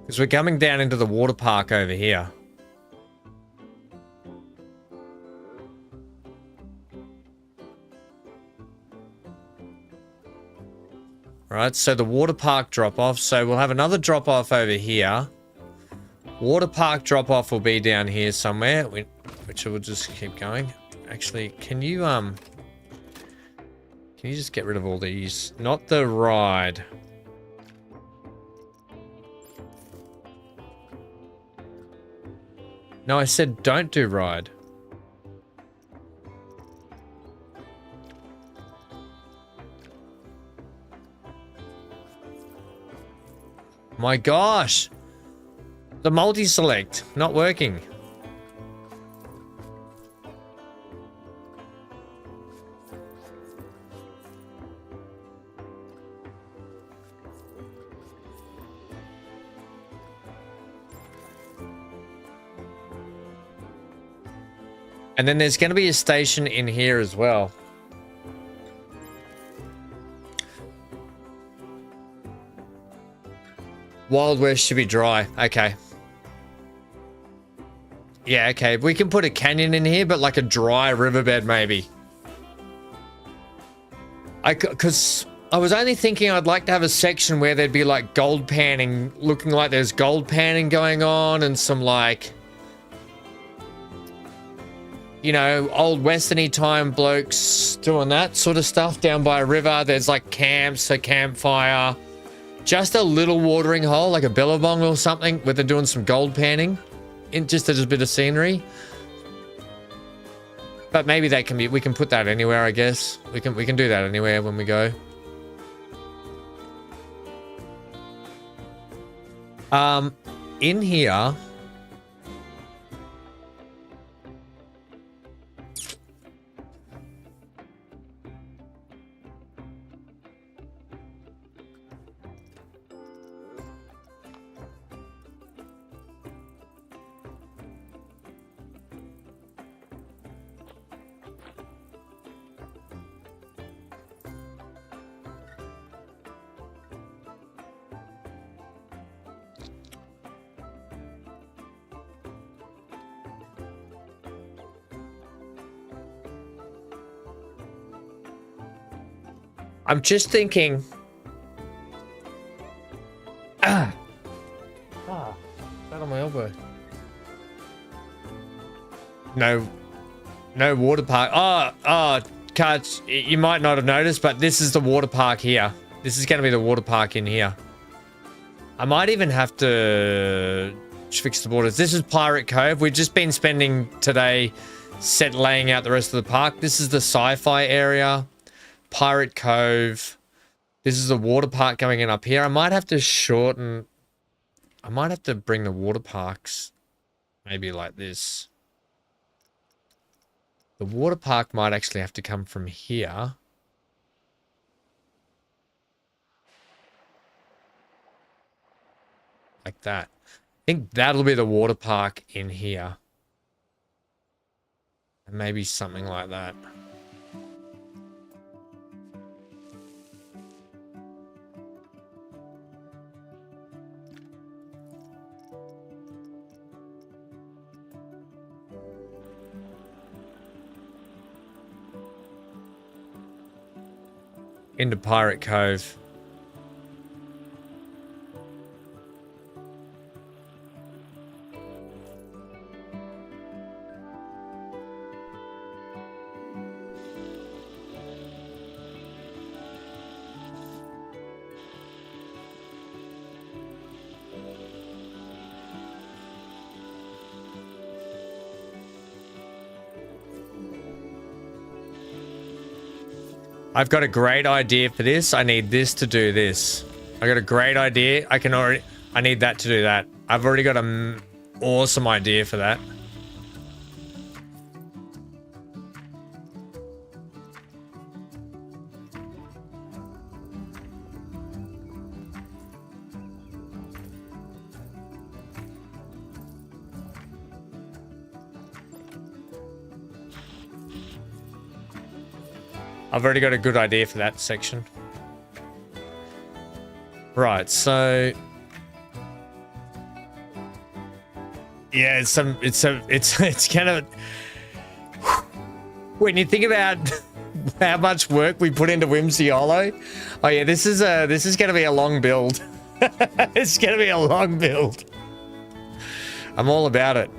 Because we're coming down into the water park over here. Right, so the water park drop-off. So we'll have another drop-off over here. Water park drop-off will be down here somewhere, which will just keep going. Actually, can you just get rid of all these? Not the ride. No, I said don't do ride. My gosh! The multi-select, not working. And then there's going to be a station in here as well. Wild West should be dry. Okay. Yeah, okay. We can put a canyon in here, but like a dry riverbed maybe. Because I was only thinking I'd like to have a section where there'd be like gold panning, looking like there's gold panning going on and some like... You know, old westerny time blokes doing that sort of stuff down by a river. There's like camps, a campfire, just a little watering hole, like a billabong or something, where they're doing some gold panning, in just as a bit of scenery. But maybe that can be, we can put that anywhere, I guess. We can do that anywhere when we go. In here. I'm just thinking. That on my elbow. No water park. Cards, you might not have noticed, but this is the water park here. This is going to be the water park in here. I might even have to fix the borders. This is Pirate Cove. We've just been spending today laying out the rest of the park. This is the Sci-fi area. Pirate Cove. This is the water park going in up here. I might have to shorten... I might have to bring the water parks maybe like this. The water park might actually have to come from here. Like that. I think that'll be the water park in here. And maybe something like that. into Pirate Cove. I've got a great idea for this. I need this to do this. I got a great idea. I need that to do that. I've already got an awesome idea for that. I've already got a good idea for that section. Right, so yeah, it's kind of, when you think about how much work we put into Whimsey Hollow. Oh yeah, this is going to be a long build. It's going to be a long build. I'm all about it.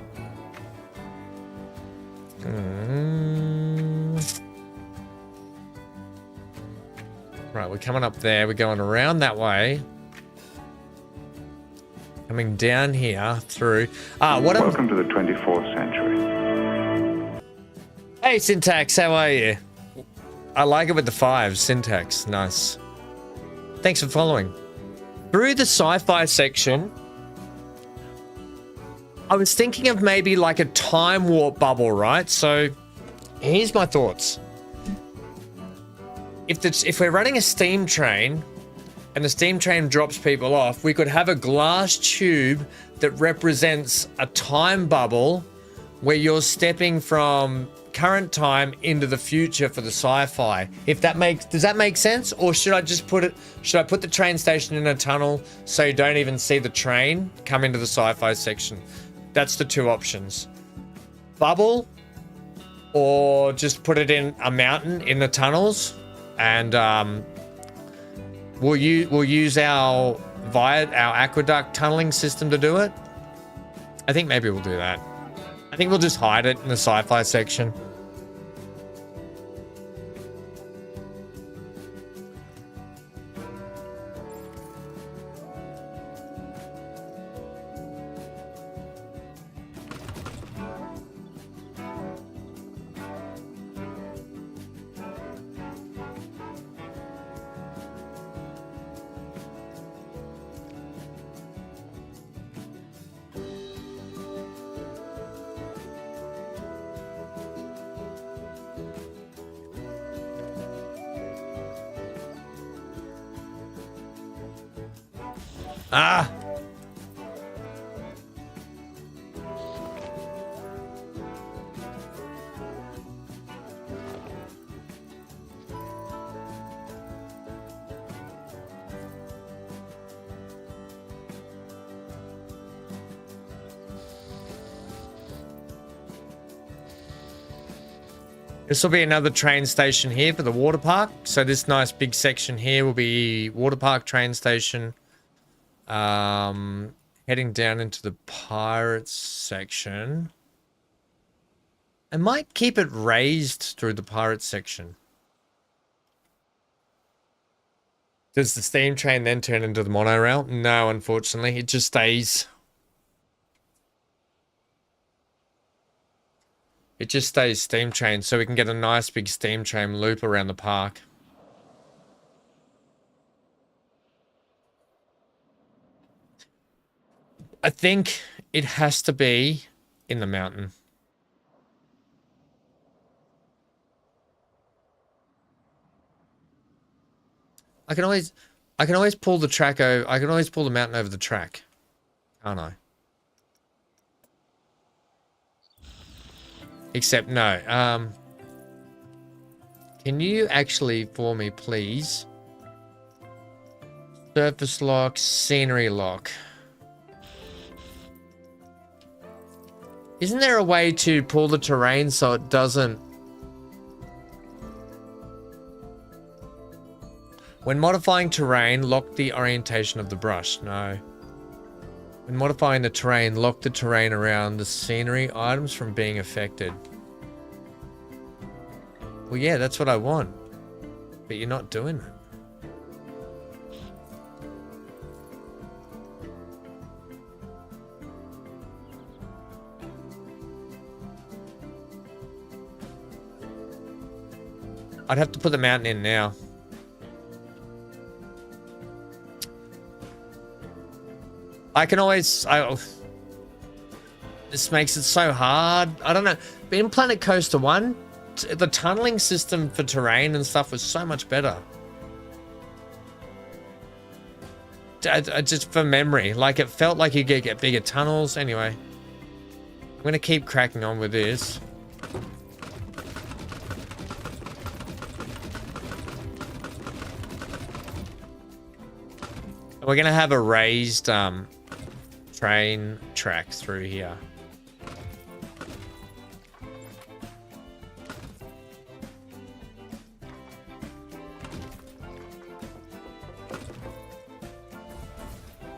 Right, we're coming up there. We're going around that way. Coming down here through. Welcome to the 24th century. Hey, Syntax, how are you? I like it with the 5. Syntax, nice. Thanks for following. Through the sci-fi section, I was thinking of maybe like a time warp bubble, right? So here's my thoughts. If we're running a steam train and the steam train drops people off, we could have a glass tube that represents a time bubble where you're stepping from current time into the future for the sci-fi. Does that make sense? Or should I just put the train station in a tunnel so you don't even see the train come into the sci-fi section? That's the two options. Bubble, or just put it in a mountain in the tunnels. And we'll use our aqueduct tunneling system to do it. I think maybe we'll do that. I think we'll just hide it in the sci-fi section. Ah! This will be another train station here for the water park. So this nice big section here will be water park train station. Heading down into the pirates section. I might keep it raised through the pirates section. Does the steam train then turn into the monorail? No, unfortunately. It just stays. It just stays steam train, so we can get a nice big steam train loop around the park. I think it has to be in the mountain. I can always pull the track over. I can always pull the mountain over the track, can't I? Except no. Can you actually, for me, please? Surface lock, scenery lock. Isn't there a way to pull the terrain so it doesn't... When modifying terrain, lock the orientation of the brush. No. When modifying the terrain, lock the terrain around the scenery items from being affected. Well, yeah, that's what I want. But you're not doing it. I'd have to put the mountain in now. I can always... this makes it so hard. I don't know. But in Planet Coaster 1, the tunneling system for terrain and stuff was so much better. Just for memory. Like, it felt like you could get bigger tunnels. Anyway. I'm going to keep cracking on with this. We're going to have a raised train track through here.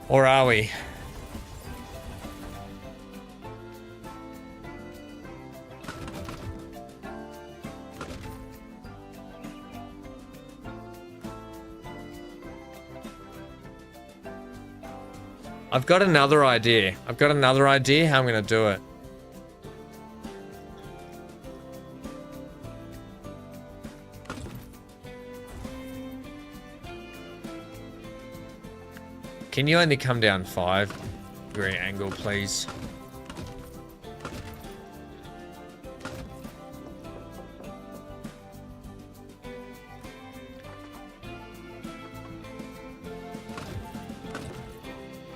Or are we? I've got another idea. I've got another idea how I'm going to do it. Can you only come down 5-degree angle, please?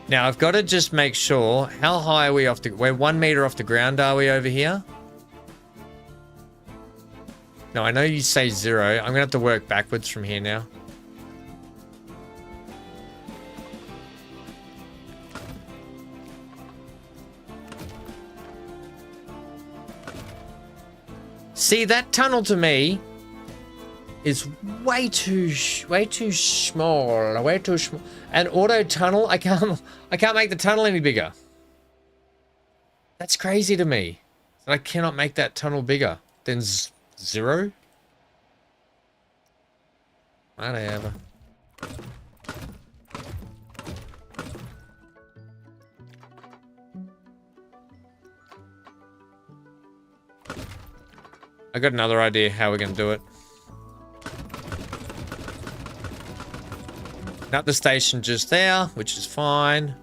Now, I've got to just make sure, how high are we off the... We're 1 meter off the ground, are we, over here? No, I know you say 0. I'm going to have to work backwards from here now. See, that tunnel to me is way too small, way too small. An auto tunnel, I can't make the tunnel any bigger. That's crazy to me. I cannot make that tunnel bigger than 0. Whatever. I got another idea how we're gonna do it. Not the station just there, which is fine.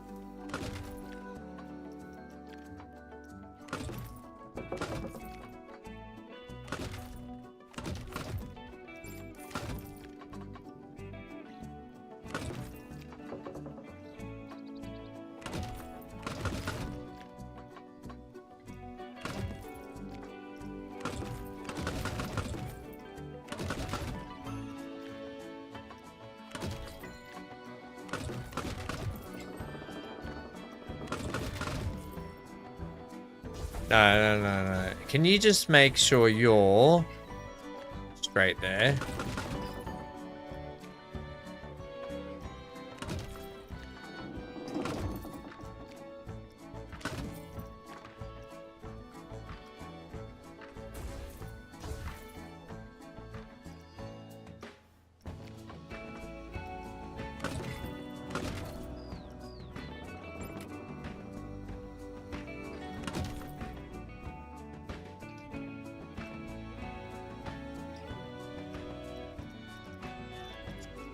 No. Can you just make sure you're straight there?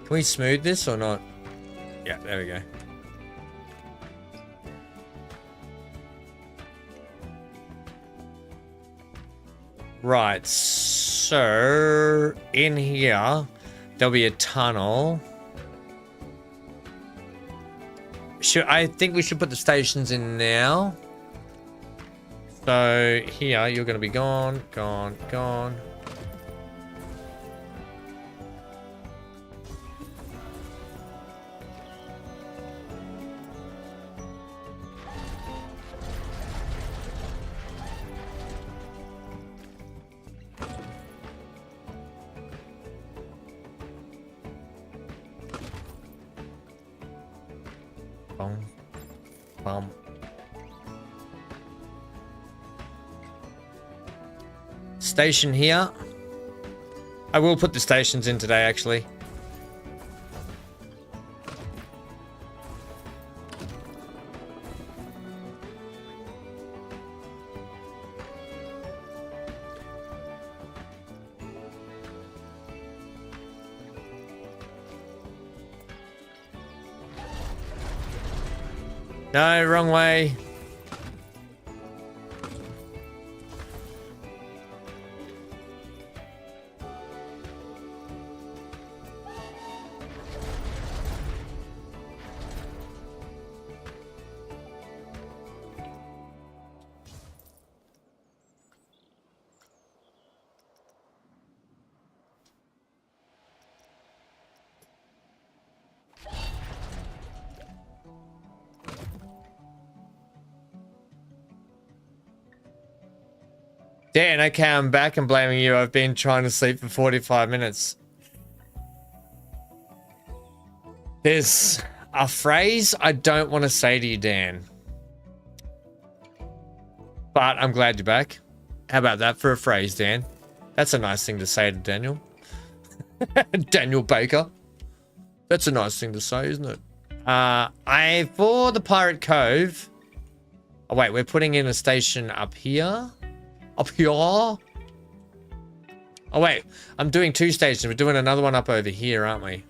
Can we smooth this or not? Yeah, there we go. Right, so in here, there'll be a tunnel. I think we should put the stations in now. So here, you're going to be gone. Bum. Bum. Station here. I will put the stations in today, actually. No, wrong way. Dan, okay, I'm back and blaming you. I've been trying to sleep for 45 minutes. There's a phrase I don't want to say to you, Dan. But I'm glad you're back. How about that for a phrase, Dan? That's a nice thing to say to Daniel. Daniel Baker. That's a nice thing to say, isn't it? For the Pirate Cove. Oh, wait, we're putting in a station up here. Up here? Oh, wait. I'm doing 2 stations. We're doing another one up over here, aren't we?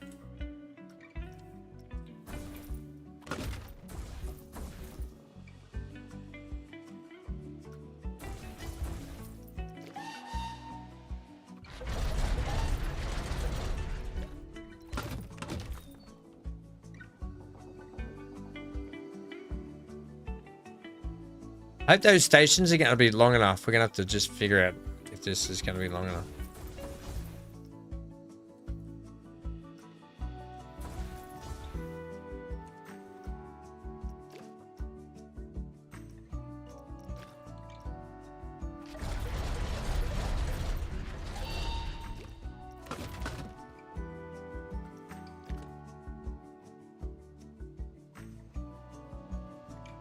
I hope those stations are going to be long enough. We're going to have to just figure out if this is going to be long enough.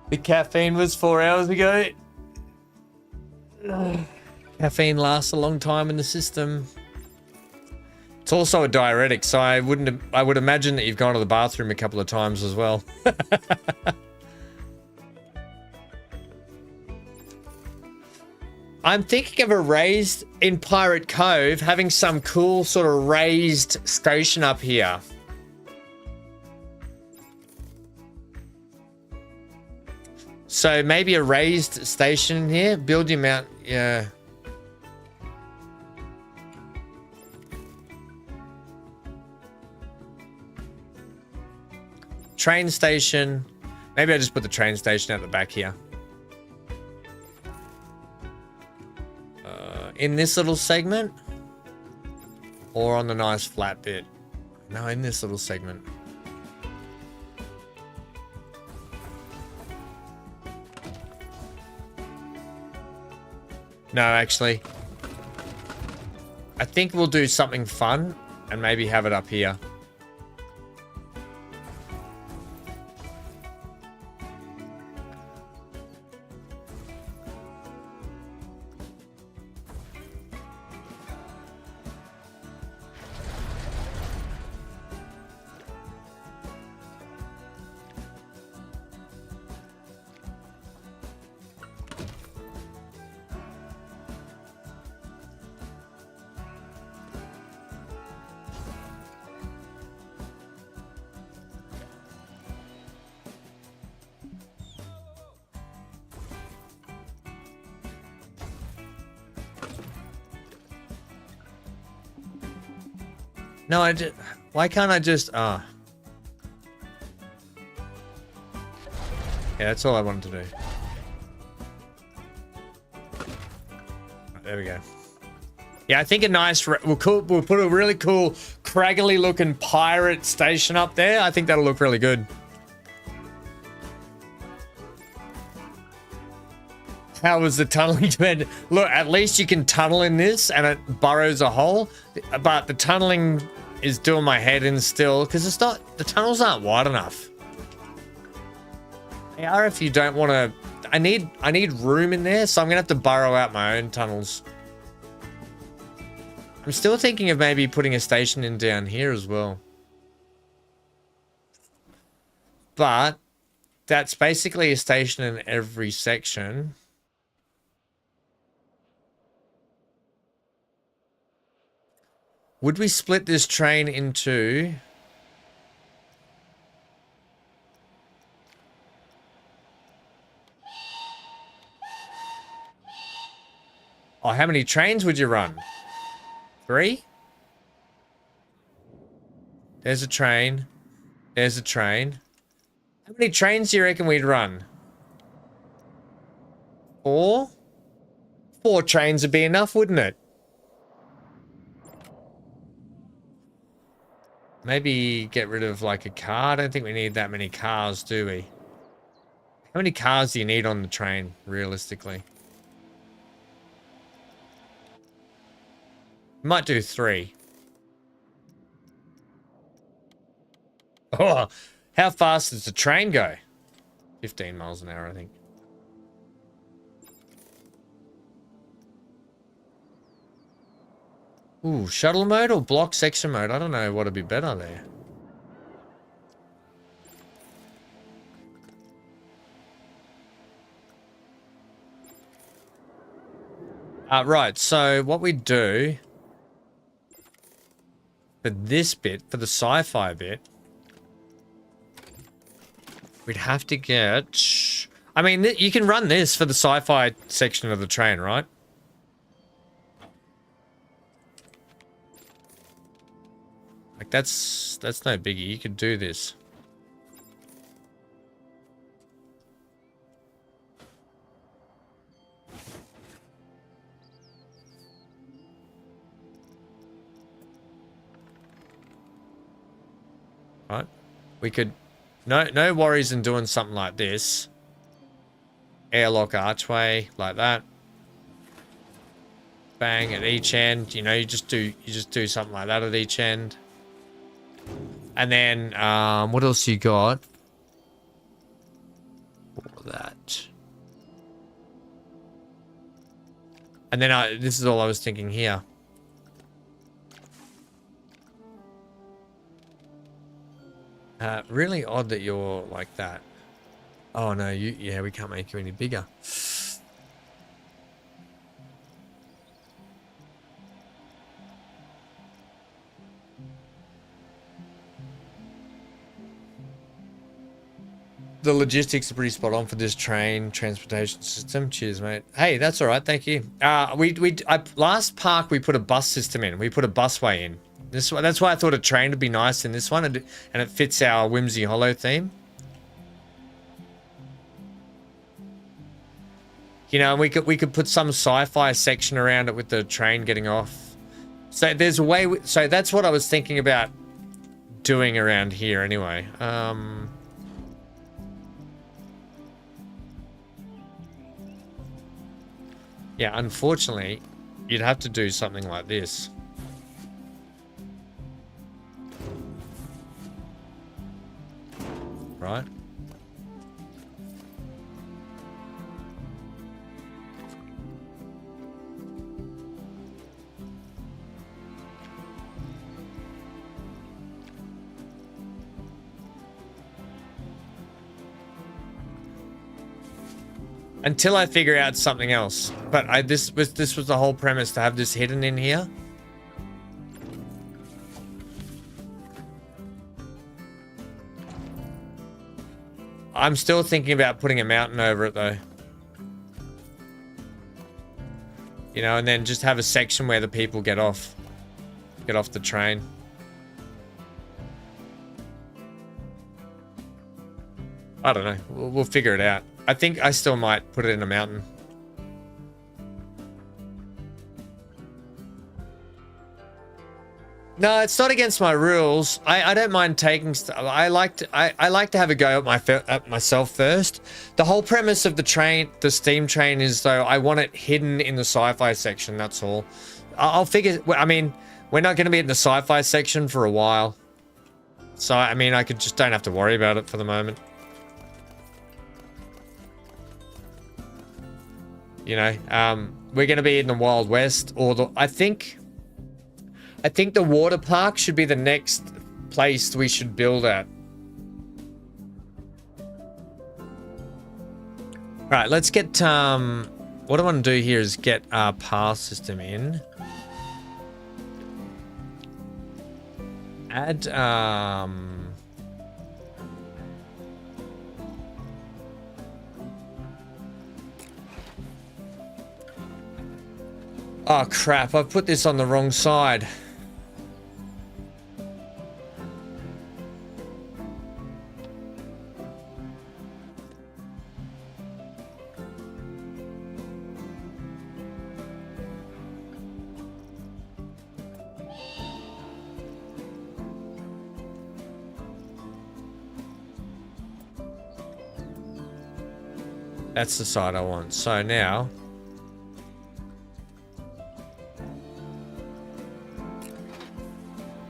The caffeine was 4 hours ago. Caffeine lasts a long time in the system. It's also a diuretic, so I would imagine that you've gone to the bathroom a couple of times as well. I'm thinking of a raised in Pirate Cove, having some cool sort of raised station up here. So maybe a raised station here. Build your mount. Yeah. Train station. Maybe I just put the train station at the back here. In this little segment. Or on the nice flat bit. No, in this little segment. No, actually. I think we'll do something fun and maybe have it up here. No, why can't I just, Yeah, that's all I wanted to do. There we go. Yeah, I think a nice, we'll put a really cool, craggly looking pirate station up there. I think that'll look really good. How was the tunneling bed? Look, at least you can tunnel in this and it burrows a hole. But the tunneling is doing my head in still because it's not, the tunnels aren't wide enough. Or if you don't want to, I need room in there, so I'm gonna have to burrow out my own tunnels. I'm still thinking of maybe putting a station in down here as well. But that's basically a station in every section. Would we split this train into... Oh, how many trains would you run? 3? There's a train. There's a train. How many trains do you reckon we'd run? 4? 4 trains would be enough, wouldn't it? Maybe get rid of like a car. I don't think we need that many cars, do we? How many cars do you need on the train, realistically? Might do 3. Oh, how fast does the train go? 15 miles an hour, I think. Ooh, shuttle mode or block section mode? I don't know what would be better there. Right, so what we do for this bit, for the sci-fi bit, we'd have to get... I mean, you can run this for the sci-fi section of the train, right? Like, that's no biggie. You could do this. Right? We could... No worries in doing something like this. Airlock archway, like that. Bang at each end. You know, you just do something like that at each end. And then, what else you got? All that. And then this is all I was thinking here. Really odd that you're like that. Oh no, yeah, we can't make you any bigger. The logistics are pretty spot on for this train transportation system. Cheers, mate. Hey, that's all right. Thank you. Last park we put a bus system in. We put a busway in. That's why I thought a train would be nice in this one, and it fits our Whimsey Hollow theme. You know, we could put some sci-fi section around it with the train getting off. So there's a way. So that's what I was thinking about doing around here, anyway. Yeah, unfortunately, you'd have to do something like this. Right? Until I figure out something else. But this was the whole premise, to have this hidden in here. I'm still thinking about putting a mountain over it though. You know, and then just have a section where the people get off the train. I don't know. We'll figure it out. I think I still might put it in a mountain. No, it's not against my rules. I don't mind taking stuff. I like to have a go at myself first. The whole premise of the steam train is though I want it hidden in the sci-fi section. That's all. I'll figure. I mean, we're not going to be in the sci-fi section for a while, so I mean, I don't have to worry about it for the moment. You know, we're going to be in the Wild West, or I think the water park should be the next place we should build at. Right, let's get, what I want to do here is get our path system in. Add, oh crap, I've put this on the wrong side. That's the side I want. So now,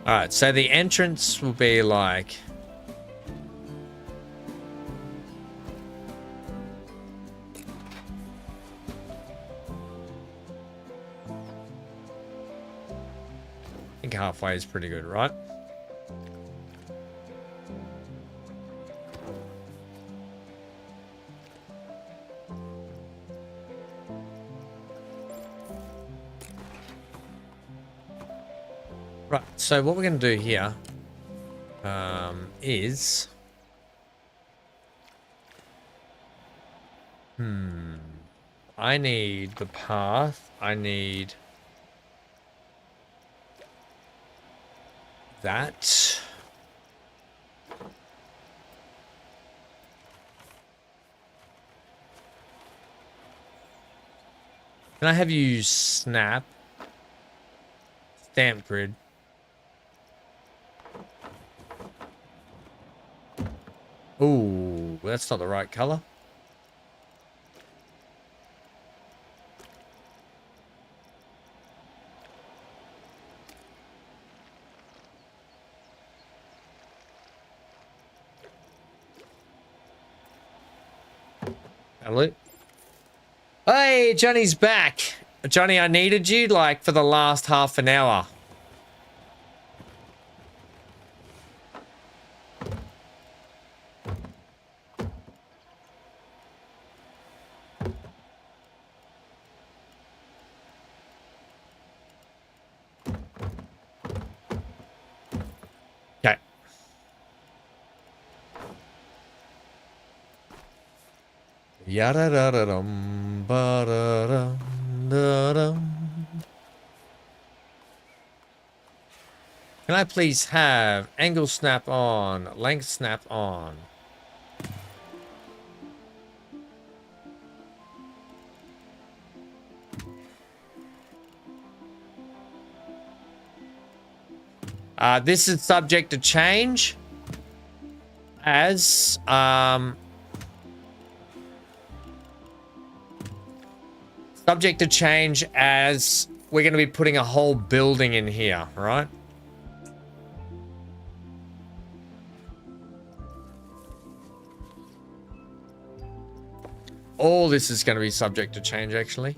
all right, so the entrance will be like, I think halfway is pretty good, right? Right, so what we're going to do here is... I need the path. I need that. Can I have you snap? Stamp grid. Ooh, that's not the right color. Hello. Hey, Johnny's back. Johnny, I needed you like for the last half an hour. Okay. Yada da da dum ba da dum da dum. Can I please have angle snap on, length snap on? This is subject to change as subject to change as we're going to be putting a whole building in here, right? All this is going to be subject to change, actually.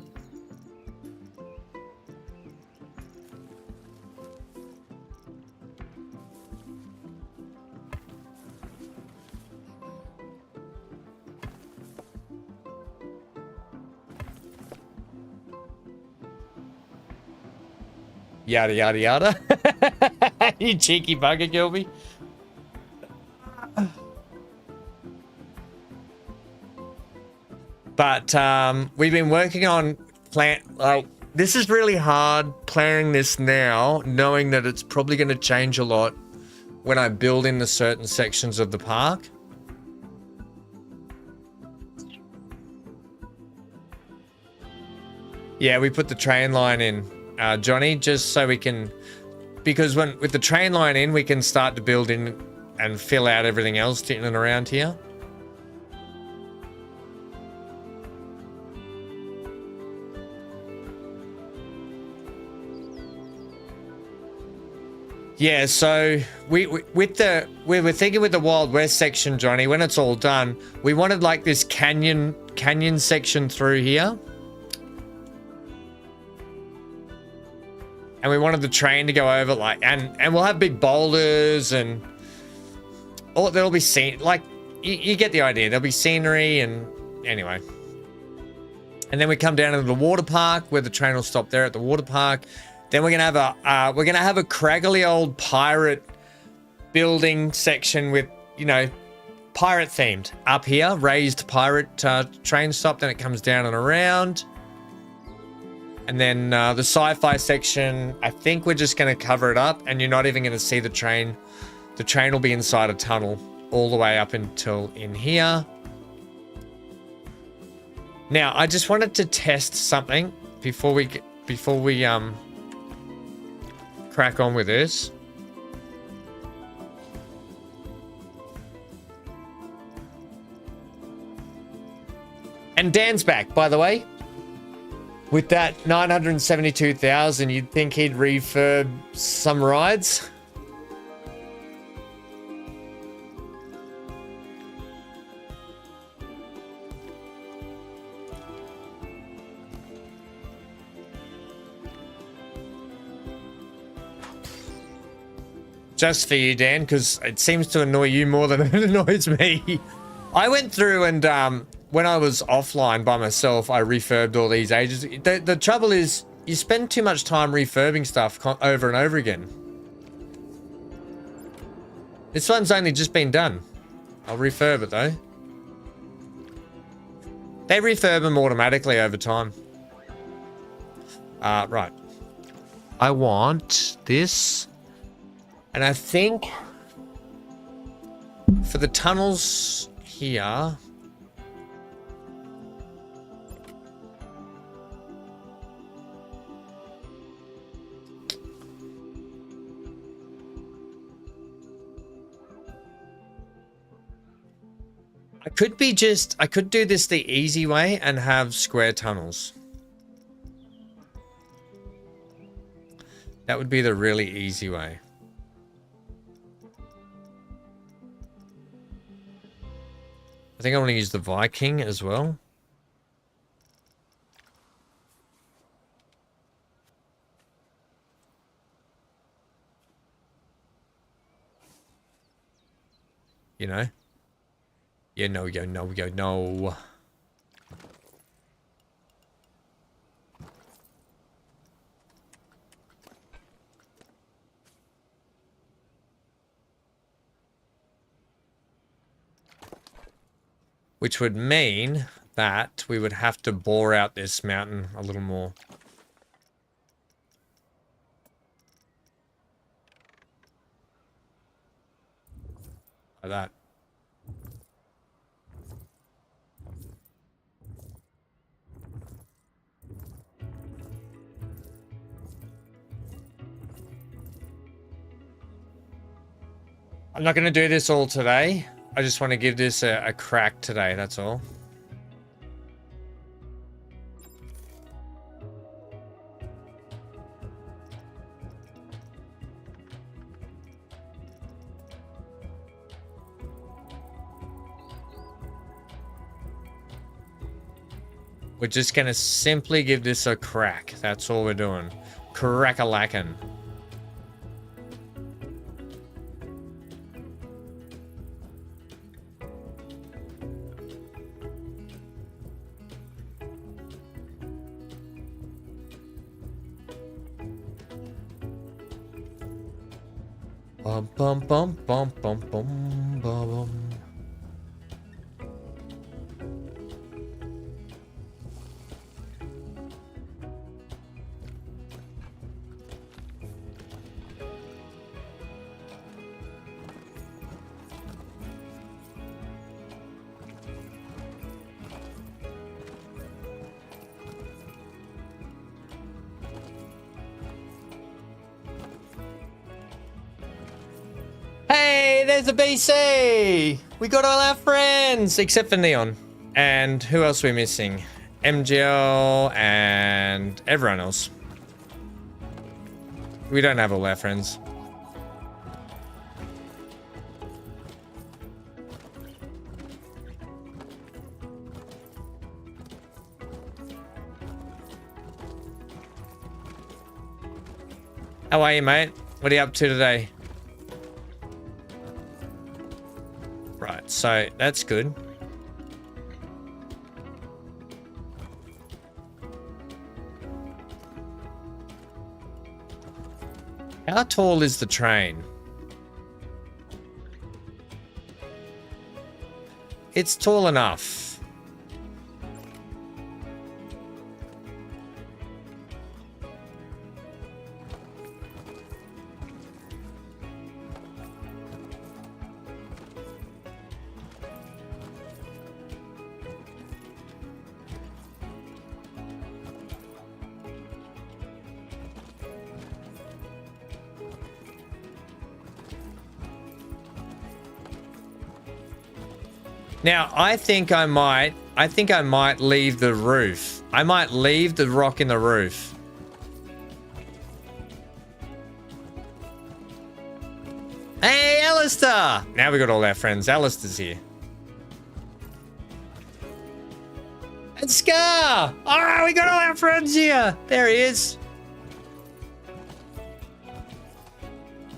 Yada, yada, yada. You cheeky bugger, Gilby. But we've been working on this is really hard planning this now, knowing that it's probably going to change a lot when I build in the certain sections of the park. Yeah, we put the train line in, Johnny, just so we can, because with the train line in, we can start to build in and fill out everything else in and around here. Yeah, so we were thinking with the Wild West section, Johnny, when it's all done, we wanted like this canyon section through here. And we wanted the train to go over like, and we'll have big boulders and there'll be like, you get the idea. There'll be scenery and anyway. And then we come down into the water park where the train will stop there at the water park. Then we're gonna have a craggly old pirate building section with, you know, pirate themed up here, raised pirate train stop. Then it comes down and around. And then the sci-fi section, I think we're just gonna cover it up, and you're not even gonna see the train. The train will be inside a tunnel all the way up until in here. Now, I just wanted to test something before we crack on with this. And Dan's back, by the way. With that 972,000, you'd think he'd refurb some rides. Just for you, Dan, because it seems to annoy you more than it annoys me. I went through and when I was offline by myself, I refurbed all these ages. The trouble is, you spend too much time refurbing stuff over and over again. This one's only just been done. I'll refurb it though. They refurb them automatically over time. Right. I want this. And I think for the tunnels here, I could do this the easy way and have square tunnels. That would be the really easy way. I think I want to use the Viking as well. You know? You know. Which would mean that we would have to bore out this mountain a little more. Like that. I'm not going to do this all today. I just want to give this a crack today, that's all. We're just going to simply give this a crack. That's all we're doing. Crack-a-lackin'. Bum bum bum bum bum bum bum. Hey, there's a BC! We got all our friends! Except for Neon. And who else are we missing? MGL and everyone else. We don't have all our friends. How are you, mate? What are you up to today? Right, so that's good. How tall is the train? It's tall enough. Now, I think I might leave the roof. I might leave the rock in the roof. Hey, Alistair! Now we got all our friends. Alistair's here. And Scar! Oh, we got all our friends here. There he is.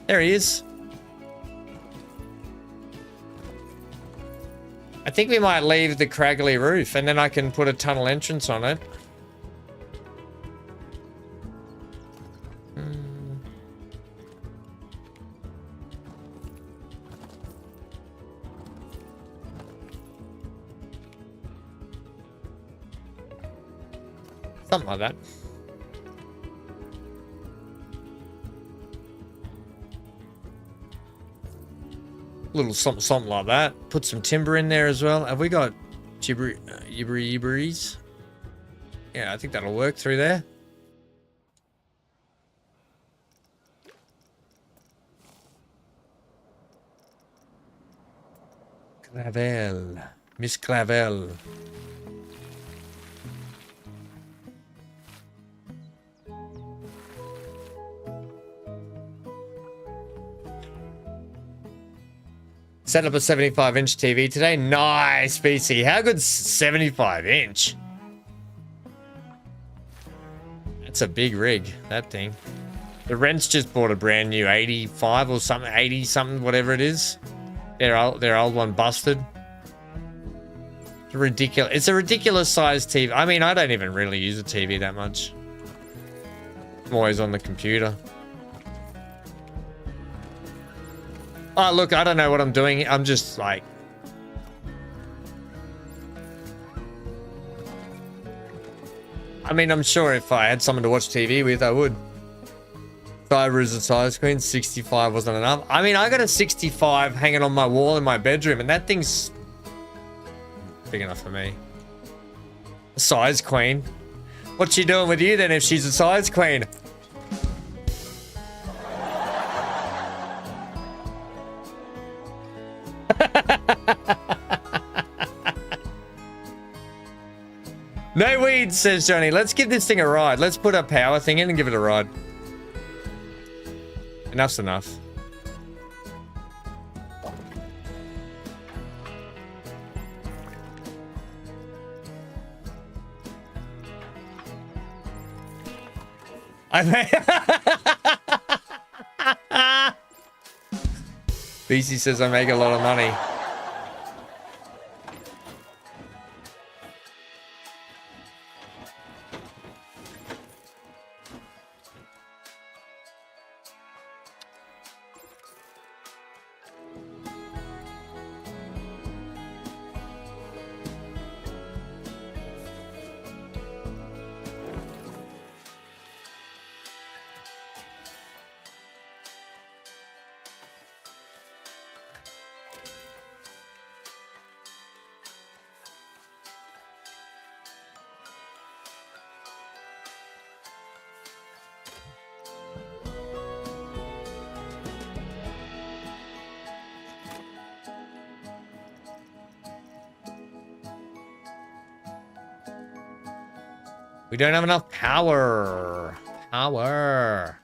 There he is. I think we might leave the craggly roof and then I can put a tunnel entrance on it. Something like that. Little something like that. Put some timber in there as well. Have we got yibberies? Yeah, I think that'll work through there. Clavel. Miss Clavel. Set up a 75-inch TV today. Nice, BC. How good's 75-inch? That's a big rig, that thing. The Rents just bought a brand new 85 or something, 80 something, whatever it is. Their old one busted. It's ridiculous. It's a ridiculous sized TV. I mean, I don't even really use a TV that much. I'm always on the computer. Oh, look, I don't know what I'm doing. I'm just like... I mean, I'm sure if I had someone to watch TV with, I would. Cyber is a size queen. 65 wasn't enough. I mean, I got a 65 hanging on my wall in my bedroom, and that thing's big enough for me. A size queen. What's she doing with you then if she's a size queen? No weeds, says Johnny. Let's give this thing a ride. Let's put a power thing in and give it a ride. Enough's enough. BC says I make a lot of money. We don't have enough power. Power.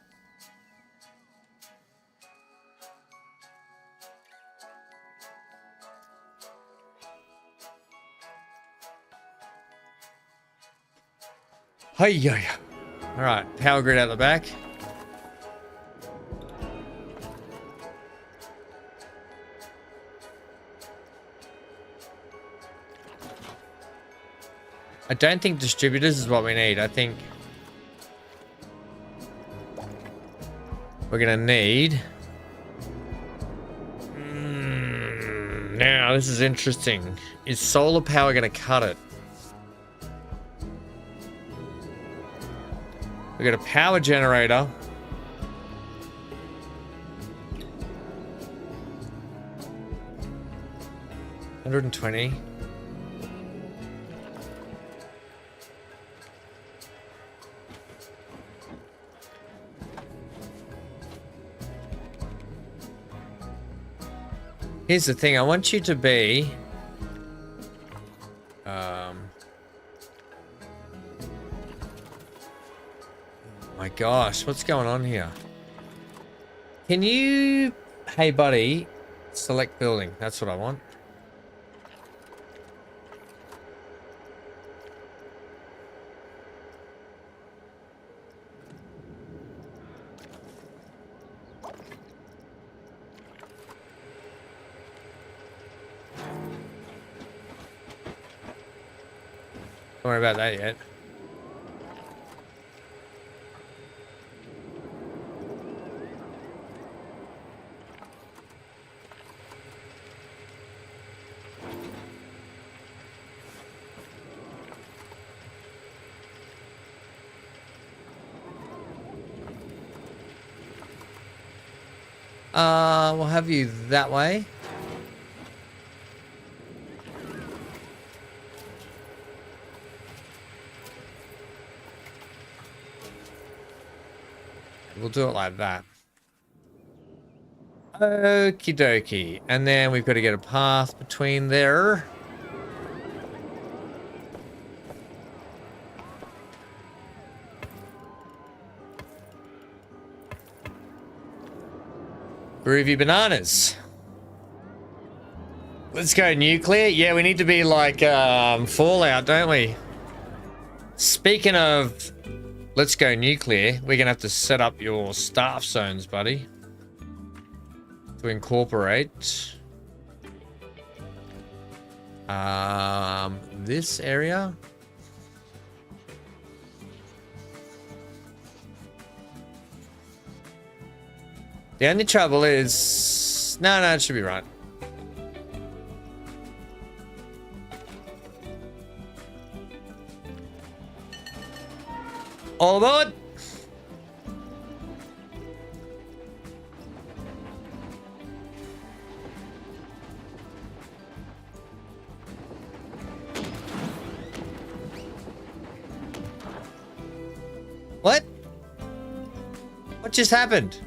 Hey, yeah. All right, power grid out the back. I don't think distributors is what we need. I think we're gonna need. Now this is interesting. Is solar power gonna cut it? We got a power generator. $120. Here's the thing, I want you to be oh my gosh, what's going on here? Can you, hey buddy, select building, that's what I want. Don't worry about that yet. We'll have you that way. We'll do it like that. Okie dokie. And then we've got to get a path between there. Groovy bananas. Let's go nuclear. Yeah, we need to be like Fallout, don't we? Speaking of let's go nuclear, we're gonna have to set up your staff zones, buddy. To incorporate this area. The only trouble is... No, it should be right. All aboard! What? What just happened?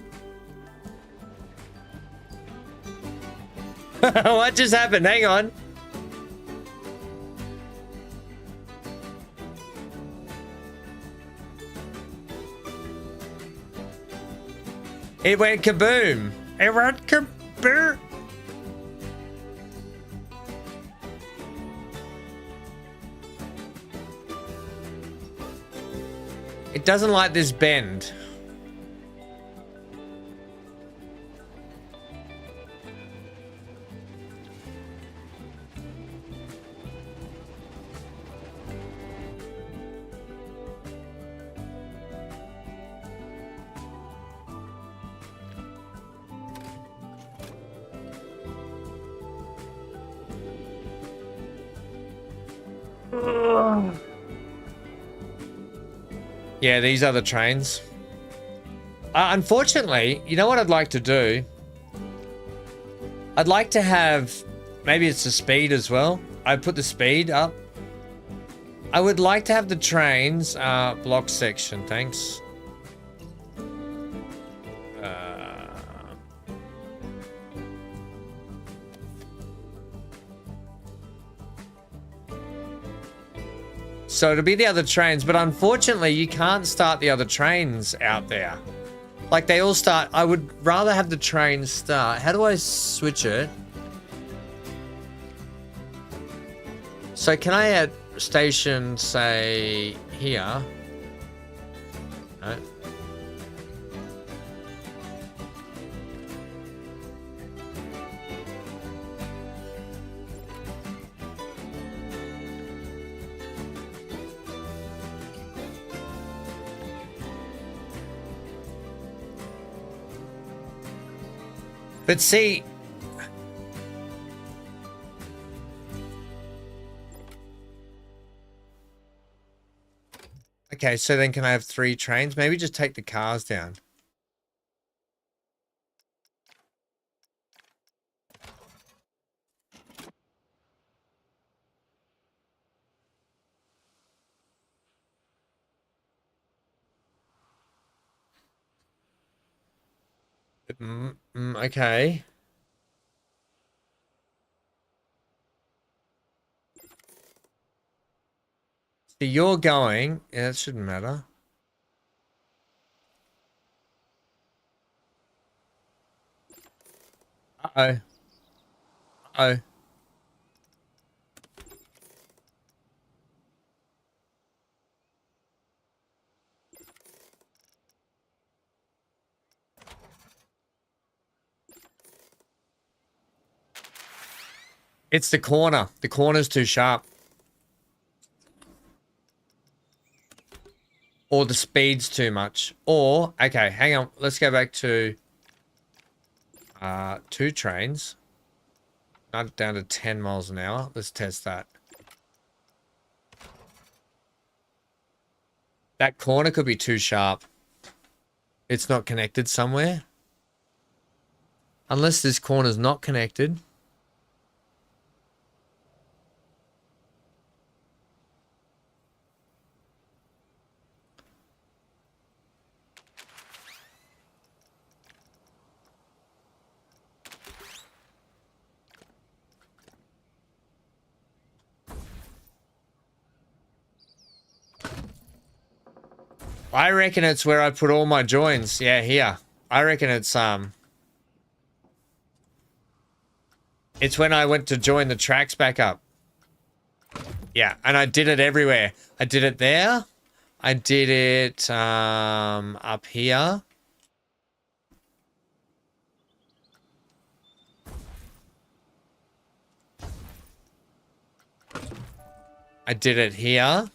What just happened? Hang on. It went kaboom. It went kaboom. It doesn't like this bend. Yeah, these are the trains. Unfortunately, you know what I'd like to do? I'd like to have... Maybe it's the speed as well. I put the speed up. I would like to have the trains... block section, thanks. So it'll be the other trains, but unfortunately you can't start the other trains out there. Like they all start, I would rather have the trains start. How do I switch it? So can I add station, say, here? No. But see, okay, so then can I have 3 trains? Maybe just take the cars down. Okay. So you're going, yeah, that shouldn't matter. Uh-oh. Uh-oh. It's the corner. The corner's too sharp. Or the speed's too much. Or, okay, hang on. Let's go back to 2 trains. Not down to 10 miles an hour. Let's test that. That corner could be too sharp. It's not connected somewhere. Unless this corner's not connected. I reckon it's where I put all my joins. Yeah, here. I reckon it's when I went to join the tracks back up. Yeah, and I did it everywhere. I did it there. I did it up here. I did it here.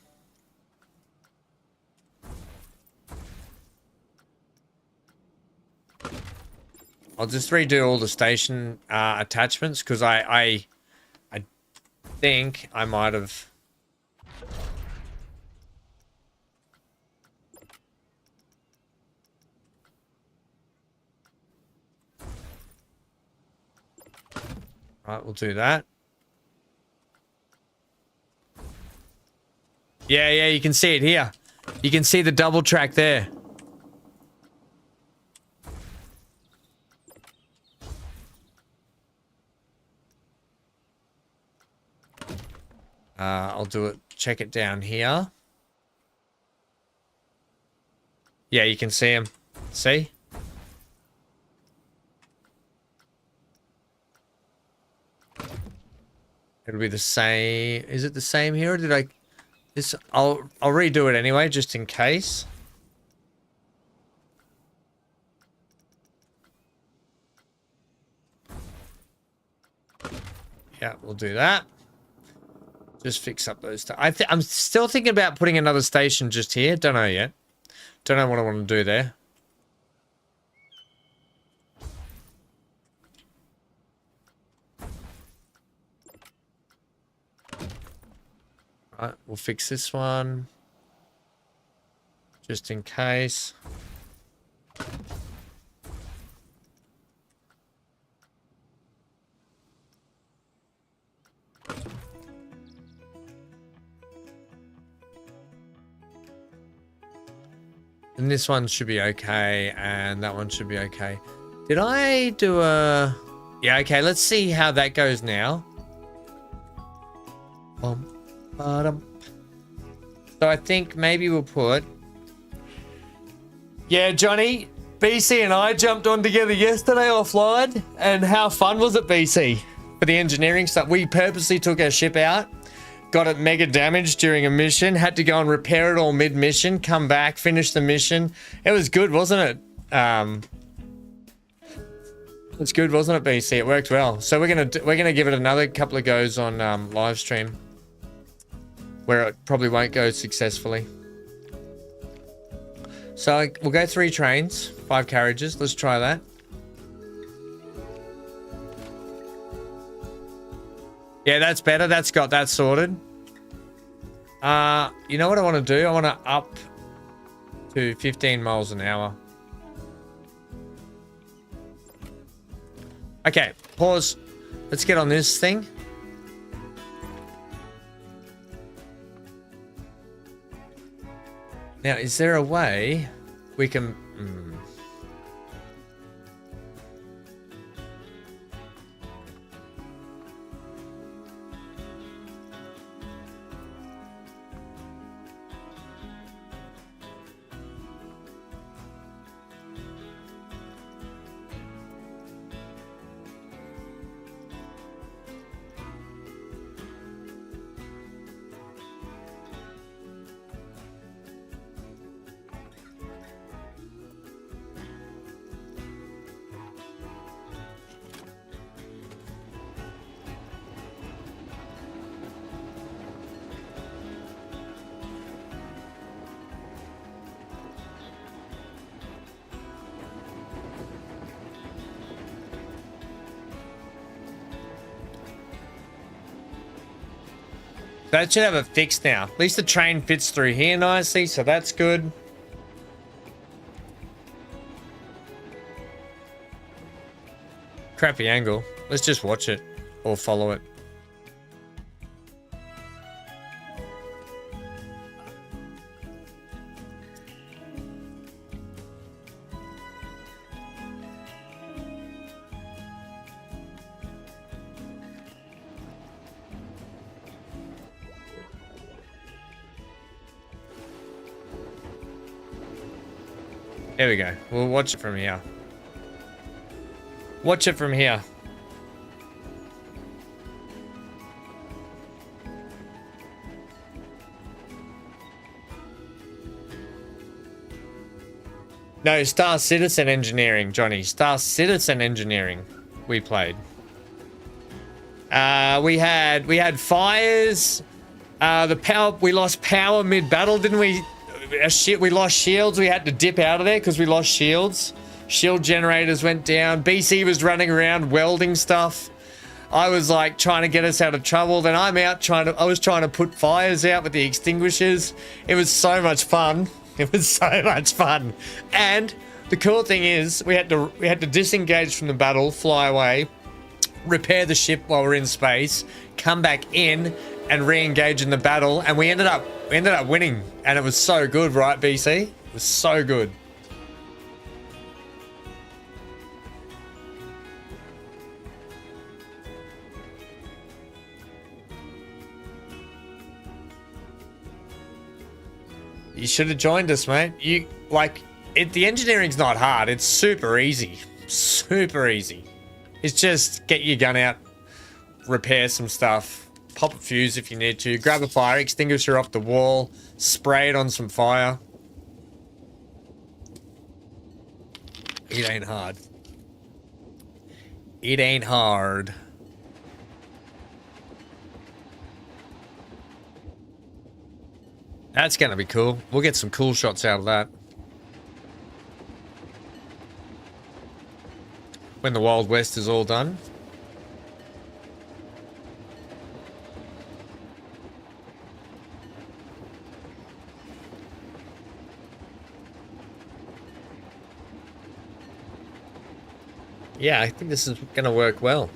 I'll just redo all the station attachments because I think I might have. Right, we'll do that. Yeah, you can see it here. You can see the double track there. I'll do it. Check it down here. Yeah, you can see them. See? It'll be the same. Is it the same here, or did I? This I'll redo it anyway, just in case. Yeah, we'll do that. Just fix up those. I'm still thinking about putting another station just here. Don't know yet. Don't know what I want to do there. Right, we'll fix this one. Just in case. And this one should be okay, and that one should be okay. Did I do a... Yeah, okay, let's see how that goes now. So I think maybe we'll put... Yeah, Johnny, BC and I jumped on together yesterday offline, and how fun was it, BC? For the engineering stuff, we purposely took our ship out. Got it mega damaged during a mission. Had to go and repair it all mid-mission. Come back, finish the mission. It was good, wasn't it? It's good, wasn't it, BC? It worked well. So we're gonna give it another couple of goes on live stream, where it probably won't go successfully. So we'll go 3 trains, 5 carriages. Let's try that. Yeah, that's better. That's got that sorted. You know what I want to do? I want to up to 15 miles an hour. Okay, pause. Let's get on this thing. Now, is there a way we can... That should have a fix now. At least the train fits through here nicely, so that's good. Crappy angle. Let's just watch it or follow it. There we go. We'll watch it from here. Watch it from here. No, Star Citizen Engineering, Johnny. Star Citizen Engineering we played. We had fires. The power, we lost power mid-battle, didn't we? We lost shields. We had to dip out of there because we lost shields. Shield generators went down. BC was running around welding stuff. I was like trying to get us out of trouble. Then I'm out I was trying to put fires out with the extinguishers. It was so much fun. It was so much fun. And the cool thing is we had to disengage from the battle, fly away, repair the ship while we're in space, come back in and re-engage in the battle, and we ended up winning, and it was so good, right, BC? It was so good. You should have joined us, mate. The engineering's not hard. It's super easy. Super easy. It's just get your gun out, repair some stuff, pop a fuse if you need to, grab a fire extinguisher off the wall, spray it on some fire. It ain't hard. It ain't hard. That's gonna be cool. We'll get some cool shots out of that. When the Wild West is all done. Yeah, I think this is gonna work well.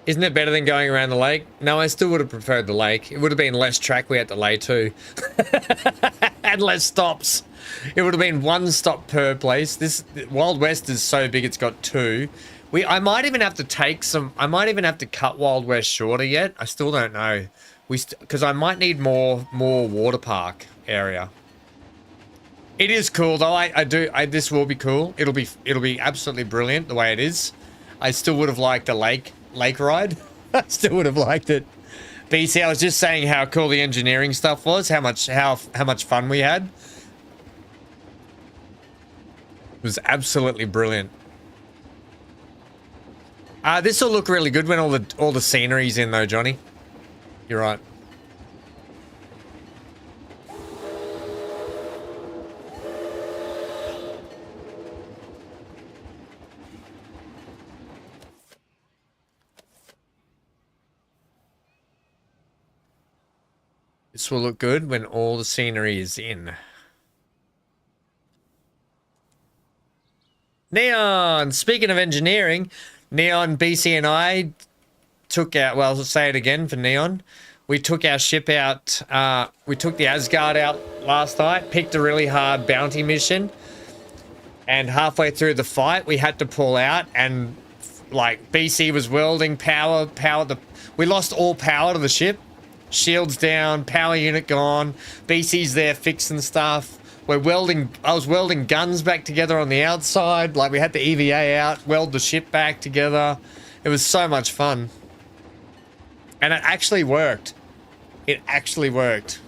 Isn't it better than going around the lake? No, I still would have preferred the lake. It would have been less track we had to lay too. And less stops. It would have been one stop per place. This Wild West is so big it's got two. I might even have to cut Wild West shorter yet. I still don't know. Because I might need more water park area. It is cool though. This will be cool. It'll be absolutely brilliant the way it is. I still would have liked a lake ride. I still would have liked it. BC, I was just saying how cool the engineering stuff was, how much fun we had. It was absolutely brilliant. This will look really good when all the scenery's in though, Johnny. You're right. This will look good when all the scenery is in. Neon! Speaking of engineering, Neon, BC and I took out, well, I'll say it again for Neon. We took our ship out, we took the Asgard out last night, picked a really hard bounty mission, and halfway through the fight, we had to pull out, and like BC was welding we lost all power to the ship. Shields down, power unit gone, BC's there fixing stuff. I was welding guns back together on the outside, like we had the EVA out, weld the ship back together. It was so much fun. And it actually worked. It actually worked.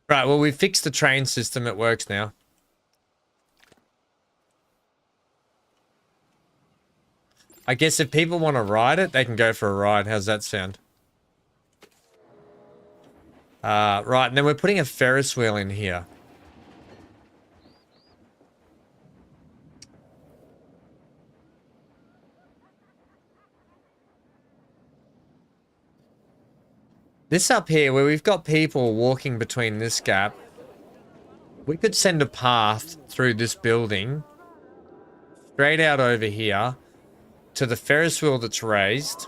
Right, well, we fixed the train system. It works now. I guess if people want to ride it, they can go for a ride. How's that sound? Right, and then we're putting a Ferris wheel in here. This up here, where we've got people walking between this gap, we could send a path through this building, straight out over here, to the Ferris wheel that's raised,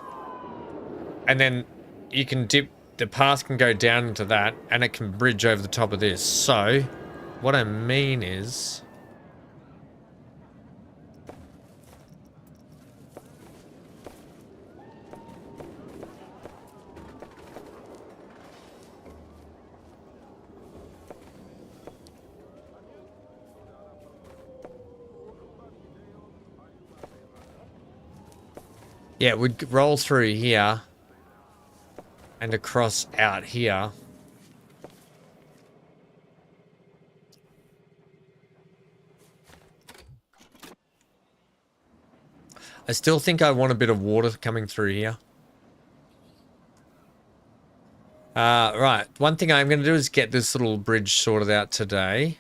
and then you can dip, the path can go down into that, and it can bridge over the top of this. So, what I mean is... yeah, we'd roll through here and across out here. I still think I want a bit of water coming through here. Right, one thing I'm going to do is get this little bridge sorted out today.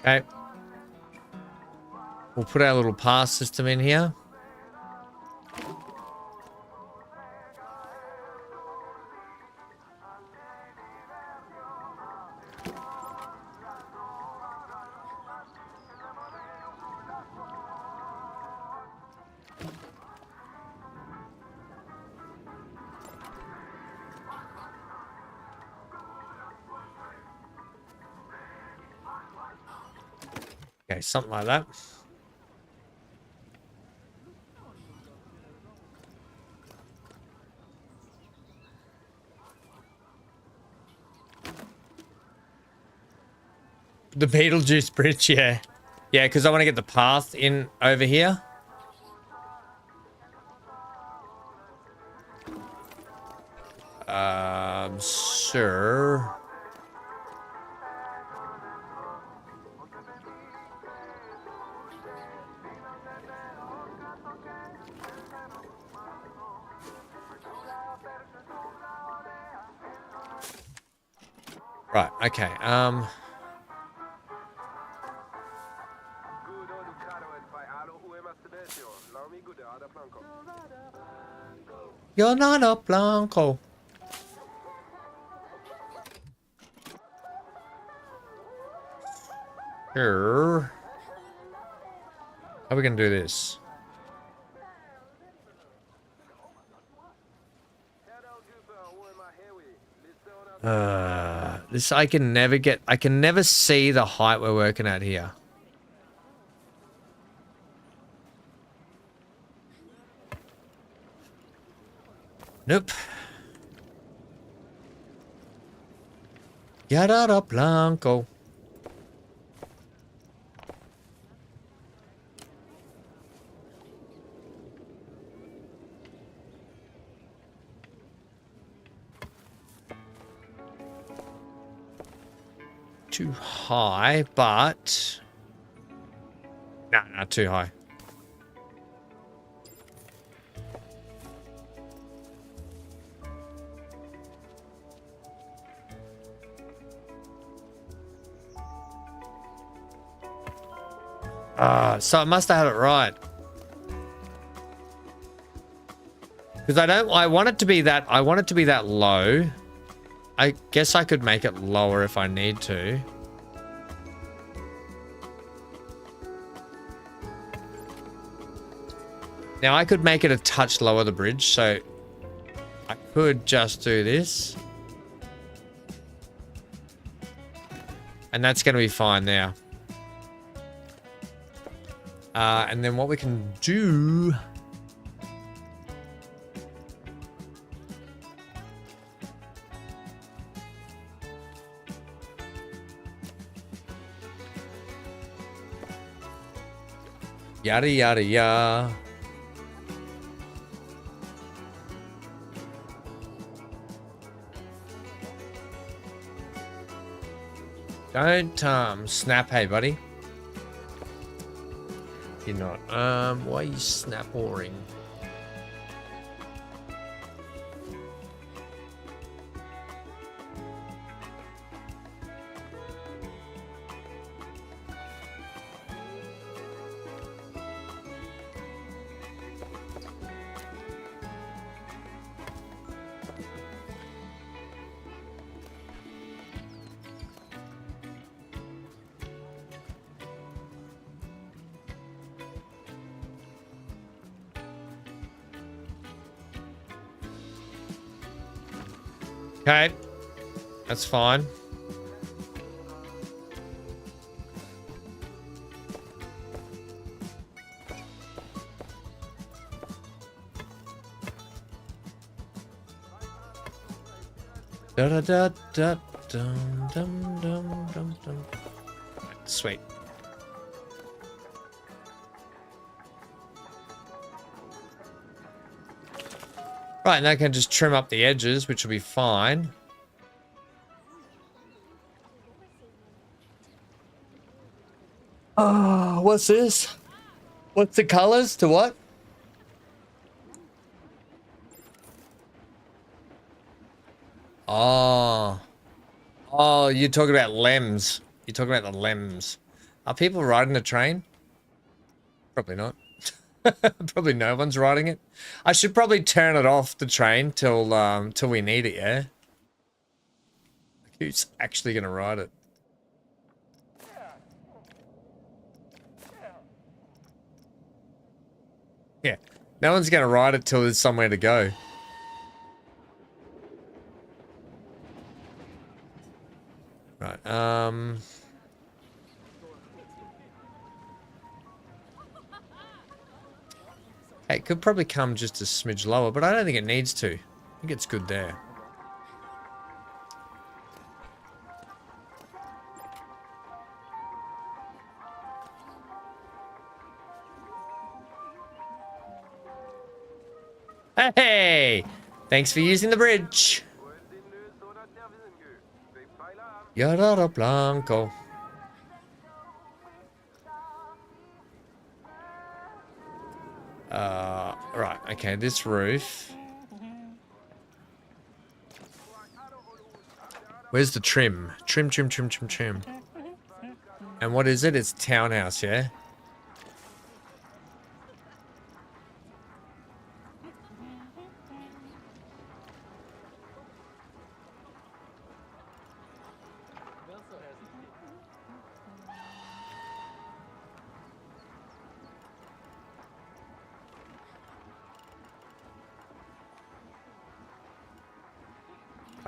Okay. We'll put our little pass system in here. Okay, something like that. The Beetlejuice bridge, yeah. Yeah, because I want to get the path in over here. Sure. Right, okay, You're not a Blanco. Sure. How are we gonna do this? This I can never see the height we're working at here. Nope. Yada Blanco. Too high, but no, not too high. So I must have had it right. Because I want it to be that low. I guess I could make it lower if I need to. Now I could make it a touch lower the bridge, so I could just do this. And that's going to be fine now. And then what we can do... Yada, yada, yada. Don't, snap, hey, buddy. You're not. Why are you snap-oring? Okay, that's fine. Da da da da dum dum dum dum dum. Sweet. Right, and I can just trim up the edges, which will be fine. Oh, what's this? What's the colors to what? Oh. Oh, you're talking about lems. You're talking about the lems. Are people riding a train? Probably not. Probably no one's riding it. I should probably turn it off the train till we need it, yeah? Who's actually gonna ride it? Yeah. No one's gonna ride it till there's somewhere to go. Right, it could probably come just a smidge lower, but I don't think it needs to. I think it's good there. Hey! Thanks for using the bridge. Yada Blanco. Right, okay, this roof. Where's the trim? Trim. And what is it? It's townhouse, yeah?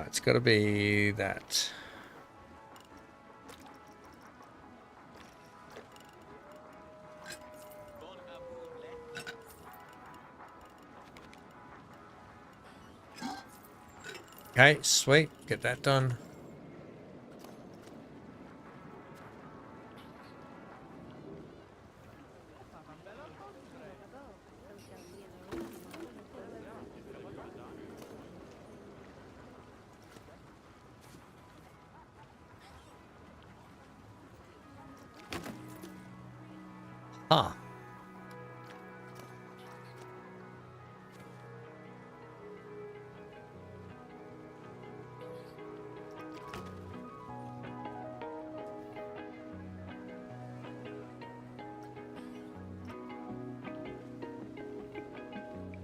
It's got to be that. Okay, sweet. Get that done. Huh.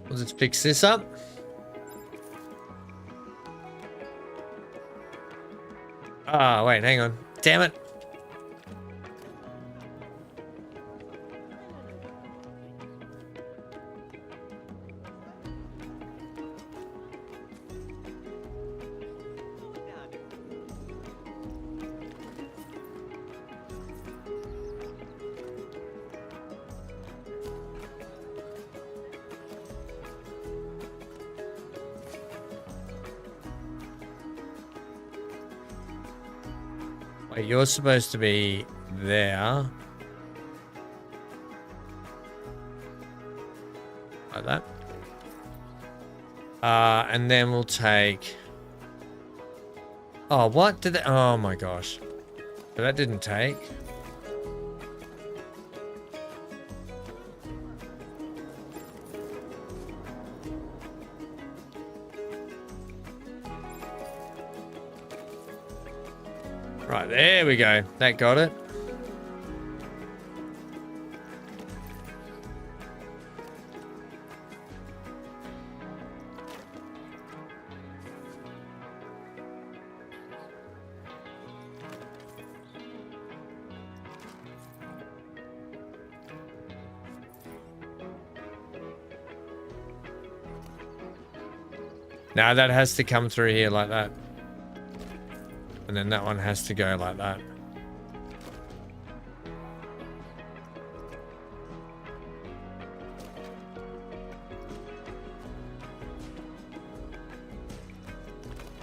Let's fix this up. Ah, wait, hang on. Damn it. Wait, you're supposed to be there. Like that. And then we'll take... Oh, what did that... Oh my gosh. But that didn't take. Right, there we go. That got it. Now that has to come through here like that. And then that one has to go like that.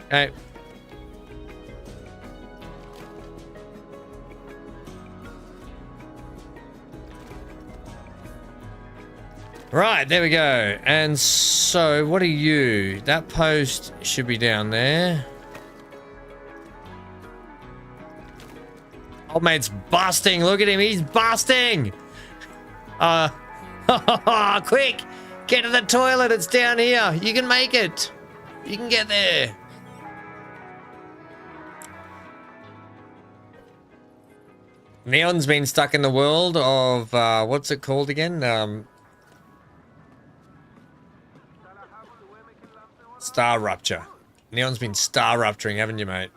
Okay. Right, there we go. And so, what are you? That post should be down there. Old mate's busting. Look at him. He's busting. Quick. Get to the toilet. It's down here. You can make it. You can get there. Neon's been stuck in the world of, what's it called again? Star rupture. Neon's been star rupturing, haven't you, mate?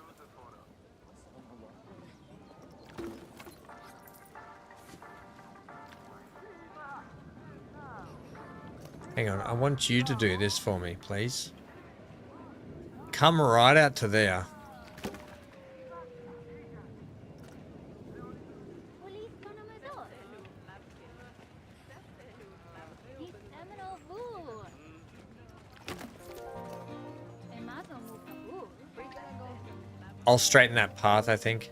Hang on, I want you to do this for me, please. Come right out to there. I'll straighten that path, I think.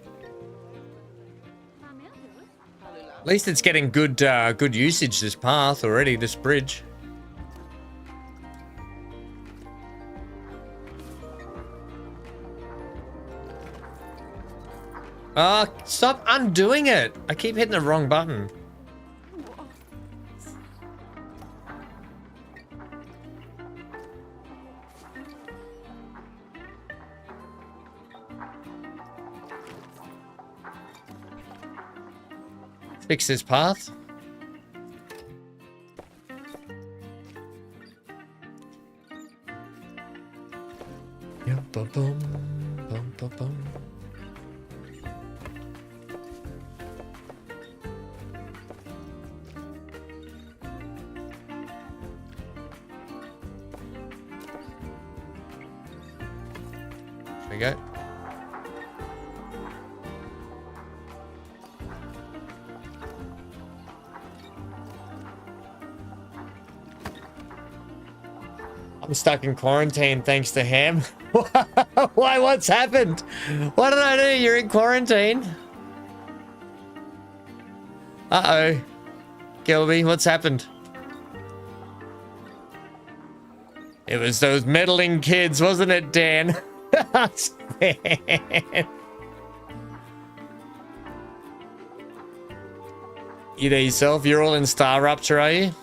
At least it's getting good good usage, this path already, this bridge. Stop undoing it. I keep hitting the wrong button. Fix this path. Yeah, boom, boom, boom, boom, boom. There we go. I'm stuck in quarantine thanks to Ham. Why? What's happened? What did I do? You're in quarantine? Uh-oh. Gilby, what's happened? It was those meddling kids, wasn't it, Dan? You there yourself? You're all in Star Rupture, are you?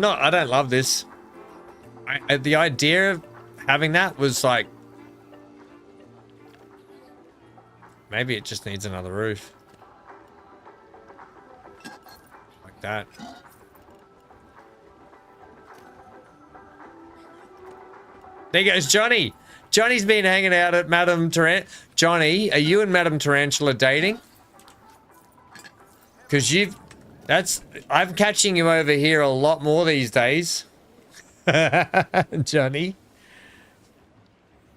I don't love this. The idea of having that was like, maybe it just needs another roof. Like that. There goes Johnny. Johnny's been hanging out at Madame Tarantula. Johnny, are you and Madame Tarantula dating? Because I'm catching you over here a lot more these days. Johnny.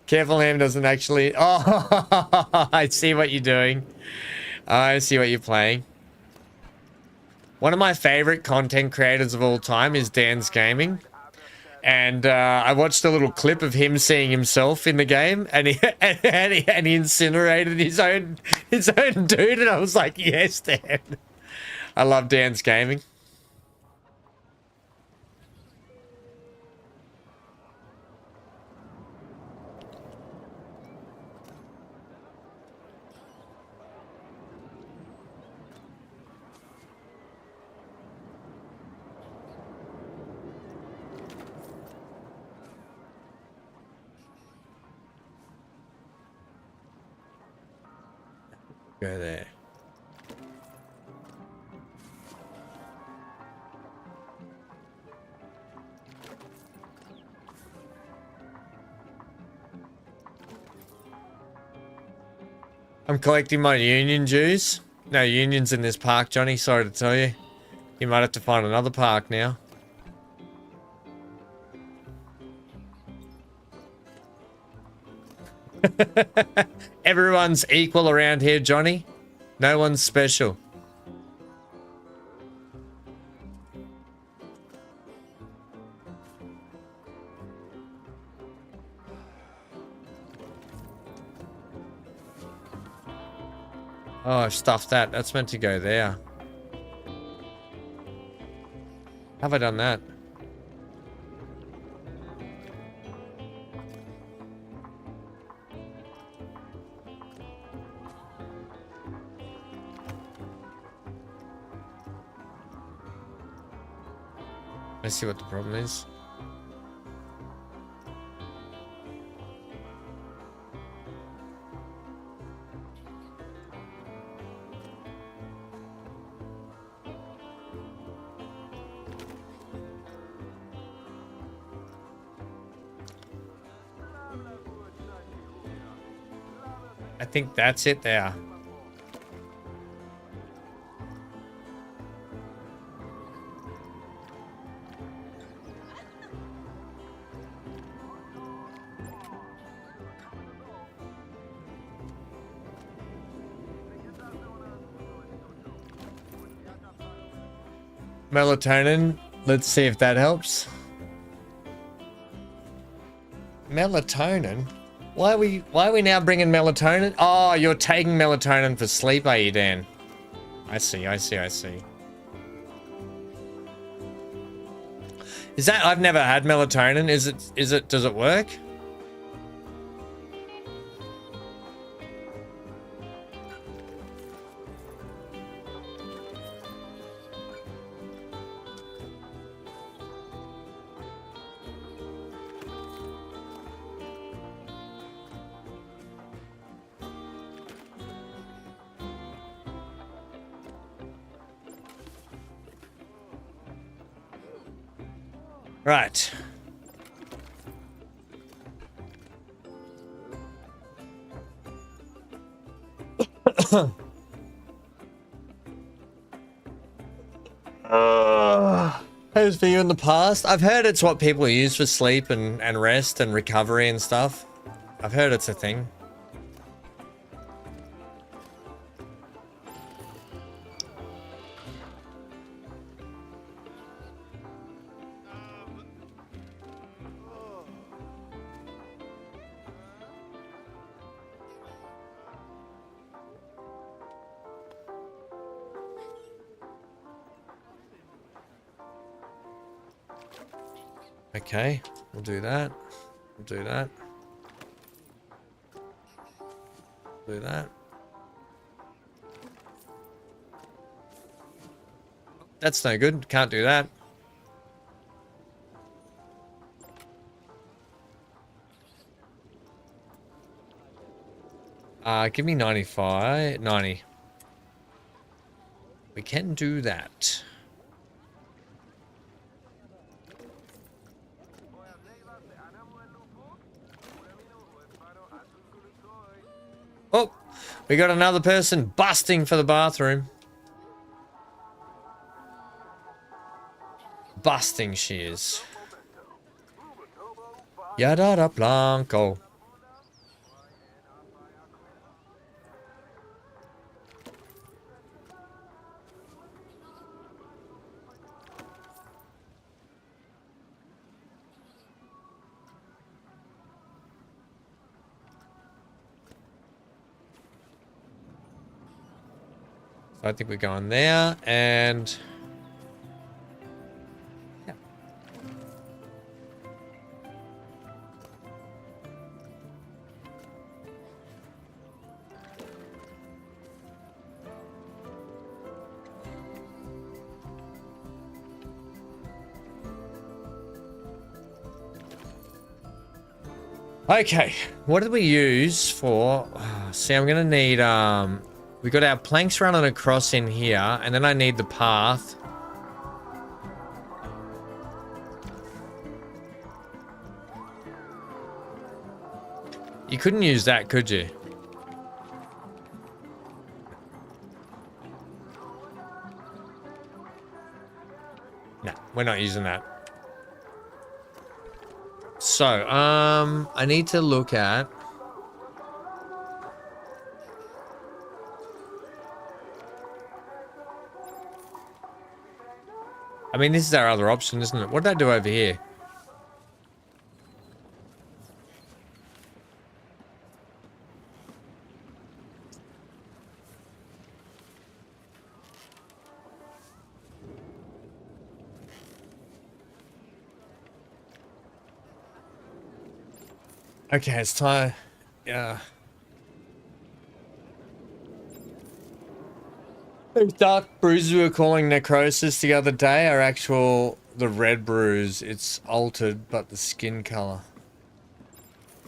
Careful Ham doesn't actually... Oh, I see what you're doing. I see what you're playing. One of my favorite content creators of all time is Dan's Gaming. And I watched a little clip of him seeing himself in the game, and he incinerated his own dude, and I was like, yes, Dan. I love Dan's Gaming. Go there. I'm collecting my union dues. No unions in this park, Johnny. Sorry to tell you. You might have to find another park now. Everyone's equal around here, Johnny. No one's special. Oh, I've stuffed that. That's meant to go there. Have I done that? Let's see what the problem is. I think that's it there. Melatonin. Let's see if that helps. Melatonin? Why are we now bringing melatonin? Oh, you're taking melatonin for sleep, are you, Dan? I see. Is that... I've never had melatonin. Does it work? Right. Has for you in the past? I've heard it's what people use for sleep and rest and recovery and stuff. I've heard it's a thing. Okay, we'll do that. We'll do that. Do that. That's no good. Can't do that. Give me 95. 90. We can do that. Oh, we got another person busting for the bathroom. Busting she is. Yada blanco. I think we're going there, and yeah. Okay, what did we use for? See, I'm gonna need we got our planks running across in here, and then I need the path. You couldn't use that, could you? No, we're not using that. So, I need to look at... I mean, this is our other option, isn't it? What did I do over here? Okay, it's time. Yeah. Those dark bruises we were calling necrosis the other day are the red bruise. It's altered, but the skin color.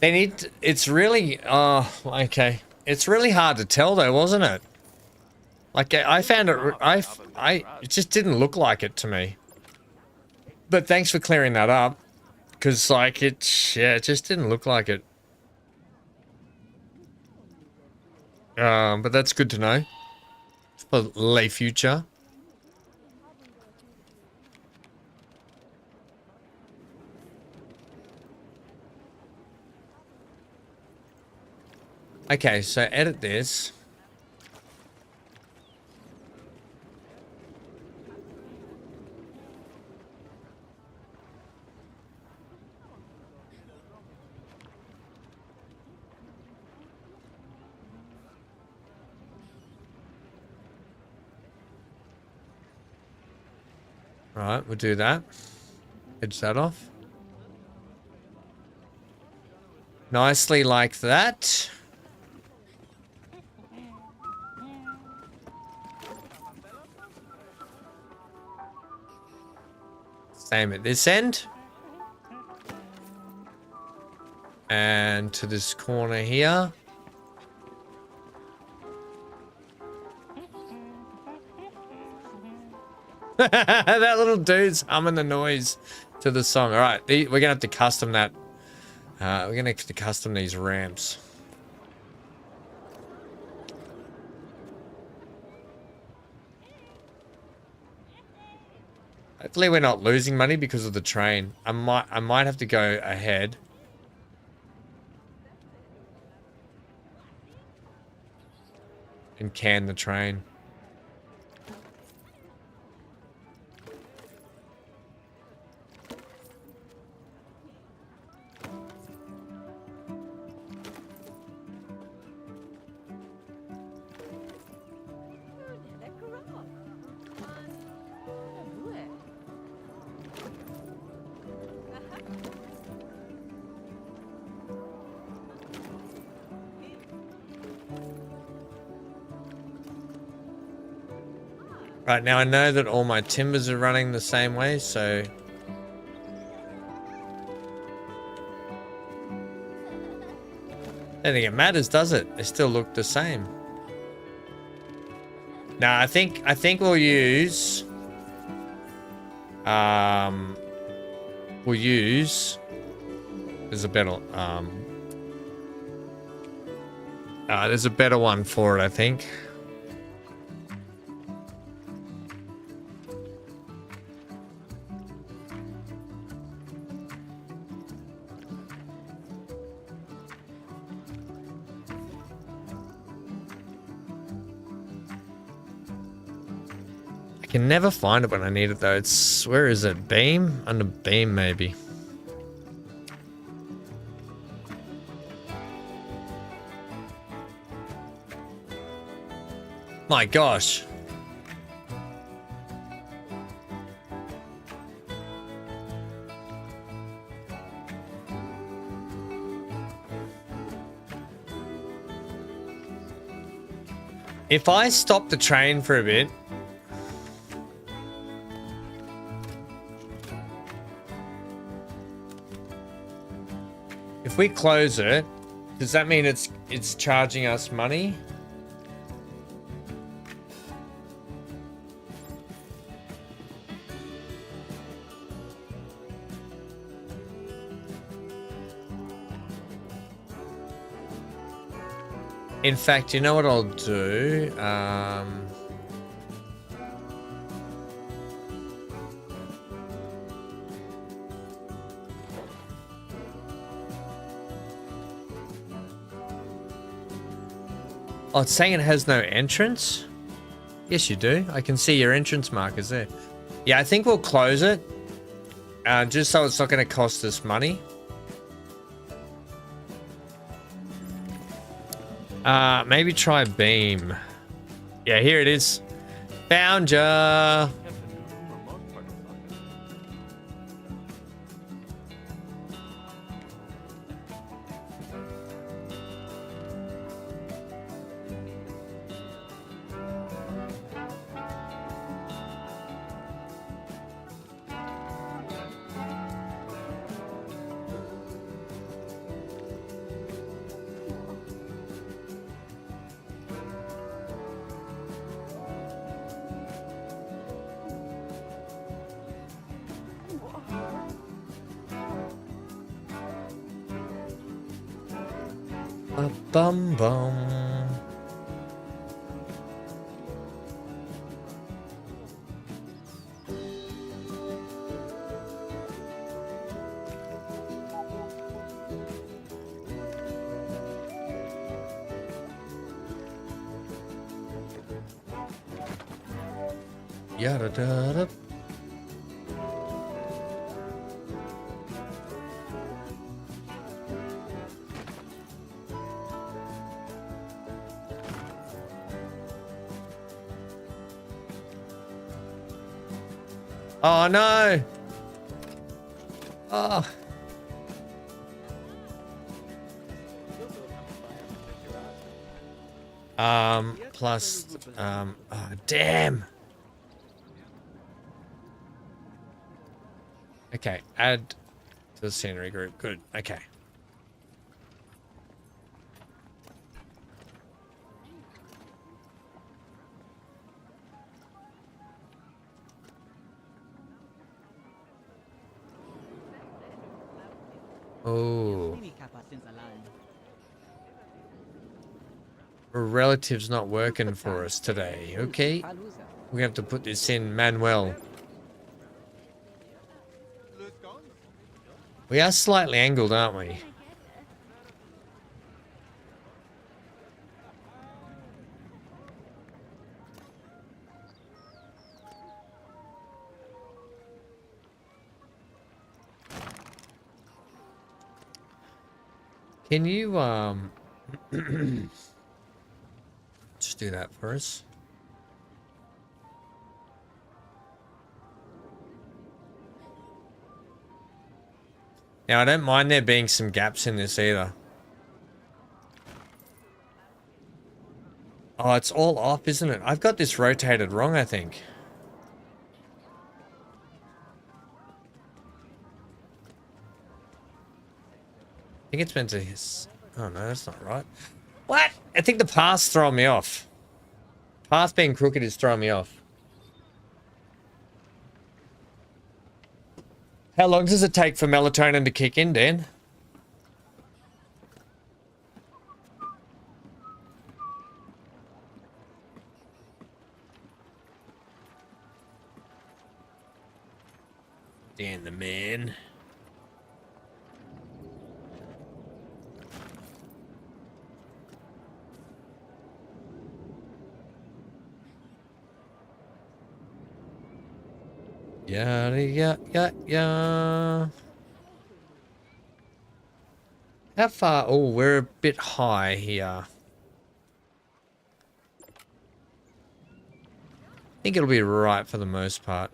They need, it's really, okay. It's really hard to tell though, wasn't it? Like, I found it, it just didn't look like it to me. But thanks for clearing that up. Because, like, it just didn't look like it. But that's good to know. For lay future. Okay, so edit this. Right, we'll do that. Edge that off. Nicely like that. Same at this end. And to this corner here. That little dude's humming the noise to the song. All right, we're gonna have to custom that. We're gonna have to custom these ramps. Hopefully we're not losing money because of the train. I might have to go ahead. And can the train. Right, now I know that all my timbers are running the same way, so... I don't think it matters, does it? They still look the same. Now, I think we'll use... There's a better... there's a better one for it, I think. I can never find it when I need it though. It's, where is it? Beam? Under beam maybe. My gosh. If I stop the train for a bit, if we close it, does that mean it's charging us money? In fact, you know what I'll do? Oh, it's saying it has no entrance? Yes, you do. I can see your entrance markers there. Yeah, I think we'll close it. Just so it's not going to cost us money. Maybe try beam. Yeah, here it is. Found ya. Bum bum. Yada da da. Oh no! Oh. Plus, oh damn! Okay, add to the scenery group. Good, okay. Oh. Our relative's not working for us today. Okay. We're gonna have to put this in manual. We are slightly angled, aren't we? Can you, just do that for us? Now, I don't mind there being some gaps in this either. Oh, it's all off, isn't it? I've got this rotated wrong, I think. I think it's meant to... Oh, no, that's not right. What? I think the path's throwing me off. Path being crooked is throwing me off. How long does it take for melatonin to kick in, Dan? Dan the man. Yeah. How far? Oh, we're a bit high here. I think it'll be right for the most part.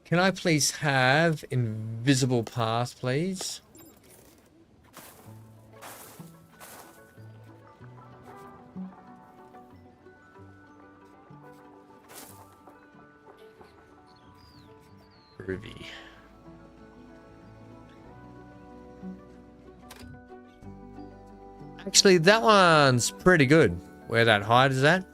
Can I please have invisible path, please? Groovy. Actually, that one's pretty good. Where that height is at.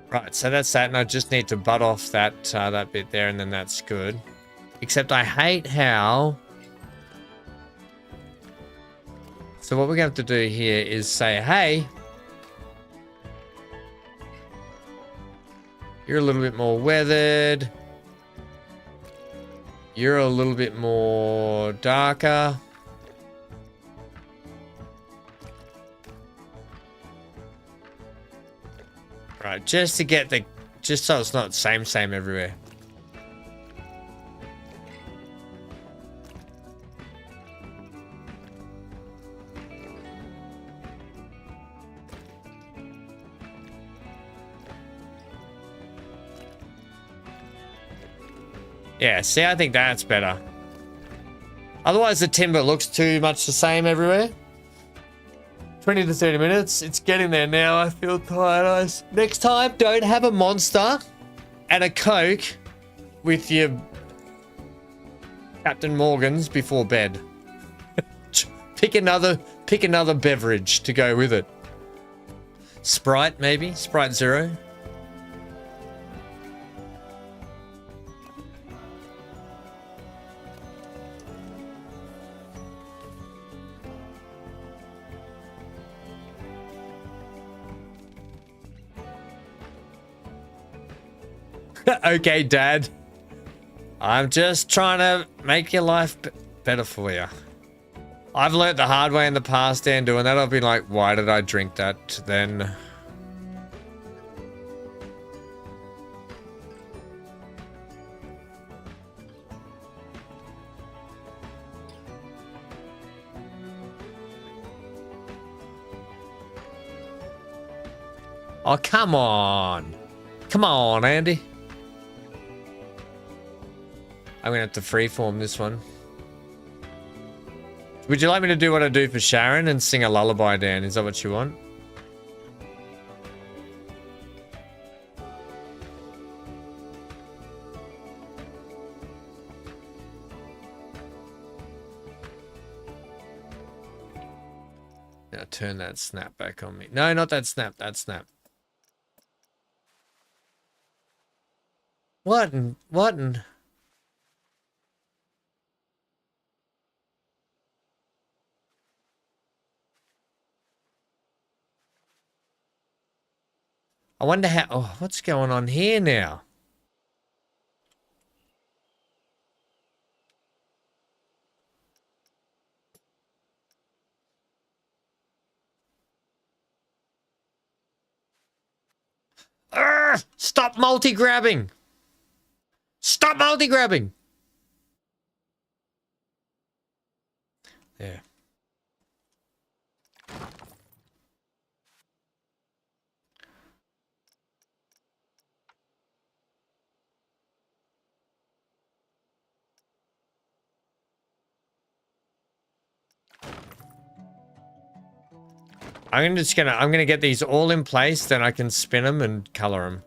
Right, so that's that, and I just need to butt off that that bit there, and then that's good. Except I hate how... So what we're going to have to do here is say, hey, you're a little bit more weathered. You're a little bit more darker. Right, just to get the, just so it's not same everywhere. Yeah, see, I think that's better. Otherwise, the timber looks too much the same everywhere. 20 to 30 minutes. It's getting there now. I feel tired. Next time, don't have a Monster and a Coke with your Captain Morgan's before bed. Pick another beverage to go with it. Sprite, maybe? Sprite Zero. Okay, Dad. I'm just trying to make your life better for you. I've learnt the hard way in the past, Dan, doing that. I've been like, why did I drink that then? Oh, come on. Come on, Andy. I'm gonna have to freeform this one. Would you like me to do what I do for Sharon and sing a lullaby, Dan? Is that what you want? Now turn that snap back on me. No, not that snap, that snap. What in... I wonder how... Oh, what's going on here now? Urgh! Stop multi-grabbing! Stop multi-grabbing! There. I'm gonna get these all in place, then I can spin them and color them.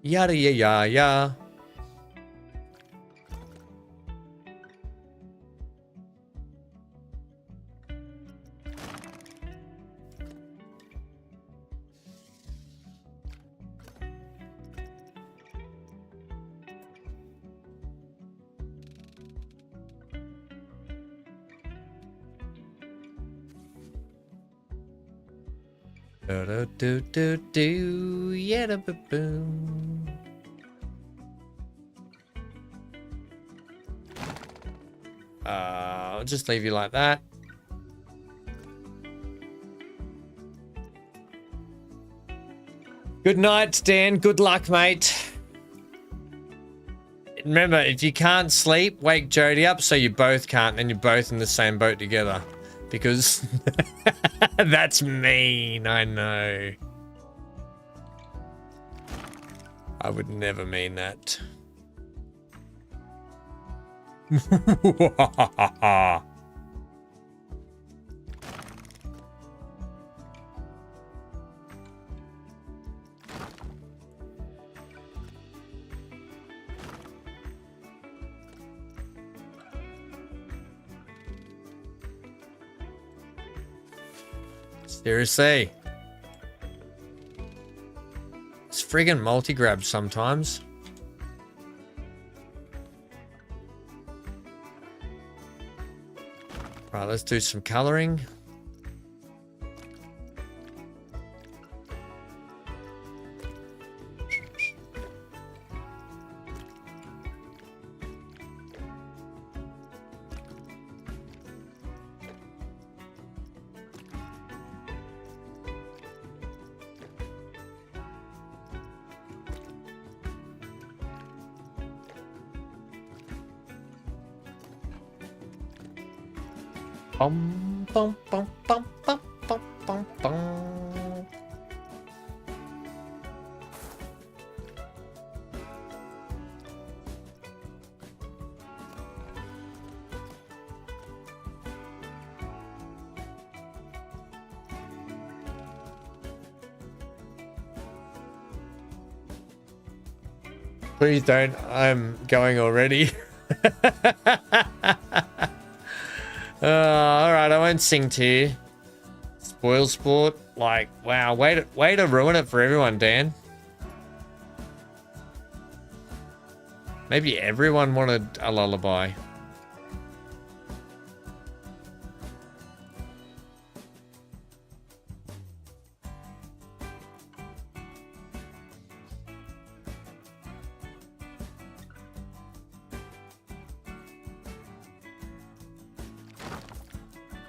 Yada ya ya ya. Do do do do yeah da boom. I'll just leave you like that. Good night, Dan. Good luck, mate. Remember, if you can't sleep, wake Jody up so you both can't, and you're both in the same boat together. Because that's mean, I know. I would never mean that. Seriously. It's friggin' multi-grab sometimes. Right, let's do some coloring. Bum, bum, bum, bum, bum, bum, bum, bum. Please don't. I'm going already. All right, I won't sing to you. Spoil sport, like, wow, way to ruin it for everyone, Dan. Maybe everyone wanted a lullaby.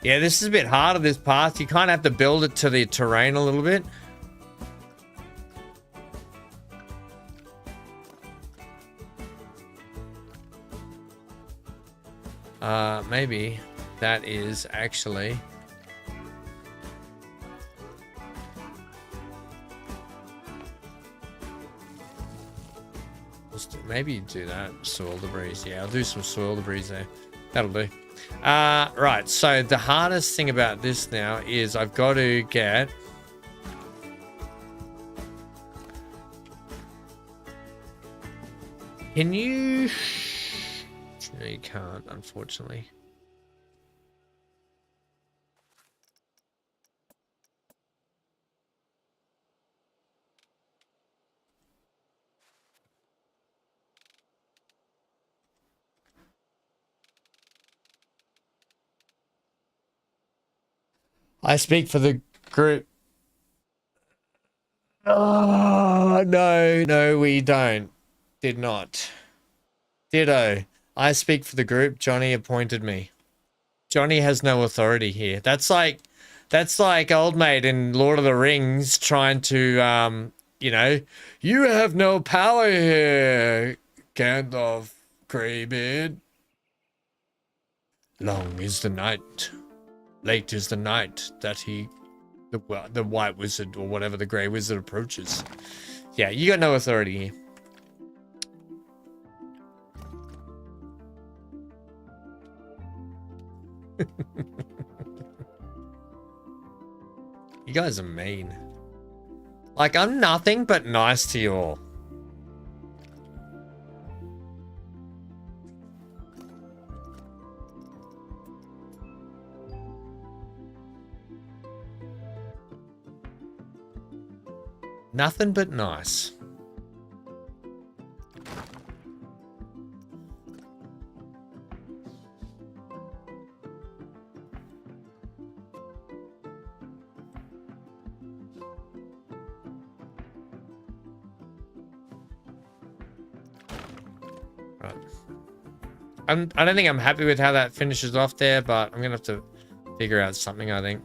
Yeah, this is a bit harder, this path. You kind of have to build it to the terrain a little bit. Maybe that is actually... Maybe do that. Soil debris. Yeah, I'll do some soil debris there. That'll do. Right, so the hardest thing about this now is I've got to get... Can you? No, you can't, unfortunately. I speak for the group. Oh, no, we don't. Did not. Ditto. I speak for the group. Johnny appointed me. Johnny has no authority here. That's like old mate in Lord of the Rings trying to, you know, you have no power here, Gandalf Greybeard. Long is the night, late is the night that the white wizard or whatever the grey wizard approaches. Yeah, you got no authority here. You guys are mean. Like, I'm nothing but nice to you all. Nothing but nice. I don't think I'm happy with how that finishes off there, but I'm gonna have to figure out something, I think.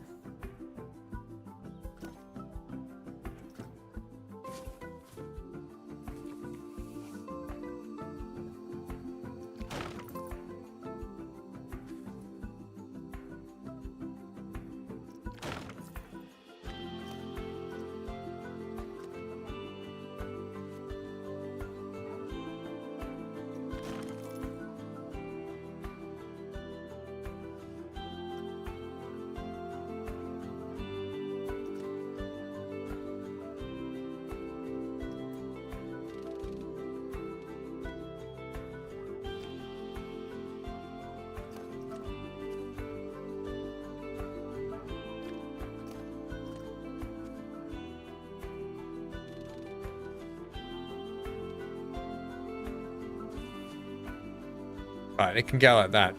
Right, it can go like that.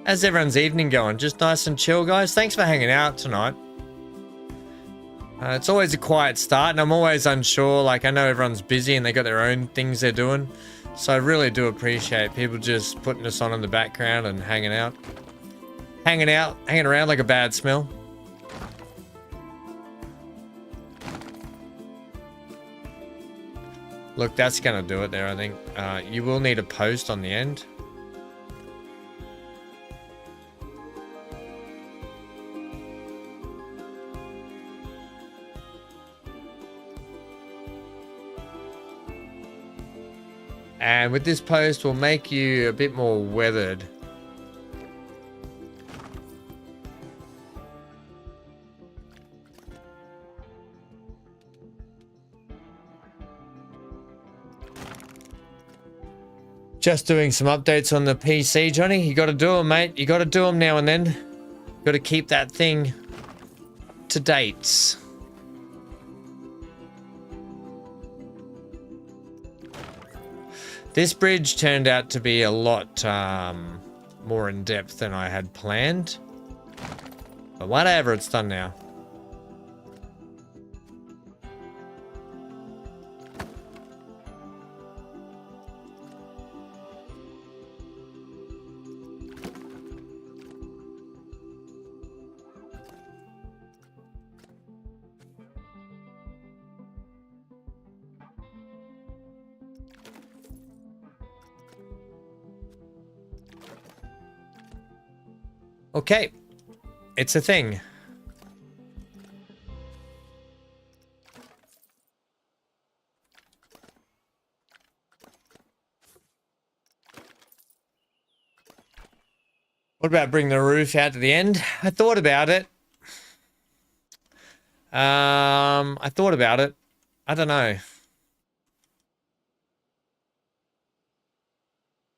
How's everyone's evening going? Just nice and chill, guys. Thanks for hanging out tonight. It's always a quiet start, and I'm always unsure. Like, I know everyone's busy and they got their own things they're doing. So I really do appreciate people just putting us on in the background and hanging out. Hanging around like a bad smell. Look, that's gonna do it there, I think. You will need a post on the end. And with this post, we'll make you a bit more weathered. Just doing some updates on the PC, Johnny. You got to do them, mate. You got to do them now and then. Got to keep that thing to dates. This bridge turned out to be a lot more in depth than I had planned. But whatever, it's done now. Okay. It's a thing. What about bring the roof out to the end? I thought about it. I thought about it. I don't know.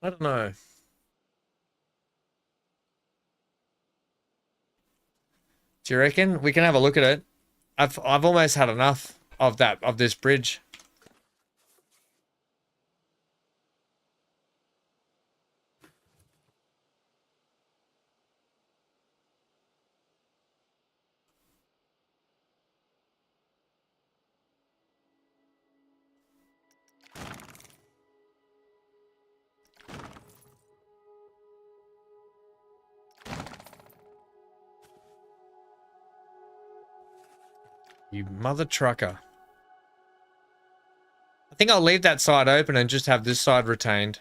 I don't know. Do you reckon we can have a look at it? I've almost had enough of this bridge. You mother trucker. I think I'll leave that side open and just have this side retained.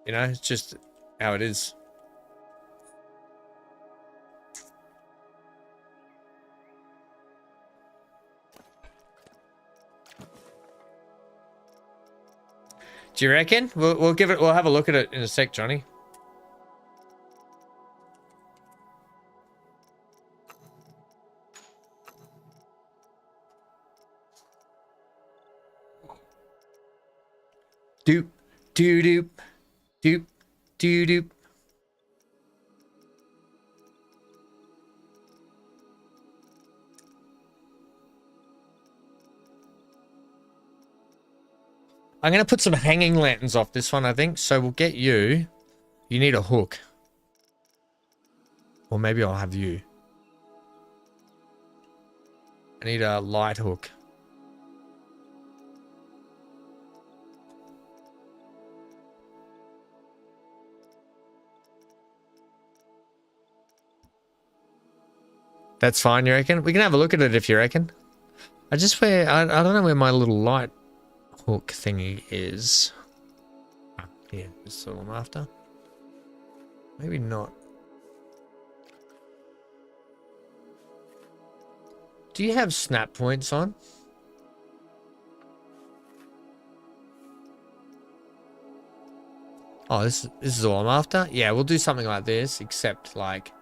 You know, it's just how it is. Do you reckon? We'll have a look at it in a sec, Johnny. Doop, doo doop, doop, doo doop. I'm going to put some hanging lanterns off this one, I think. So we'll get you. You need a hook. Or maybe I'll have you. I need a light hook. That's fine, you reckon? We can have a look at it if you reckon. I don't know where my little light hook thingy is. Yeah, this is all I'm after. Maybe not. Do you have snap points on? Oh, this is all I'm after? Yeah, we'll do something like this, except like...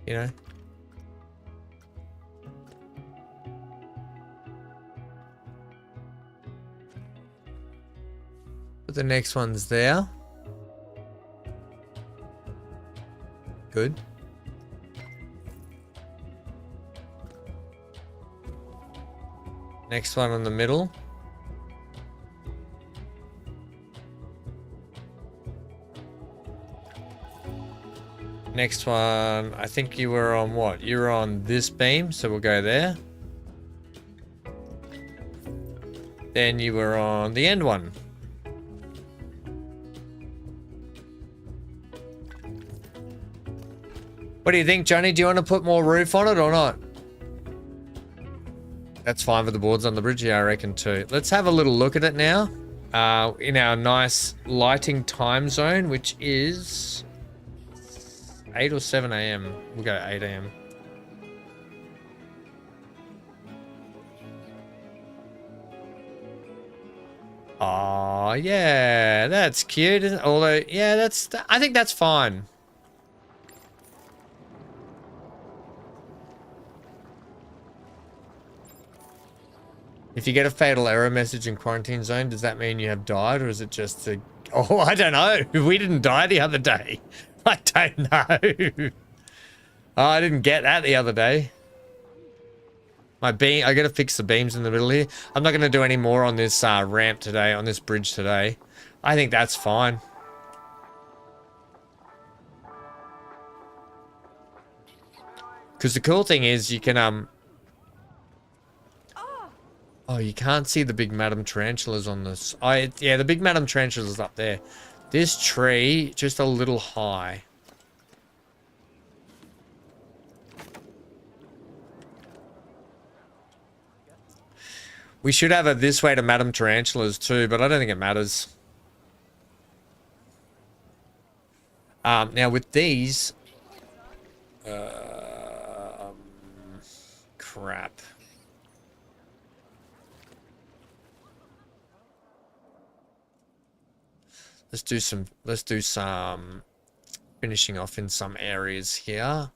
You know? But the next one's there. Good. Next one in the middle. Next one, I think you were on what? You were on this beam, so we'll go there. Then you were on the end one. What do you think, Johnny? Do you want to put more roof on it or not? That's fine with the boards on the bridge. Yeah, I reckon too. Let's have a little look at it now. In our nice lighting time zone, which is 8 or 7 a.m. We'll go 8 a.m. Oh, yeah, that's cute. Although, yeah, I think that's fine. If you get a fatal error message in quarantine zone, does that mean you have died, or is it just a... Oh, I don't know. We didn't die the other day. I don't know. Oh, I didn't get that the other day. My beam, I gotta fix the beams in the middle here. I'm not gonna do any more on this ramp today, on this bridge today. I think that's fine. Because the cool thing is you can, oh, you can't see the big Madam Tarantulas on this. Yeah, the big Madam Tarantulas up there. This tree, just a little high. We should have it this way to Madam Tarantulas too, but I don't think it matters. Now with these... crap. Let's do some finishing off in some areas here.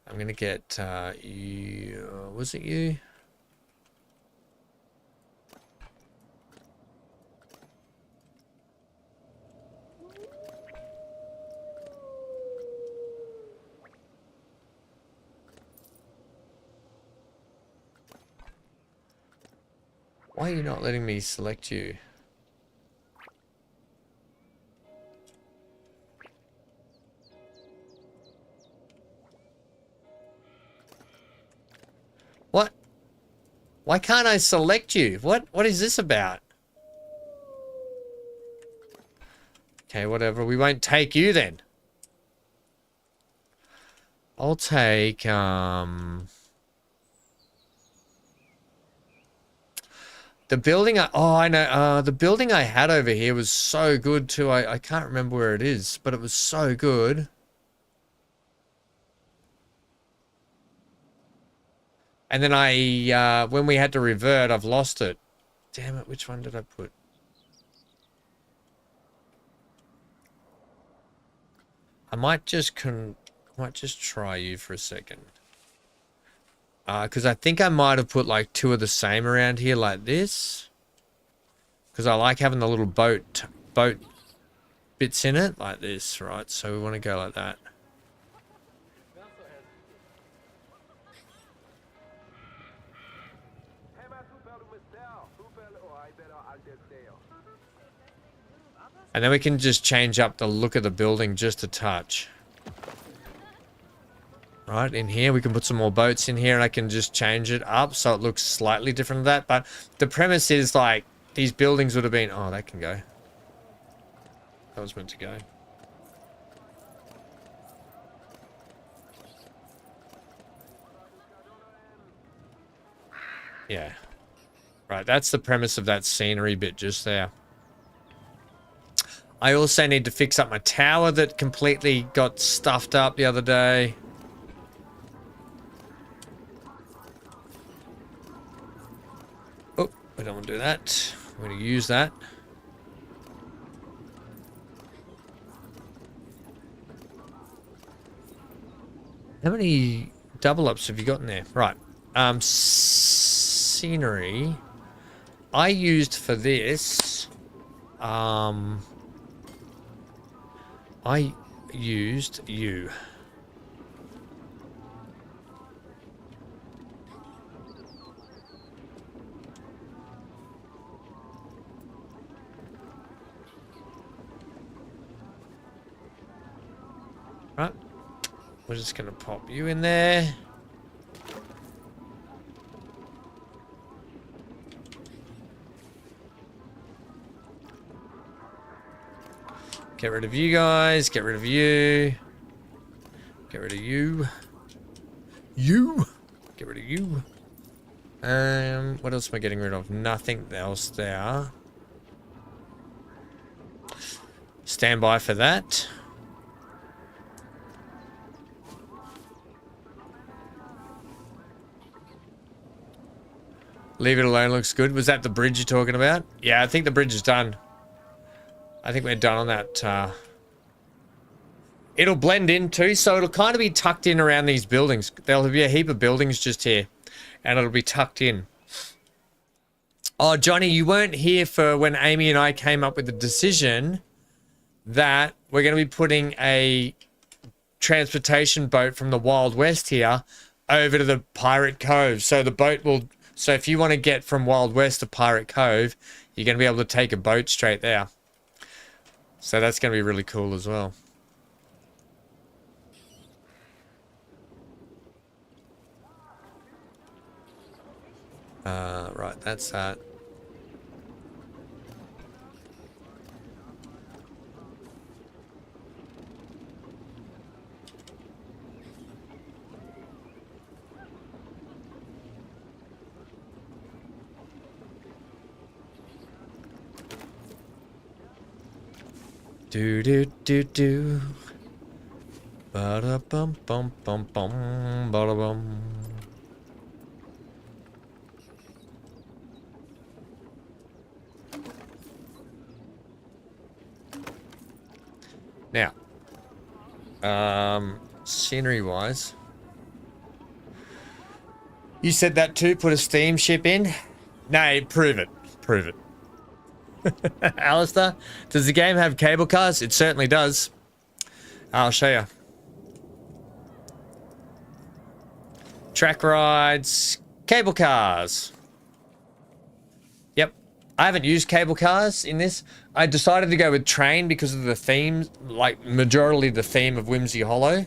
I'm gonna get you, was it you? Why are you not letting me select you? What? Why can't I select you? What is this about? Okay, whatever. We won't take you then. I'll take the building I know, the building I had over here was so good too. I can't remember where it is, but it was so good. And then when we had to revert, I've lost it. Damn it, which one did I put? I might just try you for a second. Because I think I might have put like two of the same around here like this. Because I like having the little boat bits in it like this, right? So we want to go like that. And then we can just change up the look of the building just a touch. Right, in here, we can put some more boats in here and I can just change it up so it looks slightly different than that. But the premise is like, these buildings would have been... Oh, that can go. That was meant to go. Yeah. Right, that's the premise of that scenery bit just there. I also need to fix up my tower that completely got stuffed up the other day. Oh, I don't want to do that. I'm going to use that. How many double ups have you got in there? Right. Scenery. I used for this. I used you. Right. We're just going to pop you in there. Get rid of you guys. Get rid of you. Get rid of you. You. Get rid of you. What else am I getting rid of? Nothing else there. Stand by for that. Leave it alone looks good. Was that the bridge you're talking about? Yeah, I think the bridge is done. I think we're done on that. It'll blend in too, so it'll kind of be tucked in around these buildings. There'll be a heap of buildings just here, and it'll be tucked in. Oh, Johnny, you weren't here for when Amy and I came up with the decision that we're going to be putting a transportation boat from the Wild West here over to the Pirate Cove. So the boat will... So if you want to get from Wild West to Pirate Cove, you're going to be able to take a boat straight there. So that's going to be really cool as well. Right, that's that. Do do do do. Ba da bum bum bum bum ba da bum. Now, scenery wise, you said that too. Put a steamship in. No, prove it. Prove it. Alistair, does the game have cable cars? It certainly does. I'll show you. Track rides, cable cars. Yep. I haven't used cable cars in this. I decided to go with train because of the theme, like majority the theme of Whimsey Hollow.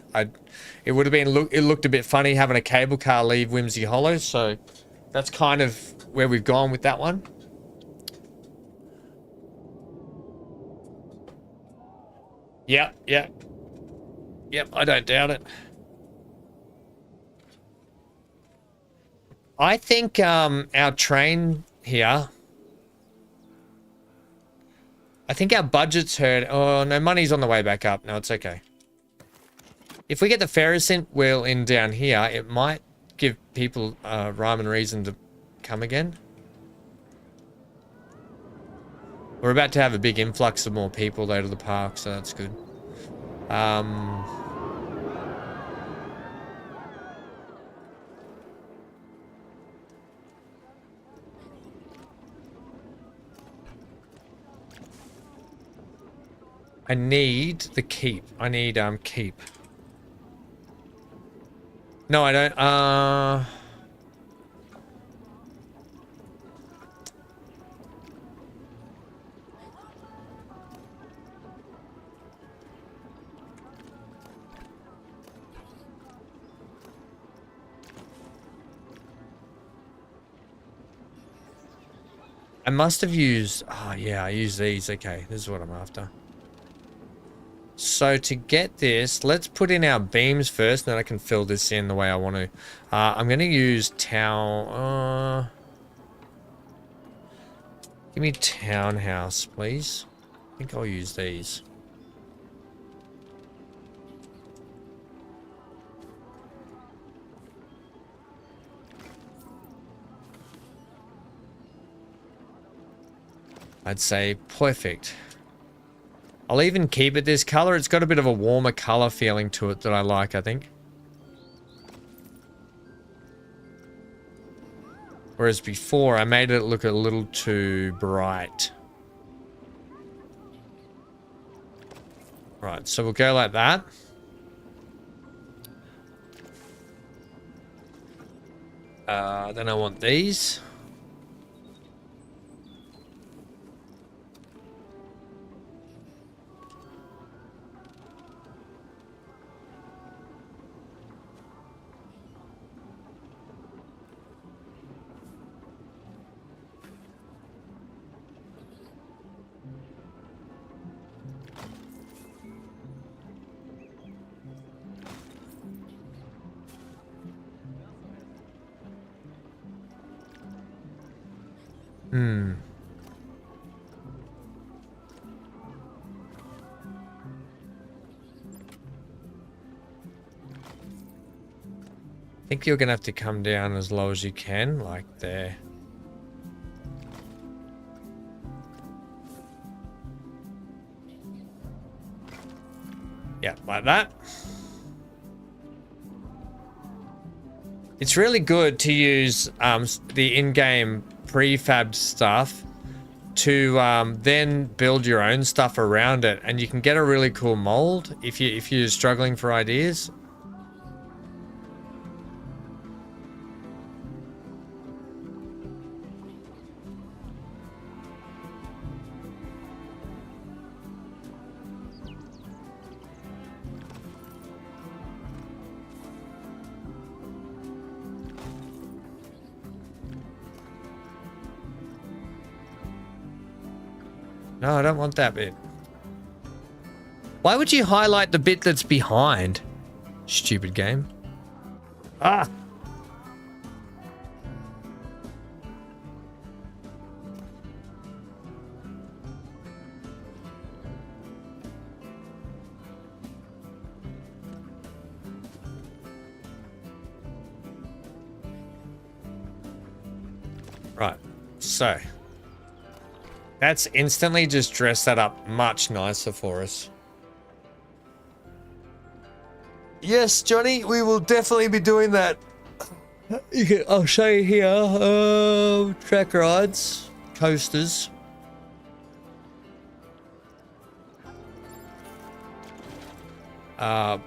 It would have been it looked a bit funny having a cable car leave Whimsey Hollow, so that's kind of where we've gone with that one. Yep, I don't doubt it. I think our train here, I think our budget's hurt. Oh, no, money's on the way back up. No, it's okay. If we get the Ferris wheel in down here, it might give people rhyme and reason to come again. We're about to have a big influx of more people though to the park, so that's good. I need the keep. I need keep. No, I don't. I must have used... Oh, yeah, I used these. Okay, this is what I'm after. So to get this, let's put in our beams first, and then I can fill this in the way I want to. I'm going to use town... give me townhouse, please. I think I'll use these. I'd say perfect. I'll even keep it this color. It's got a bit of a warmer color feeling to it that I like, I think. Whereas before, I made it look a little too bright. Right, so we'll go like that. Then I want these. I think you're gonna have to come down as low as you can, like there. Yeah, like that. It's really good to use the in-game prefab stuff to then build your own stuff around it, and you can get a really cool mold if you're struggling for ideas. No, I don't want that bit. Why would you highlight the bit that's behind? Stupid game. Ah! Right, so that's instantly just dressed that up much nicer for us. Yes, Johnny, we will definitely be doing that. I'll show you here. Track rides, coasters.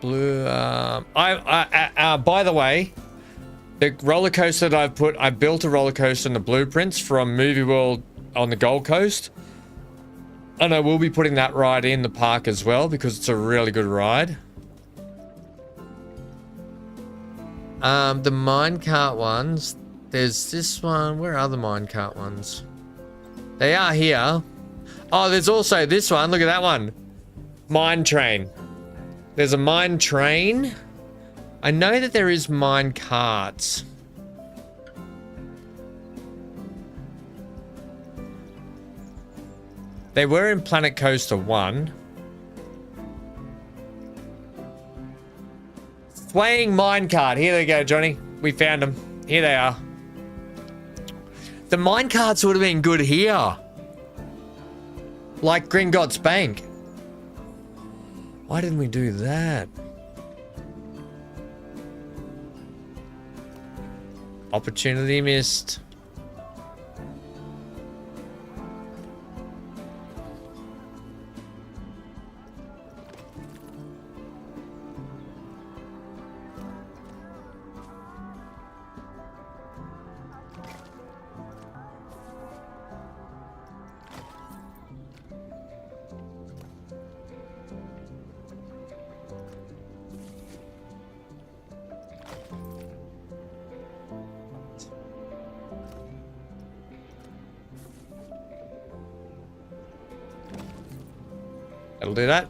Blue. By the way, the roller coaster that I built a roller coaster in the blueprints from Movie World on the Gold Coast. And I will be putting that ride in the park as well because it's a really good ride. The minecart ones. There's this one. Where are the minecart ones? They are here. Oh, there's also this one. Look at that one. Mine train. There's a mine train. I know that there is mine carts. They were in Planet Coaster 1. Swaying minecart. Here they go, Johnny. We found them. Here they are. The minecarts would have been good here. Like Gringotts Bank. Why didn't we do that? Opportunity missed. That'll do that.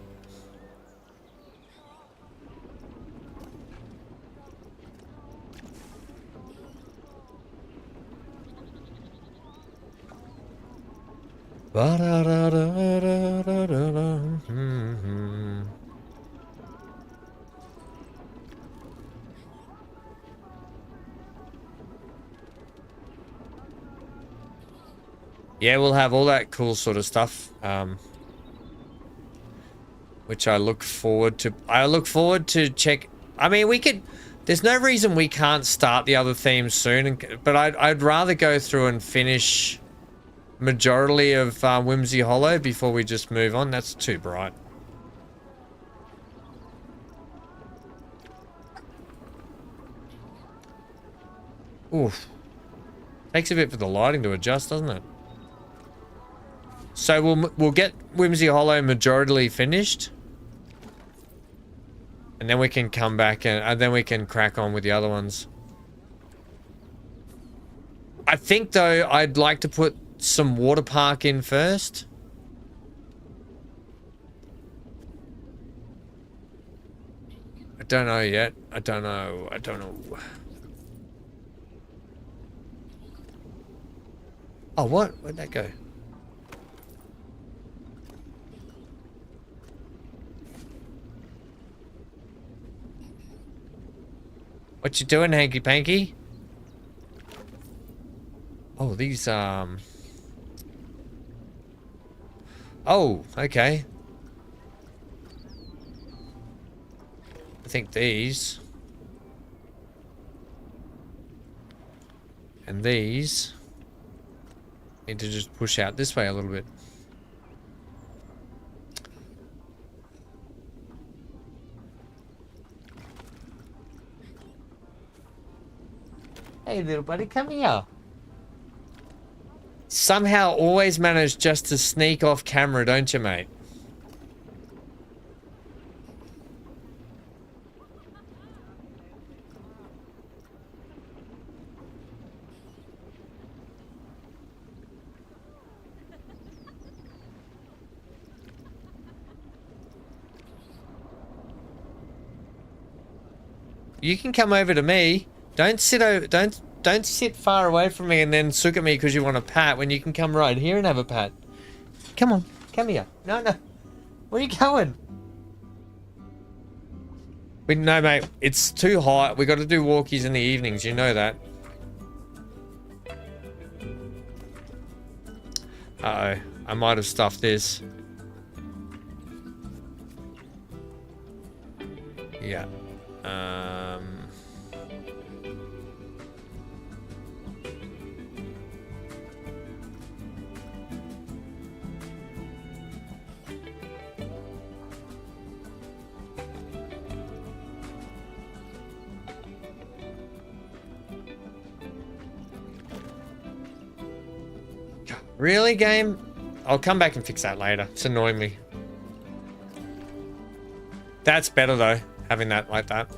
Yeah, we'll have all that cool sort of stuff. Which I look forward to. I look forward to check. I mean, we could. There's no reason we can't start the other themes soon. But I'd rather go through and finish majority of Whimsey Hollow before we just move on. That's too bright. Oof. Takes a bit for the lighting to adjust, doesn't it? So we'll get Whimsy Hollow majority finished. And then we can come back and then we can crack on with the other ones. I think, though, I'd like to put some water park in first. I don't know yet. I don't know. Oh, what? Where'd that go? What you doing, hanky panky? Oh, these oh, okay. I think these and these need to just push out this way a little bit. Hey, little buddy, come here. Somehow always manage just to sneak off camera, don't you, mate? You can come over to me. Don't sit over. Don't sit far away from me and then look at me because you want a pat when you can come right here and have a pat. Come on, come here. No, no. Where are you going? No, mate. It's too hot. We got to do walkies in the evenings. You know that. Uh-oh. I might have stuffed this. Yeah. Really, game? I'll come back and fix that later. It's annoying me. That's better though, having that like that.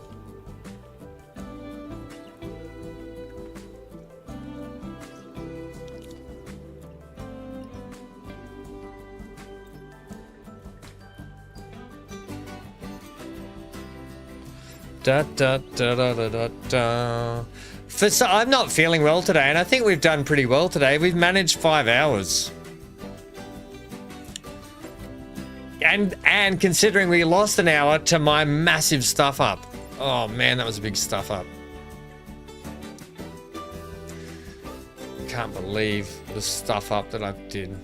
Da da da da da da da. So I'm not feeling well today, and I think we've done pretty well today. We've managed 5 hours. And considering we lost an hour to my massive stuff up. Oh man, that was a big stuff up. Can't believe the stuff up that I did.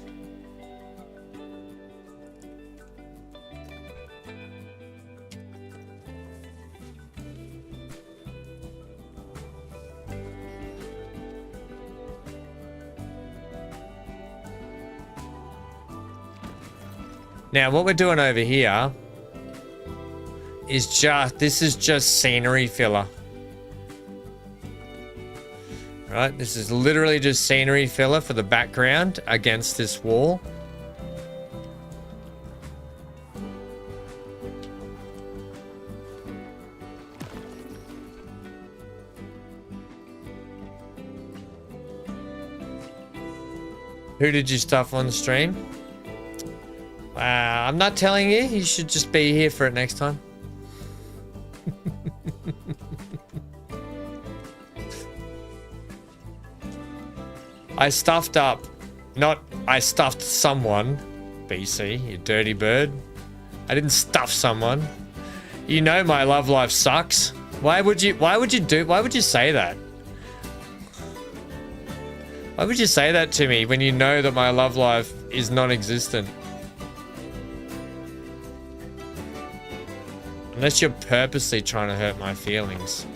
Now, what we're doing over here is this is just scenery filler. Right, this is literally just scenery filler for the background against this wall. Who did you stuff on the stream? I'm not telling you. You should just be here for it next time. I stuffed up. Not I stuffed someone. BC, you dirty bird. I didn't stuff someone. You know my love life sucks. Why would you say that? Why would you say that to me when you know that my love life is non-existent? Unless you're purposely trying to hurt my feelings.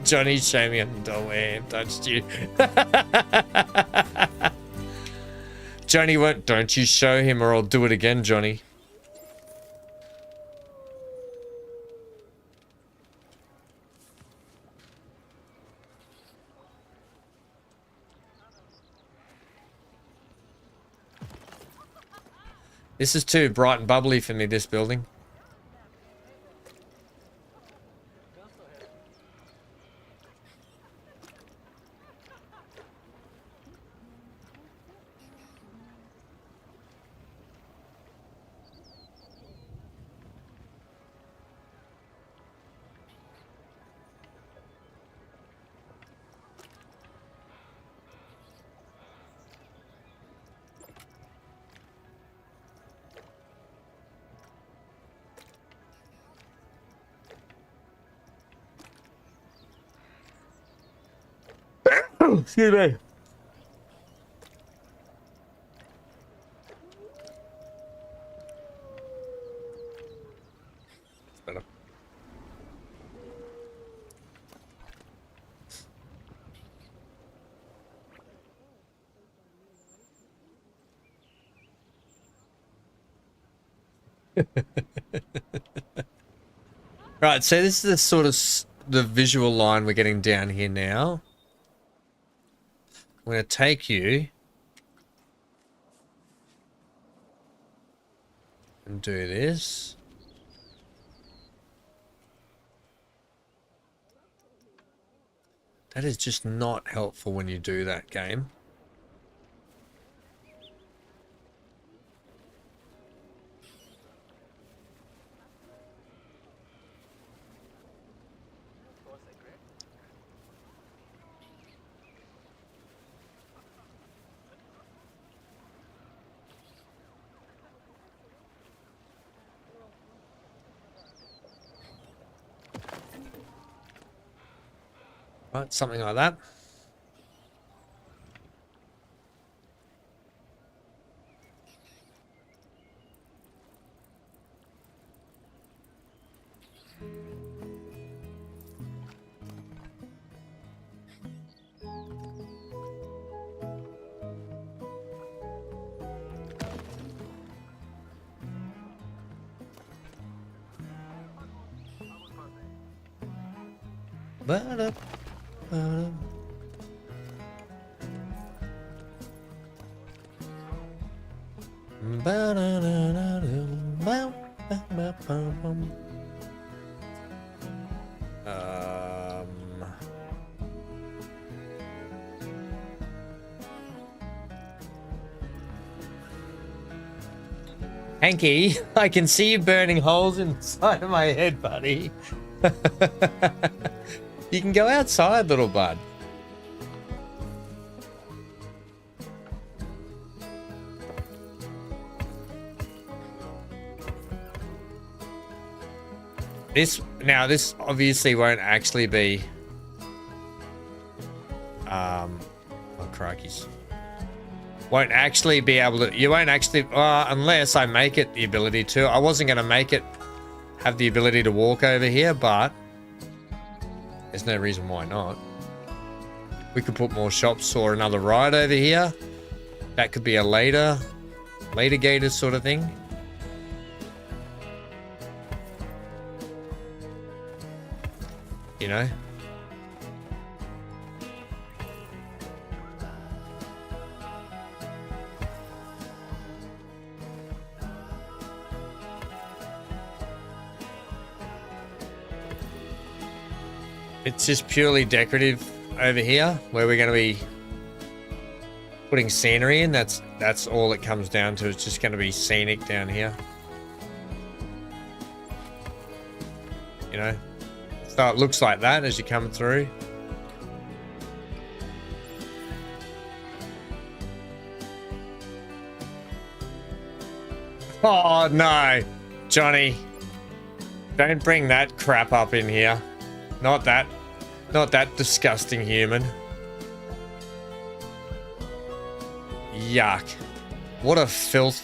Johnny, show me on the doorway and touched you. Johnny won't. Don't you show him or I'll do it again, Johnny. This is too bright and bubbly for me, this building. Excuse me. It's better. Right, so this is the sort of the visual line we're getting down here now. I'm going to take you and do this. That is just not helpful when you do that, game. Right, something like that. Ba-da, ba-da. Ba-da-da-da-do, ba-ba-ba-bum. Hanky, I can see you burning holes inside of my head, buddy. You can go outside, little bud. This obviously won't actually be oh crikeys. Won't actually be able to, you won't actually, unless I make it the ability to. I wasn't going to make it have the ability to walk over here, but there's no reason why not. We could put more shops or another ride over here. That could be a later gator sort of thing. You know? It's just purely decorative over here, where we're going to be putting scenery in. That's all it comes down to. It's just going to be scenic down here. You know? So it looks like that as you come through. Oh no, Johnny. Don't bring that crap up in here. Not that disgusting human. Yuck. What a filtho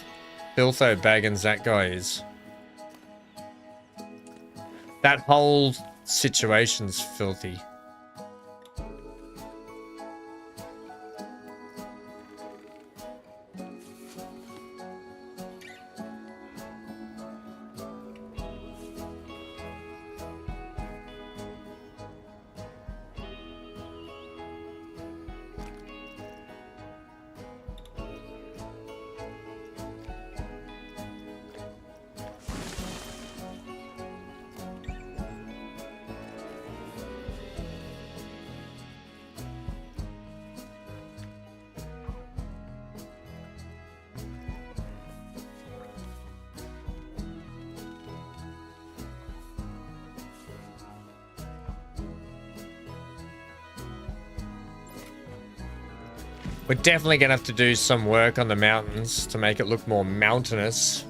baggins that guy is. That whole situation's filthy. We're definitely going to have to do some work on the mountains to make it look more mountainous.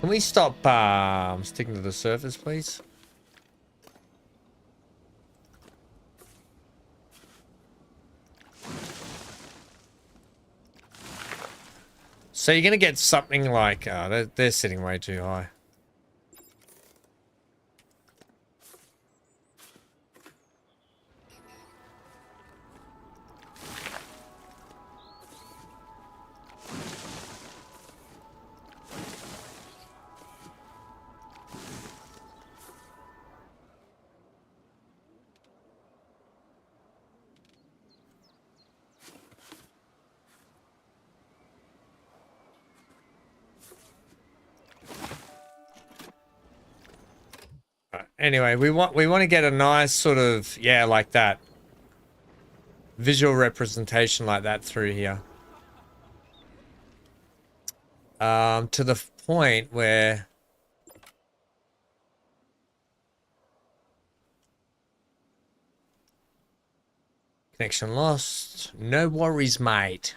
Can we stop sticking to the surface, please? So you're going to get something like... they're sitting way too high. Anyway, we want to get a nice sort of, yeah, like that. Visual representation like that through here. To the point where connection lost. No worries, mate.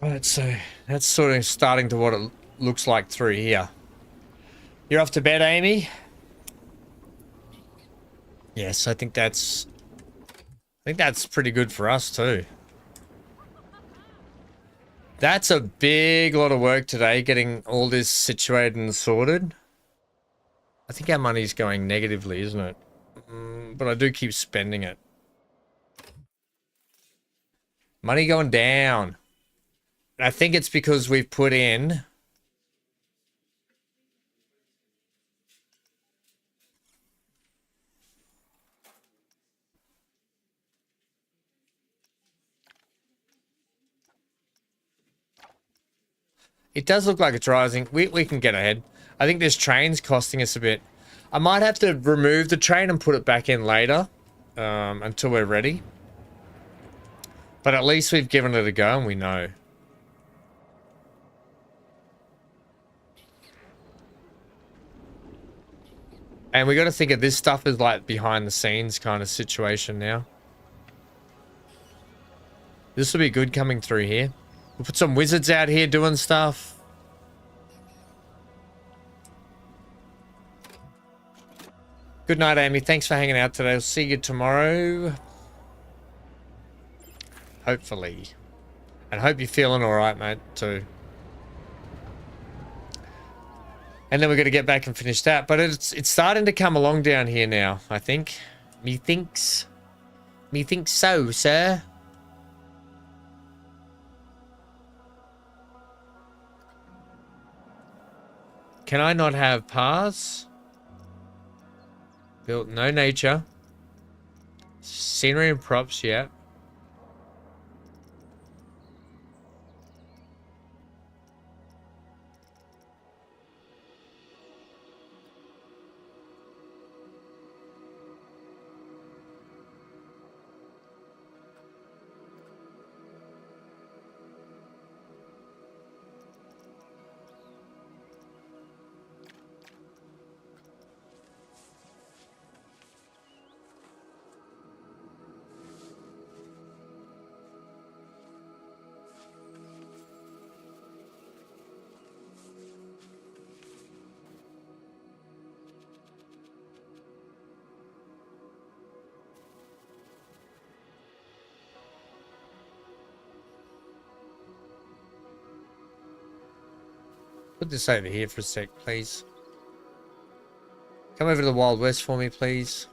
Right, so that's sort of starting to what it looks like through here. You're off to bed, Amy? Yes, I think that's pretty good for us too. That's a big lot of work today, getting all this situated and sorted. I think our money's going negatively, isn't it? But I do keep spending it. Money going down. I think it's because we've put in it does look like it's rising. We can get ahead. I think this train's costing us a bit. I might have to remove the train and put it back in later until we're ready. But at least we've given it a go and we know. And we got to think of this stuff as like behind the scenes kind of situation now. This will be good coming through here. We'll put some wizards out here doing stuff. Good night, Amy. Thanks for hanging out today. I'll see you tomorrow. Hopefully. And hope you're feeling alright, mate, too. And then we're going to get back and finish that. But it's starting to come along down here now, I think. Methinks so, sir. Can I not have paths? Built no nature. Scenery and props, yeah. Put this over here for a sec, please. Come over to the Wild West for me, please.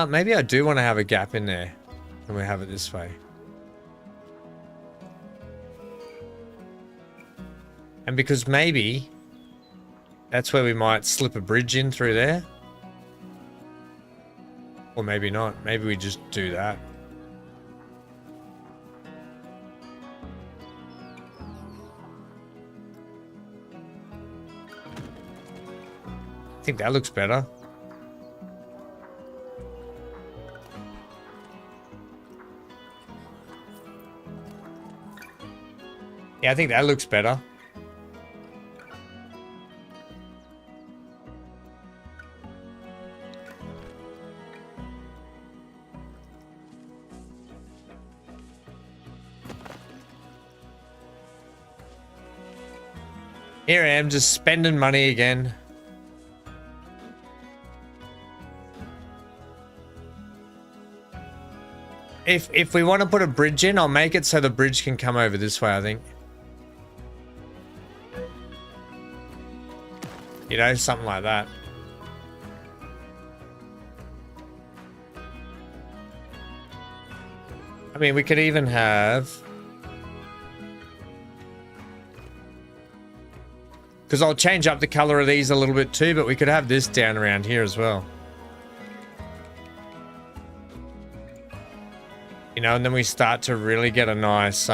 Maybe I do want to have a gap in there. Can we have it this way? And because maybe that's where we might slip a bridge in through there. Or maybe not. Maybe we just do that. I think that looks better. Yeah, I think that looks better. Here I am, just spending money again. If we want to put a bridge in, I'll make it so the bridge can come over this way, I think. You know, something like that. I mean, we could even have... Because I'll change up the color of these a little bit too, but we could have this down around here as well. You know, and then we start to really get a nice,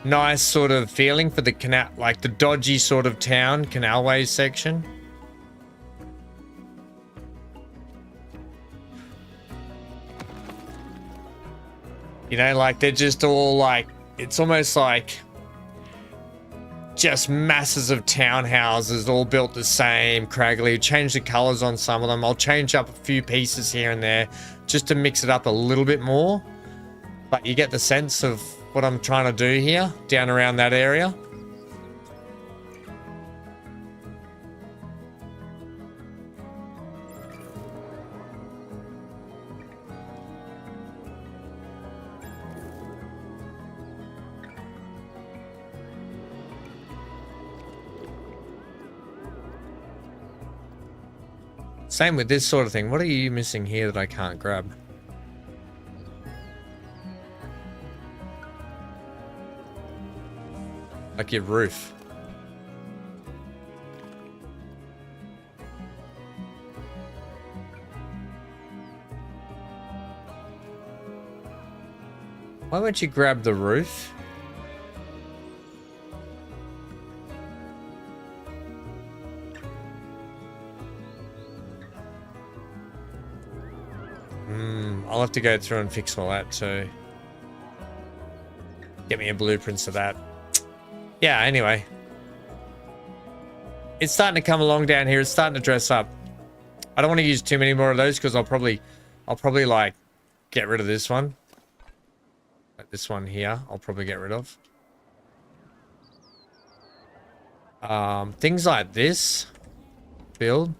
nice sort of feeling for the canal, like the dodgy sort of town, canalways section. You know, like they're just all like, it's almost like just masses of townhouses all built the same, craggly. Change the colors on some of them. I'll change up a few pieces here and there just to mix it up a little bit more. But you get the sense of what I'm trying to do here, down around that area. Same with this sort of thing. What are you missing here that I can't grab? Like your roof. Why won't you grab the roof? I'll have to go through and fix all that too. Get me a blueprint of that. Yeah, anyway. It's starting to come along down here. It's starting to dress up. I don't want to use too many more of those because I'll probably like get rid of this one. Like this one here, I'll probably get rid of. Things like this. Build.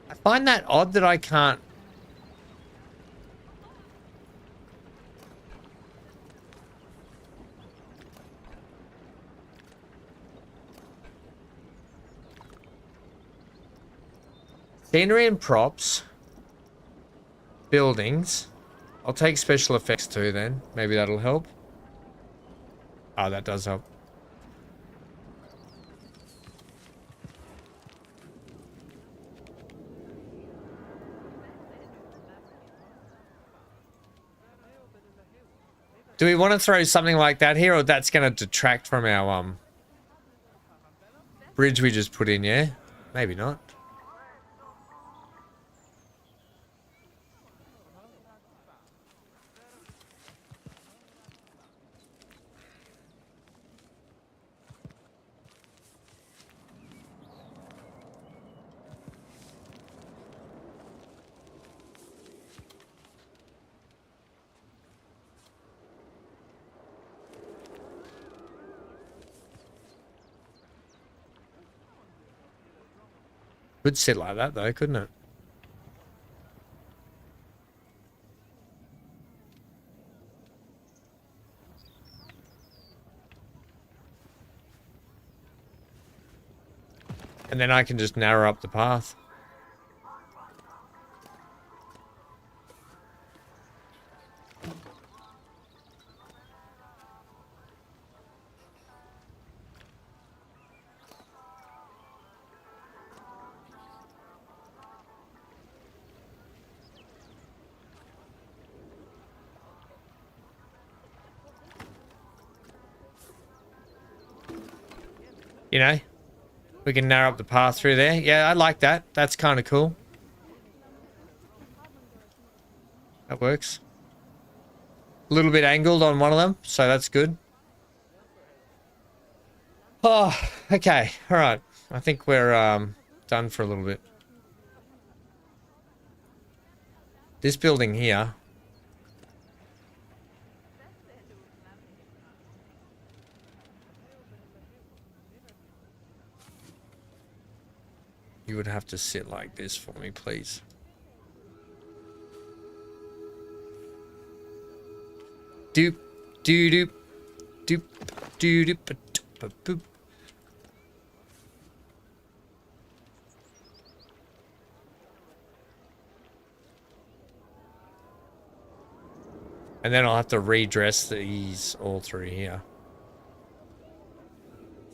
I find that odd that I can't. Scenery and props. Buildings. I'll take special effects too then. Maybe that'll help. Oh, that does help. Do we want to throw something like that here, or that's going to detract from our bridge we just put in, yeah? Maybe not. Could sit like that though, couldn't it? And then I can just narrow up the path. You know, we can narrow up the path through there. Yeah, I like that. That's kind of cool. That works. A little bit angled on one of them, so that's good. Oh, okay. All right. I think we're done for a little bit. This building here. You would have to sit like this for me, please. Doop, doo doop, doop, doo doop, doop, boop. And then I'll have to redress these all through here.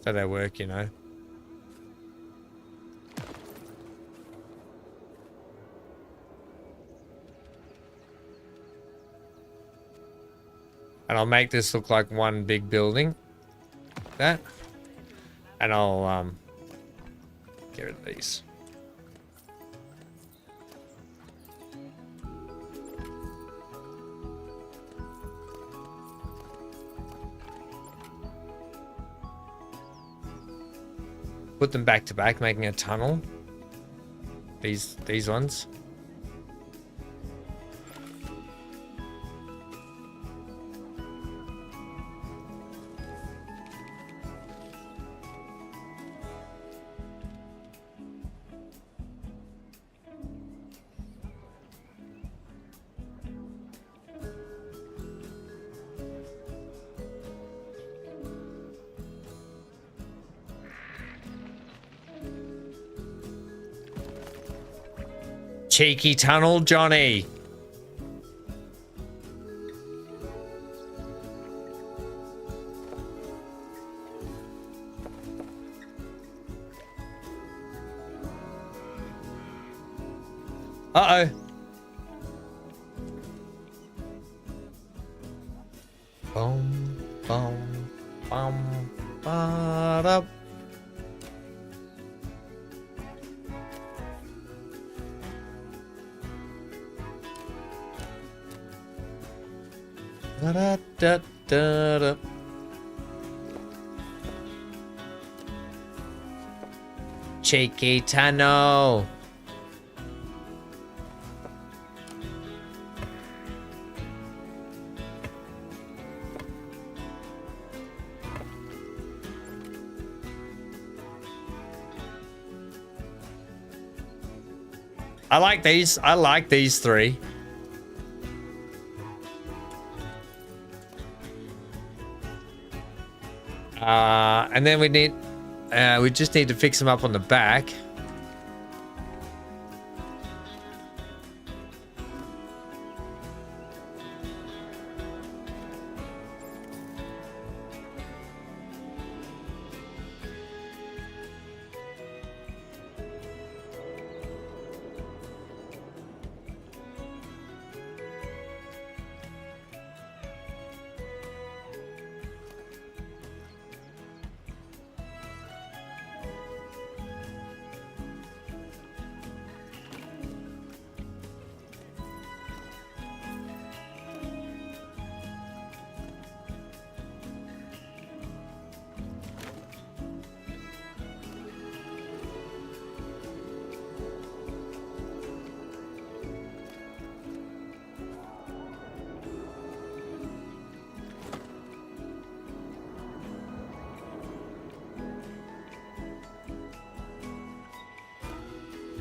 So they work, you know. And I'll make this look like one big building. Like that. And I'll get rid of these. Put them back to back, making a tunnel. These ones. Cheeky tunnel, Johnny. Uh-oh. Boom, boom, bum, ba-da. Da, da, da, da. Cheeky tunnel. I like these. I like these three. And then we just need to fix them up on the back.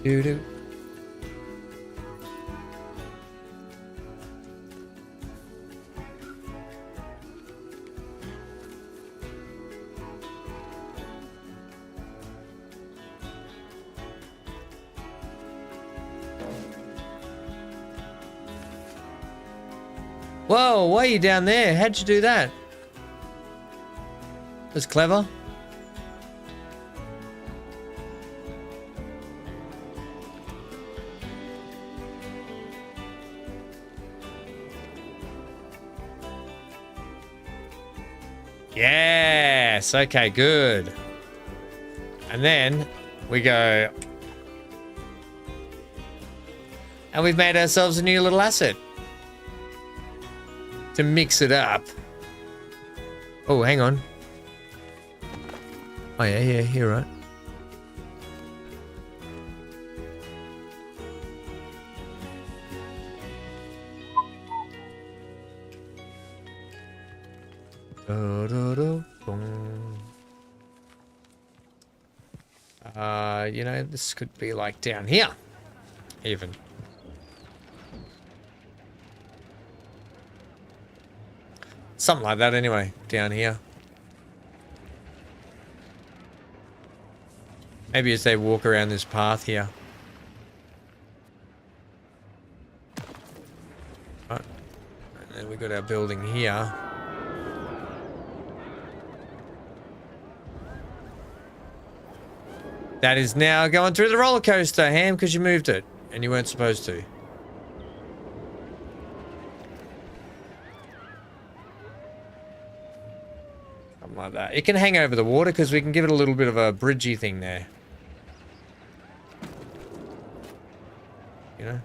Doo-doo. Whoa, why are you down there? How'd you do that? That's clever. Yes, okay, good. And then we go. And we've made ourselves a new little asset. To mix it up. Oh, hang on. Oh, yeah, you're right. You know, this could be like down here, even. Something like that anyway, down here. Maybe as they walk around this path here. Right. And then we got our building here. That is now going through the roller coaster, Ham, because you moved it. And you weren't supposed to. Something like that. It can hang over the water because we can give it a little bit of a bridgey thing there. You know?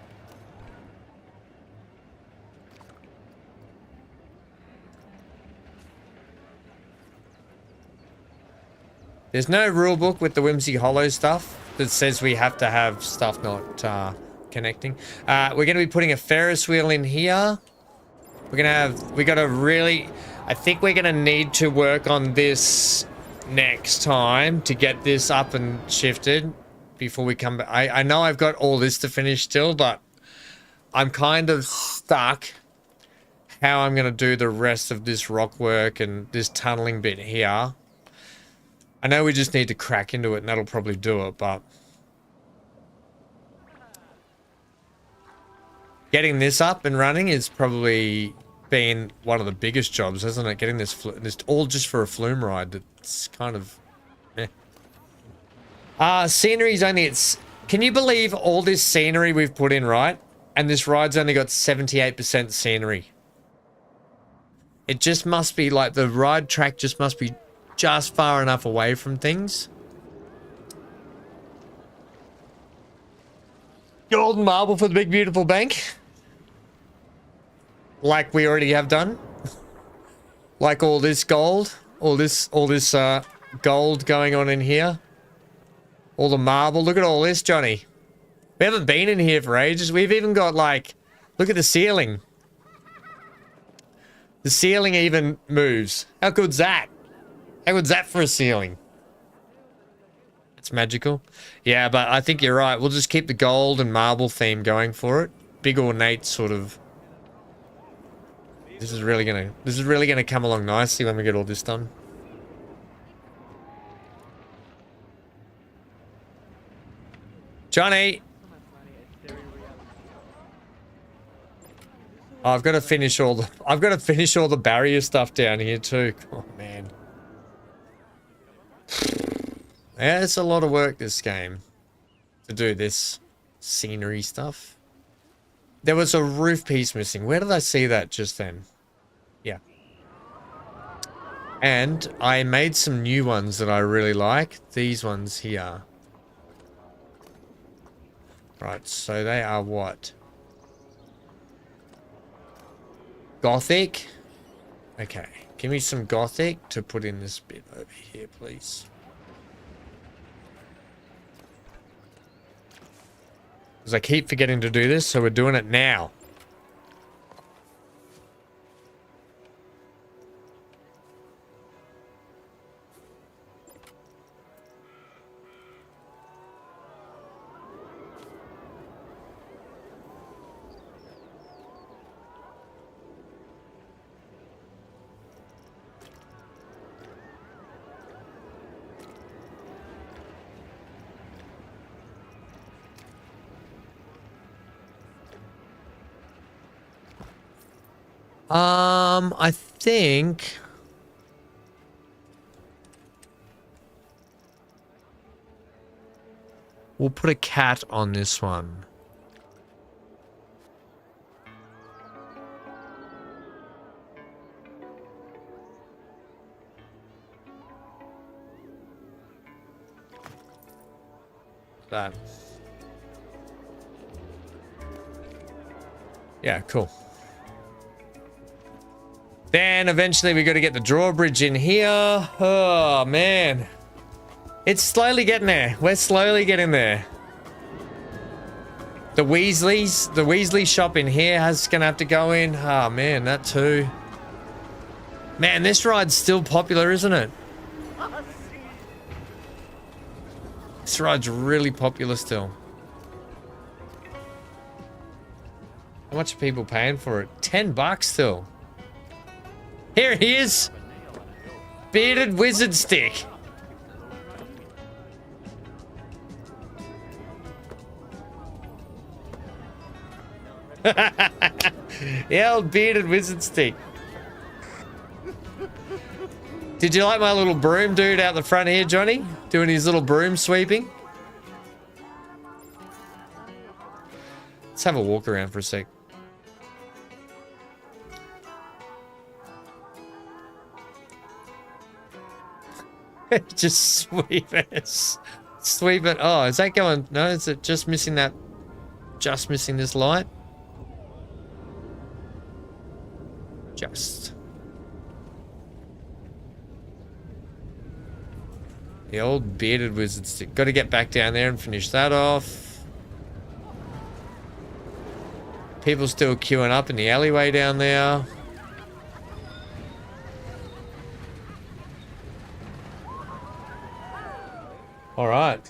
There's no rule book with the Whimsey Hollow stuff that says we have to have stuff not connecting. We're going to be putting a Ferris wheel in here. We got to really, I think we're going to need to work on this next time to get this up and shifted before we come back. I know I've got all this to finish still, but I'm kind of stuck how I'm going to do the rest of this rock work and this tunneling bit here. I know we just need to crack into it and that'll probably do it, but getting this up and running is probably been one of the biggest jobs, hasn't it? Getting this all just for a flume ride. That's kind of scenery's only can you believe all this scenery we've put in, right? And this ride's only got 78% scenery. It just must be like the ride track just must be just far enough away from things. Golden marble for the big beautiful bank. Like we already have done. Like all this gold. All this gold going on in here. All the marble. Look at all this, Johnny. We haven't been in here for ages. We've even got like, look at the ceiling. The ceiling even moves. How good's that? How good's that for a ceiling? It's magical. Yeah, but I think you're right. We'll just keep the gold and marble theme going for it. Big ornate sort of. This is really gonna come along nicely when we get all this done. Johnny! Oh, I've got to finish all the barrier stuff down here too. Oh man. Yeah, it's a lot of work this game to do this scenery stuff. There was a roof piece missing. Where did I see that just then? Yeah. And I made some new ones that I really like. These ones here. Right, so they are what? Gothic? Okay. Give me some Gothic to put in this bit over here, please. Because I keep forgetting to do this, so we're doing it now. I think we'll put a cat on this one. that. Yeah, cool. Then eventually we got to get the drawbridge in here. Oh, man. It's slowly getting there. We're slowly getting there. The Weasley shop in here is going to have to go in. Oh, man, that too. Man, this ride's still popular, isn't it? This ride's really popular still. How much are people paying for it? $10 still. Here he is. Bearded wizard stick. The old bearded wizard stick. Did you like my little broom dude out the front here, Johnny? Doing his little broom sweeping? Let's have a walk around for a sec. Just sweep it. Sweep it. Oh, is that going? No, is it just missing that? Just missing this light? Just. The old bearded wizard stick. Got to get back down there and finish that off. People still queuing up in the alleyway down there. All right.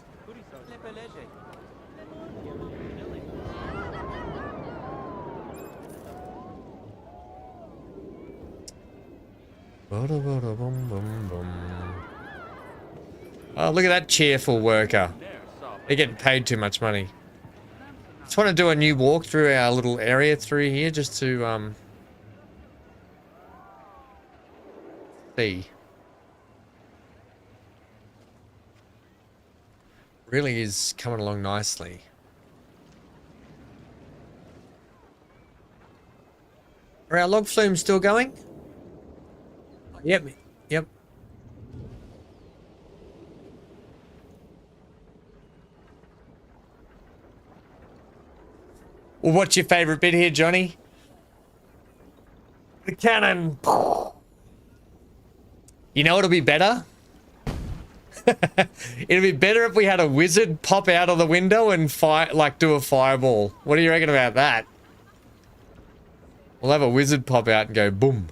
Oh, look at that cheerful worker. They're getting paid too much money. Just want to do a new walk through our little area through here just to see. Really is coming along nicely. Are our log flumes still going? Yep. Yep. Well, what's your favorite bit here, Johnny? The cannon. You know what'll be better? It'd be better if we had a wizard pop out of the window and do a fireball. What do you reckon about that? We'll have a wizard pop out and go boom.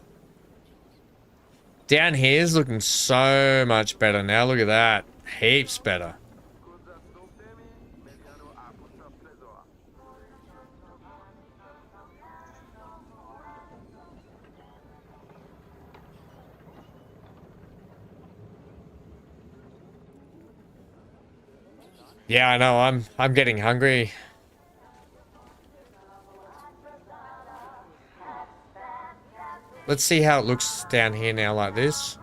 Down here's looking so much better now. Look at that. Heaps better. Yeah, I know. I'm getting hungry. Let's see how it looks down here now like this.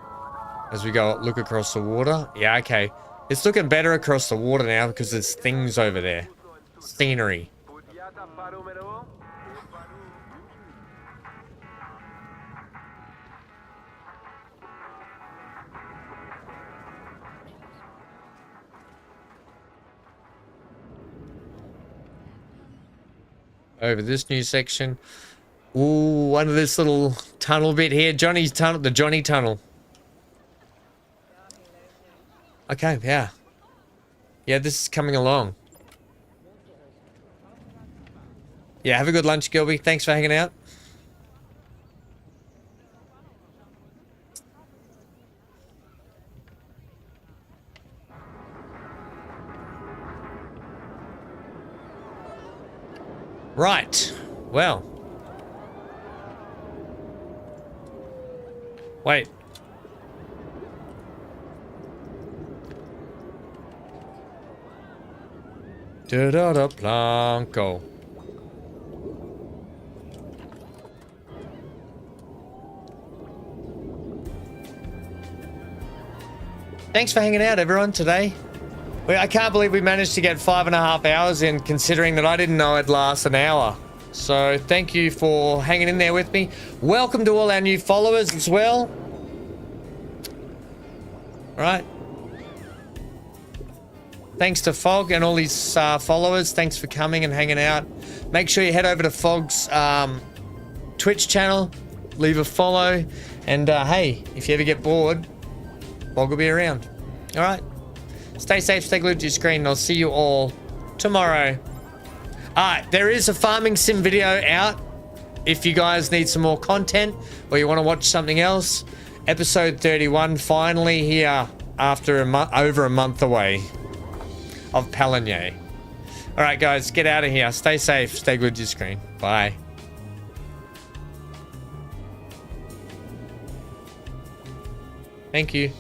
As we go look across the water. Yeah, okay. It's looking better across the water now because there's things over there. Scenery. Over this new section. Ooh, under this little tunnel bit here. Johnny's tunnel, the Johnny tunnel. Okay, yeah. Yeah, this is coming along. Yeah, have a good lunch, Gilby. Thanks for hanging out. Right. Well. Wait. Da-da-da Blanco. Thanks for hanging out, everyone, today. I can't believe we managed to get 5.5 hours in, considering that I didn't know it'd last an hour. So thank you for hanging in there with me. Welcome to all our new followers as well. All right. Thanks to Fog and all his followers. Thanks for coming and hanging out. Make sure you head over to Fog's Twitch channel. Leave a follow. And hey, if you ever get bored, Fog will be around. All right. Stay safe, stay glued to your screen, and I'll see you all tomorrow. There is a farming sim video out. If you guys need some more content or you want to watch something else, episode 31 finally here after over a month away of Paligny. All right, guys, get out of here. Stay safe, stay glued to your screen. Bye. Thank you.